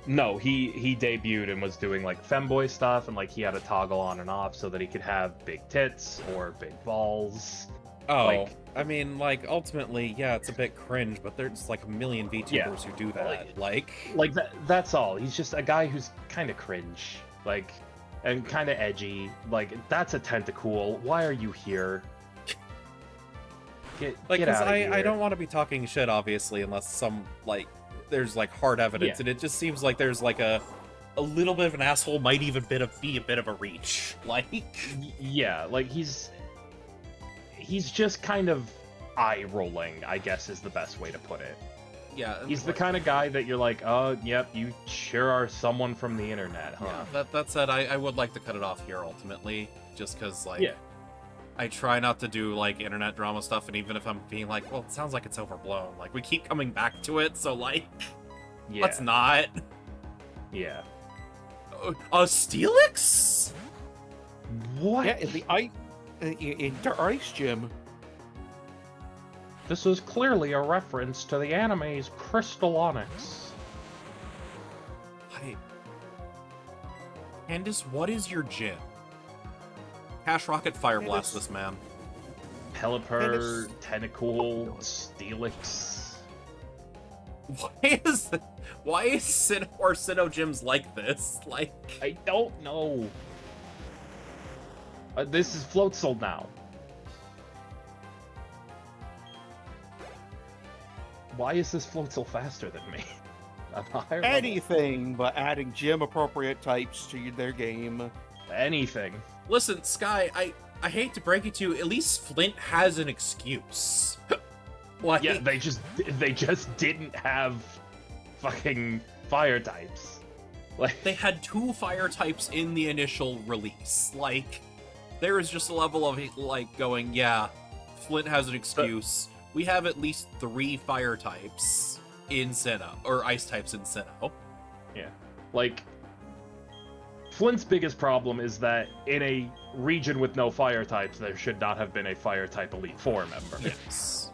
debuted and was doing, like, femboy stuff, and, like, he had a toggle on and off so that he could have big tits or big balls. Oh, like, I mean, like, ultimately, yeah, it's a bit cringe, but there's, like, a million VTubers who do that, like that's all. He's just a guy who's kind of cringe, like, and kind of edgy. Like, that's a Tentacool. Why are you here? Get out of here. I don't want to be talking shit, obviously, unless some, like, there's, like, hard evidence, and it just seems like there's, like, a little bit of an asshole might even be a bit of a reach. Like... Yeah, like, he's just kind of eye-rolling, I guess is the best way to put it. Yeah. He's the kind of guy that you're like, oh, yep, you sure are someone from the internet, huh? Yeah, that said, I would like to cut it off here, ultimately, just because, like... Yeah. I try not to do, like, internet drama stuff, and even if I'm being like, well, it sounds like it's overblown. Like, we keep coming back to it, so, like, let's not. Yeah. Steelix? What? Yeah, in the Ice Gym. This is clearly a reference to the anime's Crystal Onyx. Candace, what is your gym? Cash Rocket Fire Blast this man. Pelipper, Tentacool, Steelix. Why is Sinnoh gyms like this? Like, I don't know. This is Floatzel now. Why is this Floatzel faster than me? At a higher level? Anything but adding gym-appropriate types to their game. Anything. Listen, Sky, I hate to break it to you, at least Flint has an excuse. Like, Yeah, they just didn't have fucking fire types. Like they had 2 fire types in the initial release. Like, there is just a level of, like, going, yeah, Flint has an excuse. We have at least 3 fire types in Sinnoh, or ice types in Sinnoh. yeah. Like Flint's biggest problem is that in a region with no fire types, there should not have been a fire type Elite Four member. Yes.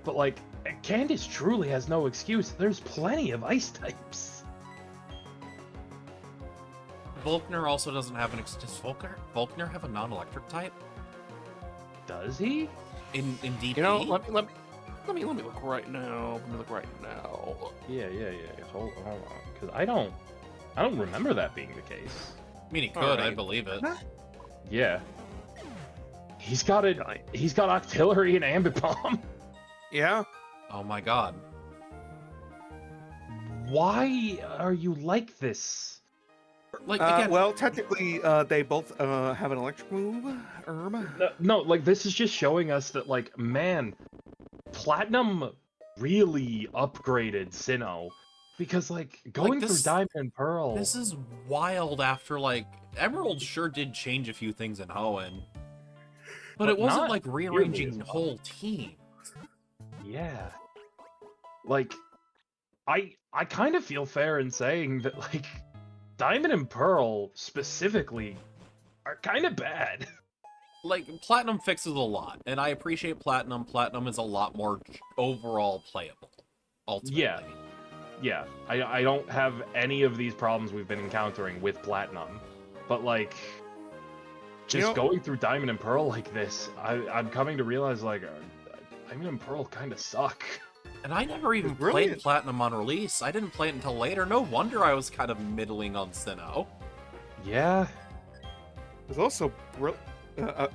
But like, Candace truly has no excuse. There's plenty of ice types. Volkner also doesn't have an does Volkner have a non-electric type? Does he? In DP? You know, let me look right now. Let me look right now. Yeah. Hold on, because I don't remember that being the case. I mean, he could, Alright. I believe it. Yeah. He's got artillery and ambit bomb. Yeah. Oh my god. Why are you like this? Like, again, Well, technically, they both have an electric move. No, like this is just showing us that, like, man, Platinum really upgraded Sinnoh, because like going through this- Diamond and Pearl. this is wild after, like, Emerald sure did change a few things in Hoenn. But it wasn't, not like, nearly rearranging as the well. whole team. Yeah. Like, I kind of feel fair in saying that, like, Diamond and Pearl specifically are kind of bad. Like, Platinum fixes a lot, and I appreciate Platinum. Platinum is a lot more overall playable, ultimately. Yeah. Yeah, I don't have any of these problems we've been encountering with Platinum, but like, just You know- going through Diamond and Pearl like this, I'm coming to realize, like, Diamond and Pearl kind of suck. And I never even It's played brilliant. Platinum on release. I didn't play it until later. No wonder I was kind of middling on Sinnoh. Yeah. There's also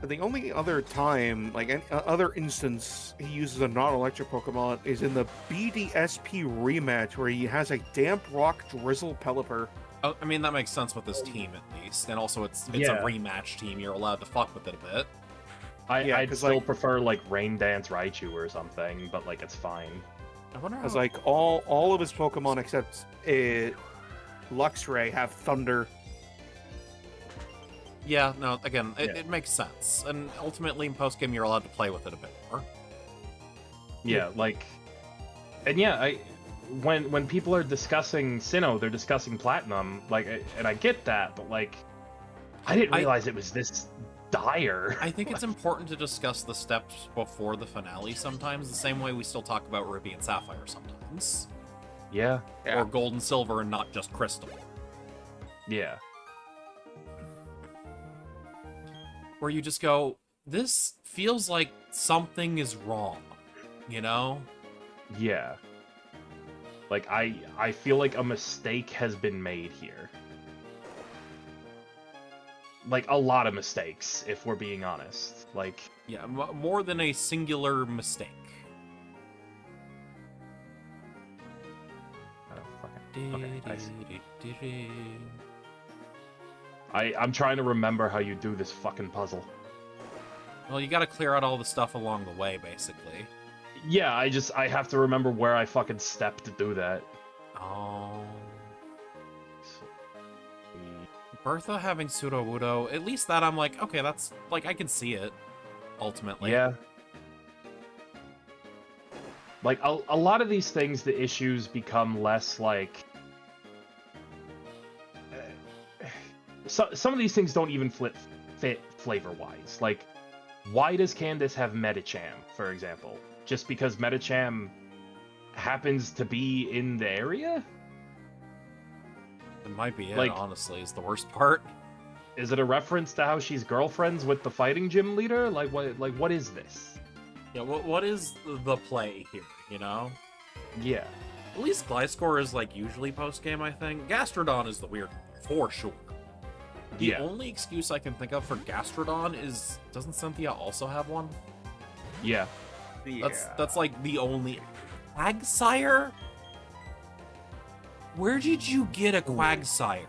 the only other time, like any other instance, he uses a non-electric Pokemon is in the BDSP rematch where he has a Damp Rock Drizzle Pelipper. Oh, I mean, that makes sense with this team, at least. And also, it's Yeah. a rematch team. You're allowed to fuck with it a bit. Yeah, I'd 'cause, still like- prefer, like, Rain Dance Raichu or something, but, like, it's fine. I wonder how... Because like all of his Pokemon except Luxray have Thunder. Yeah, no, again, Yeah. it makes sense. And ultimately, in post-game, you're allowed to play with it a bit more. Yeah, like, and yeah, when people are discussing Sinnoh, they're discussing Platinum, like, and I get that, but like, I didn't realize it was this dire. I think it's important to discuss the steps before the finale sometimes, the same way we still talk about Ruby and Sapphire sometimes. Yeah, Yeah. Or Gold and Silver and not just Crystal. yeah, Where you just go, this feels like something is wrong, you know? yeah. Like, I feel like a mistake has been made here. Like, a lot of mistakes, if we're being honest. Like, Yeah, more than a singular mistake. okay, I'm trying to remember how you do this fucking puzzle. Well, you gotta clear out all the stuff along the way, basically. Yeah, I have to remember where I fucking stepped to do that. Oh. Bertha having Sudowoodo, at least that I'm like, okay, that's, like, I can see it, ultimately. Yeah. Like, a lot of these things, the issues become less, like... some of these things don't even fit flavor-wise. Like, why does Candace have Medicham, for example? Just because Medicham happens to be in the area? It might be it, Like- honestly, is the worst part. Is it a reference to how she's girlfriends with the fighting gym leader? Like, what is this? Yeah, what is the play here, you know? Yeah. At least Gliscor is, like, usually post-game, I think. Gastrodon is the weird one, for sure. The only excuse I can think of for Gastrodon is, doesn't Cynthia also have one? Yeah. That's like the only... Quagsire? Where did you get a Quagsire?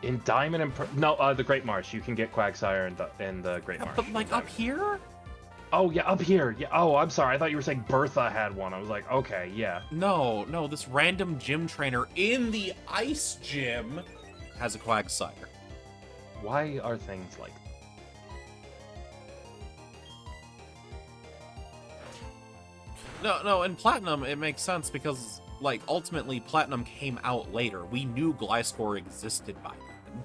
In Diamond and no, the Great Marsh. You can get Quagsire in the Great Marsh. But like up here? Oh yeah, up here. Yeah. Oh, I'm sorry. I thought you were saying Bertha had one. I was like, okay, yeah. No, this random gym trainer in the ice gym has a Quagsire. Why are things like that? No, in Platinum it makes sense because, like, ultimately Platinum came out later. We knew Gliscor existed by then.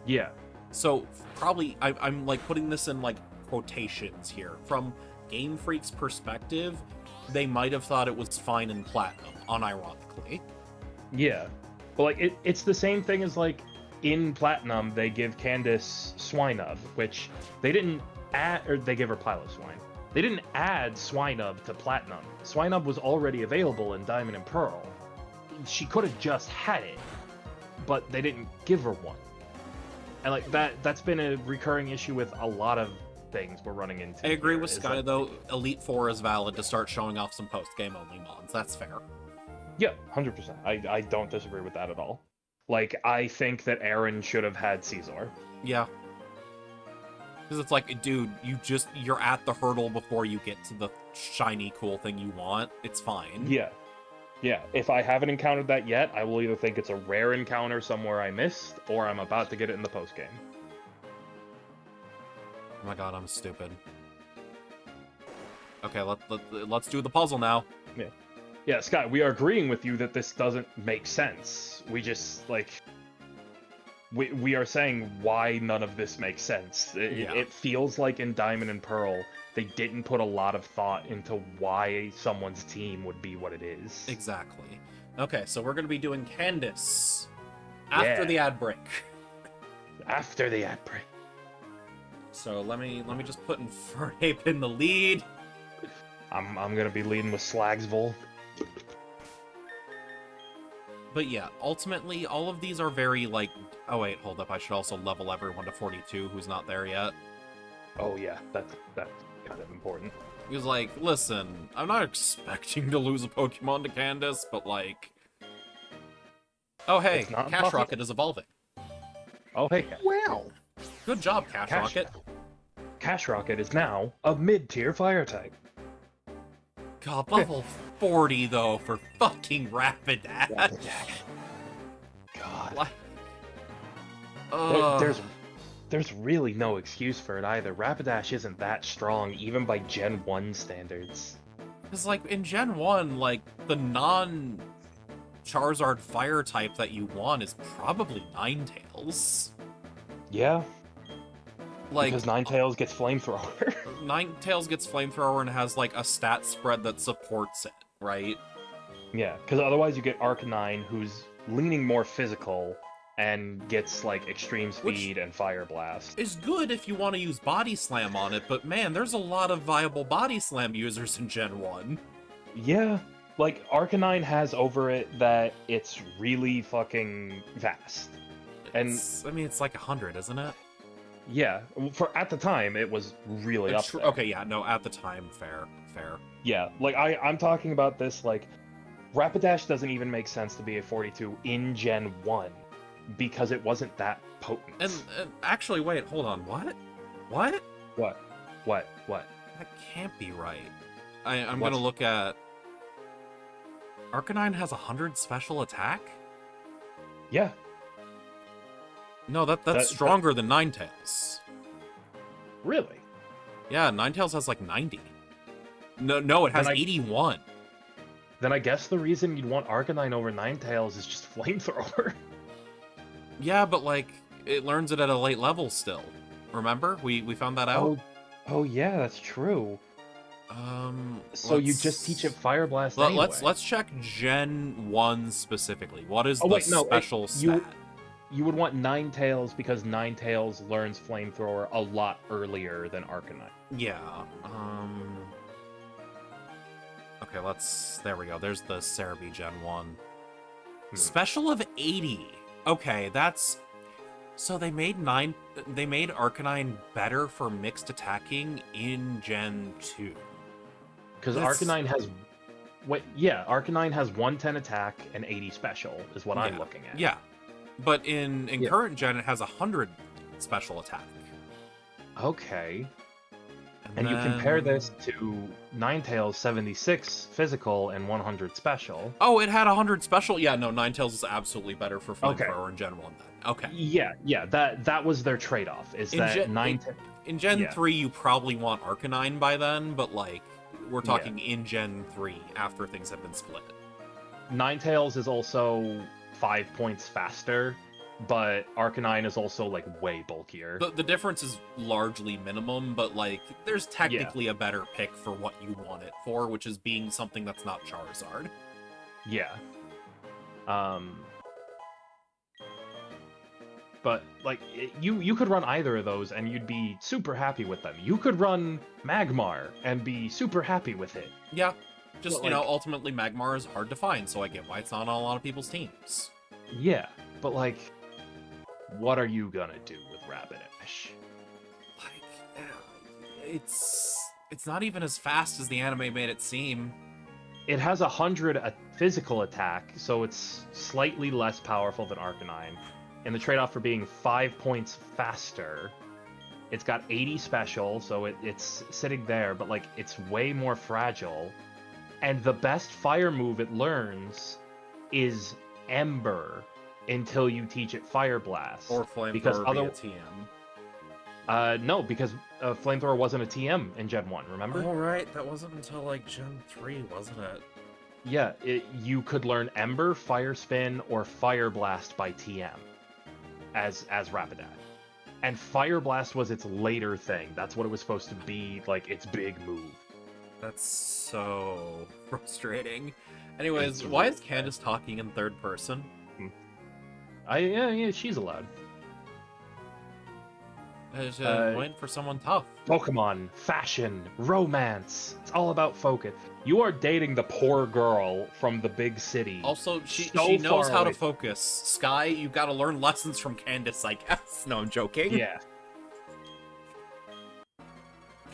Yeah. So, probably, I'm like, putting this in, like, quotations here. From Game Freak's perspective, they might have thought it was fine in Platinum, unironically. Yeah. But, like, it's the same thing as, like, in Platinum, they give Candace Swinub, which they didn't add, or they give her Piloswine. They didn't add Swinub to Platinum. Swinub was already available in Diamond and Pearl. She could have just had it, but they didn't give her one. And, like, that's been a recurring issue with a lot of things we're running into. I agree with Sky, though. Elite Four is valid to start showing off some post-game only mons. That's fair. Yeah, 100%. I don't disagree with that at all. Like, I think that Aaron should have had Caesar. Yeah. Because it's like, dude, you're at the hurdle before you get to the shiny, cool thing you want. It's fine. Yeah. Yeah, if I haven't encountered that yet, I will either think it's a rare encounter somewhere I missed, or I'm about to get it in the post-game. Oh my god, I'm stupid. Okay, let's do the puzzle now. Yeah. Yeah, Sky, we are agreeing with you that this doesn't make sense. We just, like... We are saying why none of this makes sense. It feels like in Diamond and Pearl, they didn't put a lot of thought into why someone's team would be what it is. Exactly. Okay, so we're going to be doing Candace after the ad break. After the ad break. So let me just put Infernape in the lead. I'm going to be leading with Slagsville. But yeah, ultimately, all of these are very, like... Oh wait, hold up, I should also level everyone to 42 who's not there yet. Oh yeah, that's kind of important. He was like, listen, I'm not expecting to lose a Pokemon to Candace, but like... Oh hey, Cash Rocket is evolving. Oh hey. Wow. Good job, Cash Rocket. Cash Rocket is now a mid-tier fire type. God, level 40 though for fucking Rapidash. God. Like... There's really no excuse for it either. Rapidash isn't that strong, even by Gen 1 standards. Because, like, in Gen 1, like, the non-Charizard fire type that you want is probably Ninetales. Yeah. Like, because Ninetales gets Flamethrower. Ninetales gets Flamethrower and has, like, a stat spread that supports it, right? Yeah, because otherwise you get Arcanine, who's leaning more physical, and gets, like, extreme speed and Fire Blast. Is good if you want to use Body Slam on it, but man, there's a lot of viable Body Slam users in Gen 1. Yeah, like, Arcanine has over it that it's really fucking fast. And I mean, it's like 100, isn't it? Yeah, at the time, it was really up there. Okay, yeah, no, at the time, fair. Yeah, like, I'm talking about this, like, Rapidash doesn't even make sense to be a 42 in Gen 1. Because it wasn't that potent. And actually, wait, hold on. What? What? What? That can't be right. I'm gonna look at... Arcanine has 100 special attack? Yeah. No, that's stronger than Ninetales. Really? Yeah, Ninetales has like 90. No, it has 81. Then I guess the reason you'd want Arcanine over Ninetales is just Flamethrower. Yeah, but, like, it learns it at a late level still. Remember? We found that out? Oh yeah, that's true. So you just teach it Fire Blast anyway. Let's check Gen 1 specifically. What is the special stat? You would want Ninetales because Ninetales learns Flamethrower a lot earlier than Arcanine. Yeah, Okay, there we go. There's the Cerebi Gen 1. Special of 80. Okay, that's... So they made Arcanine better for mixed attacking in Gen 2. Because Arcanine has... Arcanine has 110 attack and 80 special, is what I'm looking at. Yeah. But in current gen, it has 100 special attack. Okay. And you compare this to Ninetales 76 physical and 100 special. Oh, it had 100 special? Yeah, no, Ninetales is absolutely better for Flamethrower in Gen 1 then. Okay. Yeah, that was their trade-off, is that in Gen 3, you probably want Arcanine by then, but, like, we're talking in Gen 3, after things have been split. Ninetales is also 5 points faster, but Arcanine is also, like, way bulkier. The difference is largely minimum, but, like, there's technically a better pick for what you want it for, which is being something that's not Charizard. Yeah. But, like, you could run either of those, and you'd be super happy with them. You could run Magmar and be super happy with it. Yeah. Just, but, ultimately Magmar is hard to find, so I get why it's not on a lot of people's teams. Yeah, but, like, what are you gonna do with Rapidash? Like, it's not even as fast as the anime made it seem. It has 100 physical attack, so it's slightly less powerful than Arcanine. And the trade-off for being 5 points faster, it's got 80 special, so it's sitting there, but, like, it's way more fragile. And the best fire move it learns is Ember until you teach it Fire Blast. Or Flamethrower via TM. No, because Flamethrower wasn't a TM in Gen 1, remember? Oh, right. That wasn't until, like, Gen 3, wasn't it? Yeah, you could learn Ember, Fire Spin, or Fire Blast by TM as Rapidash. And Fire Blast was its later thing. That's what it was supposed to be, like, its big move. That's so frustrating. Anyways, why is Candace talking in third person? Yeah, she's allowed. Waiting for someone tough. Pokemon, fashion, romance. It's all about focus. You are dating the poor girl from the big city. Also, she knows how to focus. Sky, you gotta learn lessons from Candace, I guess. No, I'm joking. Yeah.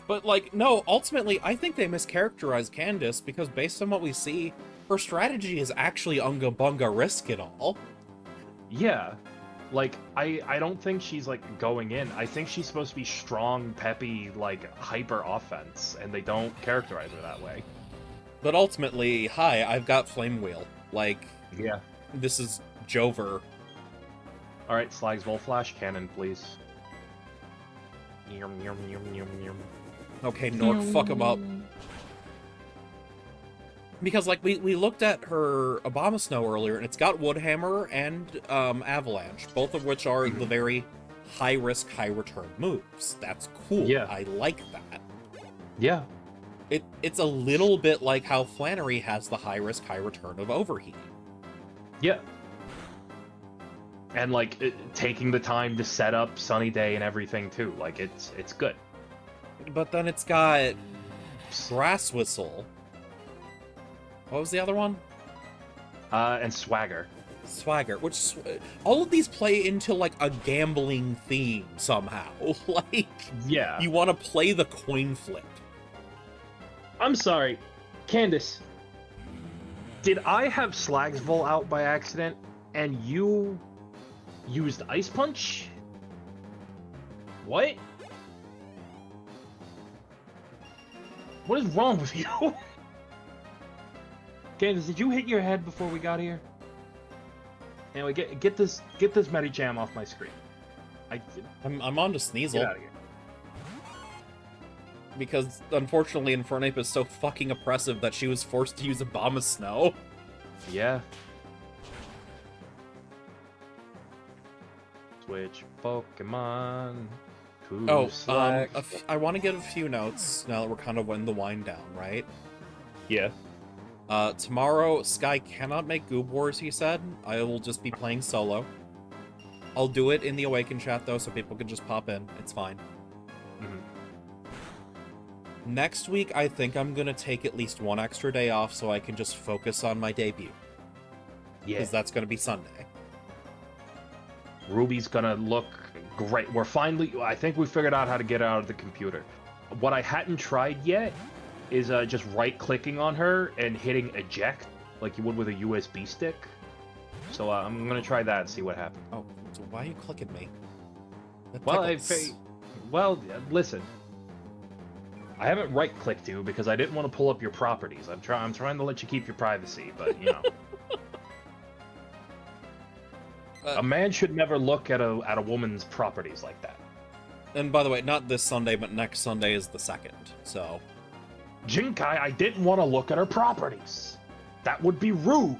But, like, no, ultimately, I think they mischaracterized Candace because based on what we see, her strategy is actually Unga Bunga risk it all. Yeah. Like, I don't think she's, like, going in. I think she's supposed to be strong, peppy, like, hyper offense, and they don't characterize her that way. But ultimately, hi, I've got Flame Wheel. Like, yeah, this is Jover. Alright, Slag's Volflash Cannon, please. Okay, Nork, fuck him up. Because, like, we looked at her Abomasnow earlier, and it's got Woodhammer and Avalanche, both of which are the very high-risk, high-return moves. That's cool. Yeah. I like that. Yeah. It's a little bit like how Flannery has the high-risk, high-return of Overheat. Yeah. And, like, taking the time to set up Sunny Day and everything, too. Like, it's good. But then it's got Brass Whistle. What was the other one? And Swagger. Swagger, which all of these play into, like, a gambling theme somehow. Like, yeah, you want to play the coin flip. I'm sorry, Candace. Did I have Slagsvol out by accident, and you used Ice Punch? What? What is wrong with you? Candace, did you hit your head before we got here? Anyway, get this Medicham off my screen. I'm on to Sneasel. Get out of here. Because, unfortunately, Infernape is so fucking oppressive that she was forced to use Abomasnow. Yeah. Switch Pokemon to Slag. I want to get a few notes now that we're kind of in the wind down, right? Yeah. Tomorrow, Sky cannot make Goob Wars, he said. I will just be playing solo. I'll do it in the Awaken chat, though, so people can just pop in. It's fine. Next week, I think I'm gonna take at least one extra day off so I can just focus on my debut. Yeah. Because that's gonna be Sunday. Ruby's gonna look great. I think we figured out how to get her out of the computer. What I hadn't tried yet is just right-clicking on her and hitting eject, like you would with a USB stick. So I'm gonna try that and see what happens. Oh, so why are you clicking me? That Well, tickles. listen. I haven't right-clicked you because I didn't want to pull up your properties. I'm trying to let you keep your privacy, but you know. A man should never look at a woman's properties like that. And by the way, not this Sunday, but next Sunday is the 2nd, so... Jinkai, I didn't want to look at her properties. That would be rude.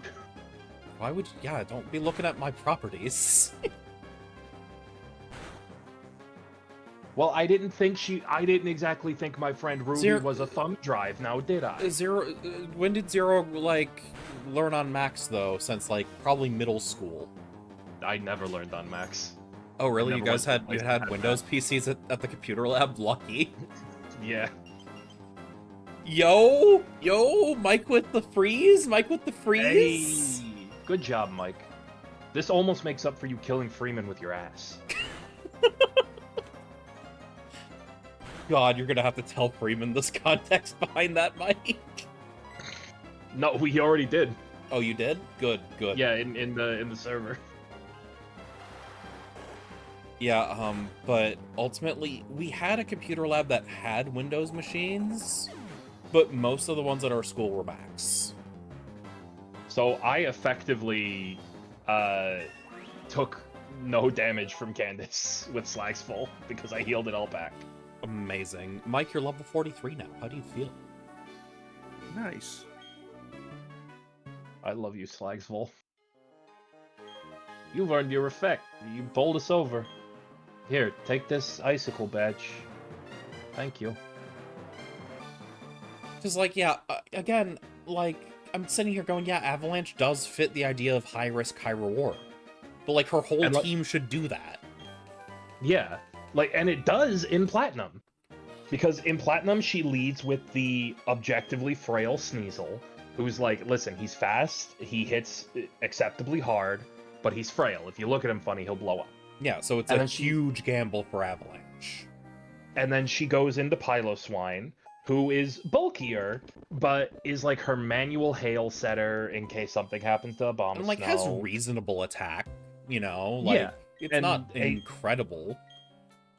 Why would you... Yeah, don't be looking at my properties. Well, I didn't exactly think my friend Ruby was a thumb drive, now did I? Zero... when did Zero, like, learn on Max, though? Since, like, probably middle school. I never learned on Max. Oh, really? You guys had Windows PCs at the computer lab? Lucky. Yeah. Yo, Mike with the freeze. Hey, good job, Mike. This almost makes up for you killing Freeman with your ass. God, you're gonna have to tell Freeman this context behind that, Mike. No, we already did. Oh, you did? Good. Yeah, in the server. Yeah, but ultimately, we had a computer lab that had Windows machines, but most of the ones at our school were Macs. So I effectively took no damage from Candace with Slag's full because I healed it all back. Amazing. Mike, you're level 43 now. How do you feel? Nice. I love you, Slagsville. You've earned your effect. You bowled us over. Here, take this icicle badge. Thank you. Because, like, yeah, again, like, I'm sitting here going, yeah, Avalanche does fit the idea of high risk, high reward. But, like, her whole team should do that. Yeah. Like, and it does in Platinum. Because in Platinum, she leads with the objectively frail Sneasel, who's like, listen, he's fast, he hits acceptably hard, but he's frail. If you look at him funny, he'll blow up. Yeah, so it's a huge gamble for Avalanche. And then she goes into Piloswine, who is bulkier, but is like her manual hail setter in case something happens to Abomasnow. And, like, has reasonable attack, you know? Like, yeah. It's not incredible.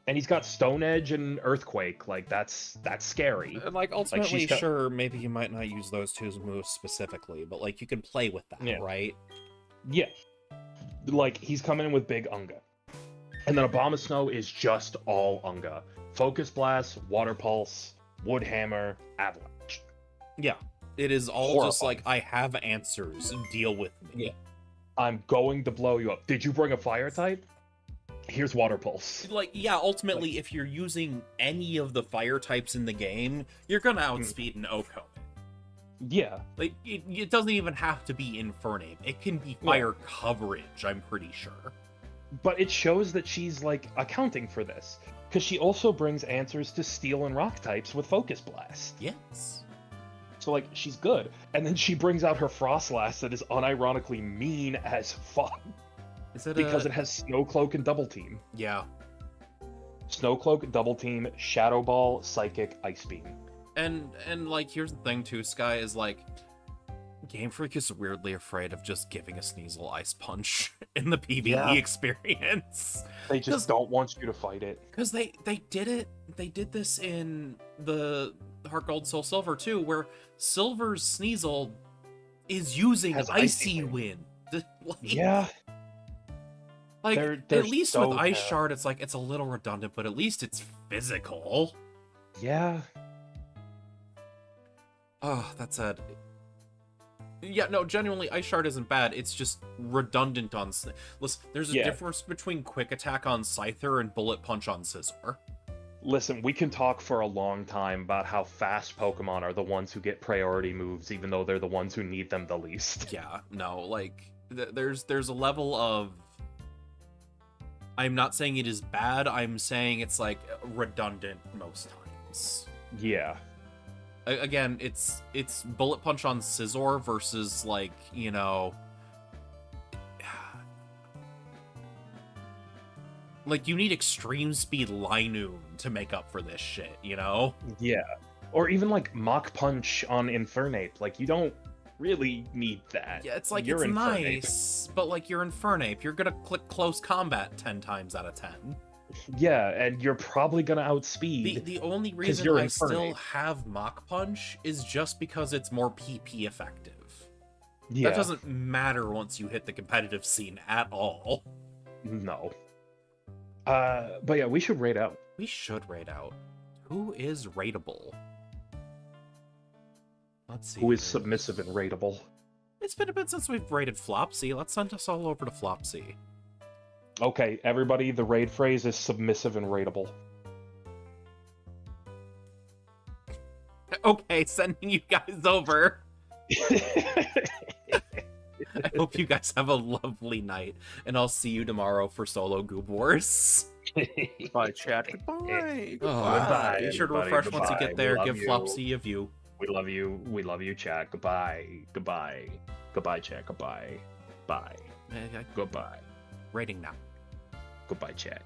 And he's got Stone Edge and Earthquake, like, that's scary. And, like, ultimately, like, sure, maybe you might not use those two moves specifically, but, like, you can play with that, right? Yeah. Like, he's coming in with big Unga. And then Abomasnow is just all Unga. Focus Blast, Water Pulse, Wood Hammer, Avalanche. Yeah. It is all horrifying. Just like, I have answers, deal with me. Yeah. I'm going to blow you up. Did you bring a fire type? Here's Water Pulse. Like, yeah, ultimately, if you're using any of the fire types in the game, you're gonna outspeed an Oko. Yeah. Like, it doesn't even have to be Infername. It can be fire coverage, I'm pretty sure. But it shows that she's, like, accounting for this. Because she also brings answers to Steel and Rock types with Focus Blast. Yes. So, like, she's good. And then she brings out her Frostlass that is unironically mean as fuck. Is it because it has Snow Cloak and Double Team. Yeah. Snow Cloak, Double Team, Shadow Ball, Psychic, Ice Beam. And like, here's the thing too, Sky, is like, Game Freak is weirdly afraid of just giving a Sneasel Ice Punch in the PvE experience. They just don't want you to fight it. Because they did it. They did this in the Heart Gold Soul Silver too, where Silver's Sneasel is using Icy Wind. Like, yeah. Like, at least so with Ice Shard, it's like, it's a little redundant, but at least it's physical. Yeah. Oh, that said. Yeah, no, genuinely, Ice Shard isn't bad. It's just redundant on... Listen, there's a difference between Quick Attack on Scyther and Bullet Punch on Scizor. Listen, we can talk for a long time about how fast Pokemon are the ones who get priority moves, even though they're the ones who need them the least. Yeah, no, like, there's a level of... I'm not saying it is bad, I'm saying it's, like, redundant most times. Yeah. Again, it's Bullet Punch on Scizor versus, like, you know... Like, you need extreme speed Linoon to make up for this shit, you know? Yeah. Or even like Mach Punch on Infernape. Like, you don't really need that. Yeah, it's like, You're it's Infernape. nice, but like, you're Infernape. You're gonna click close combat 10 times out of 10. Yeah, and you're probably gonna outspeed. The only reason you're I still Infernape. have Mach Punch is just because it's more PP effective. Yeah. That doesn't matter once you hit the competitive scene at all. No. But yeah, we should raid out. We should raid out. Who is raidable? Let's see. Who is submissive and raidable? It's been a bit since we've raided Flopsy. Let's send us all over to Flopsy. Okay, everybody, the raid phrase is submissive and raidable. Okay, sending you guys over. I hope you guys have a lovely night, and I'll see you tomorrow for Solo Goob Wars. Bye, chat. Goodbye. Goodbye, Be sure to everybody. refresh once you Goodbye. get there. We Give love Flopsy a view. We love you. We love you, chat. Goodbye. Goodbye. Goodbye, chat. Goodbye. Bye. Goodbye. Raiding now. Goodbye, chat.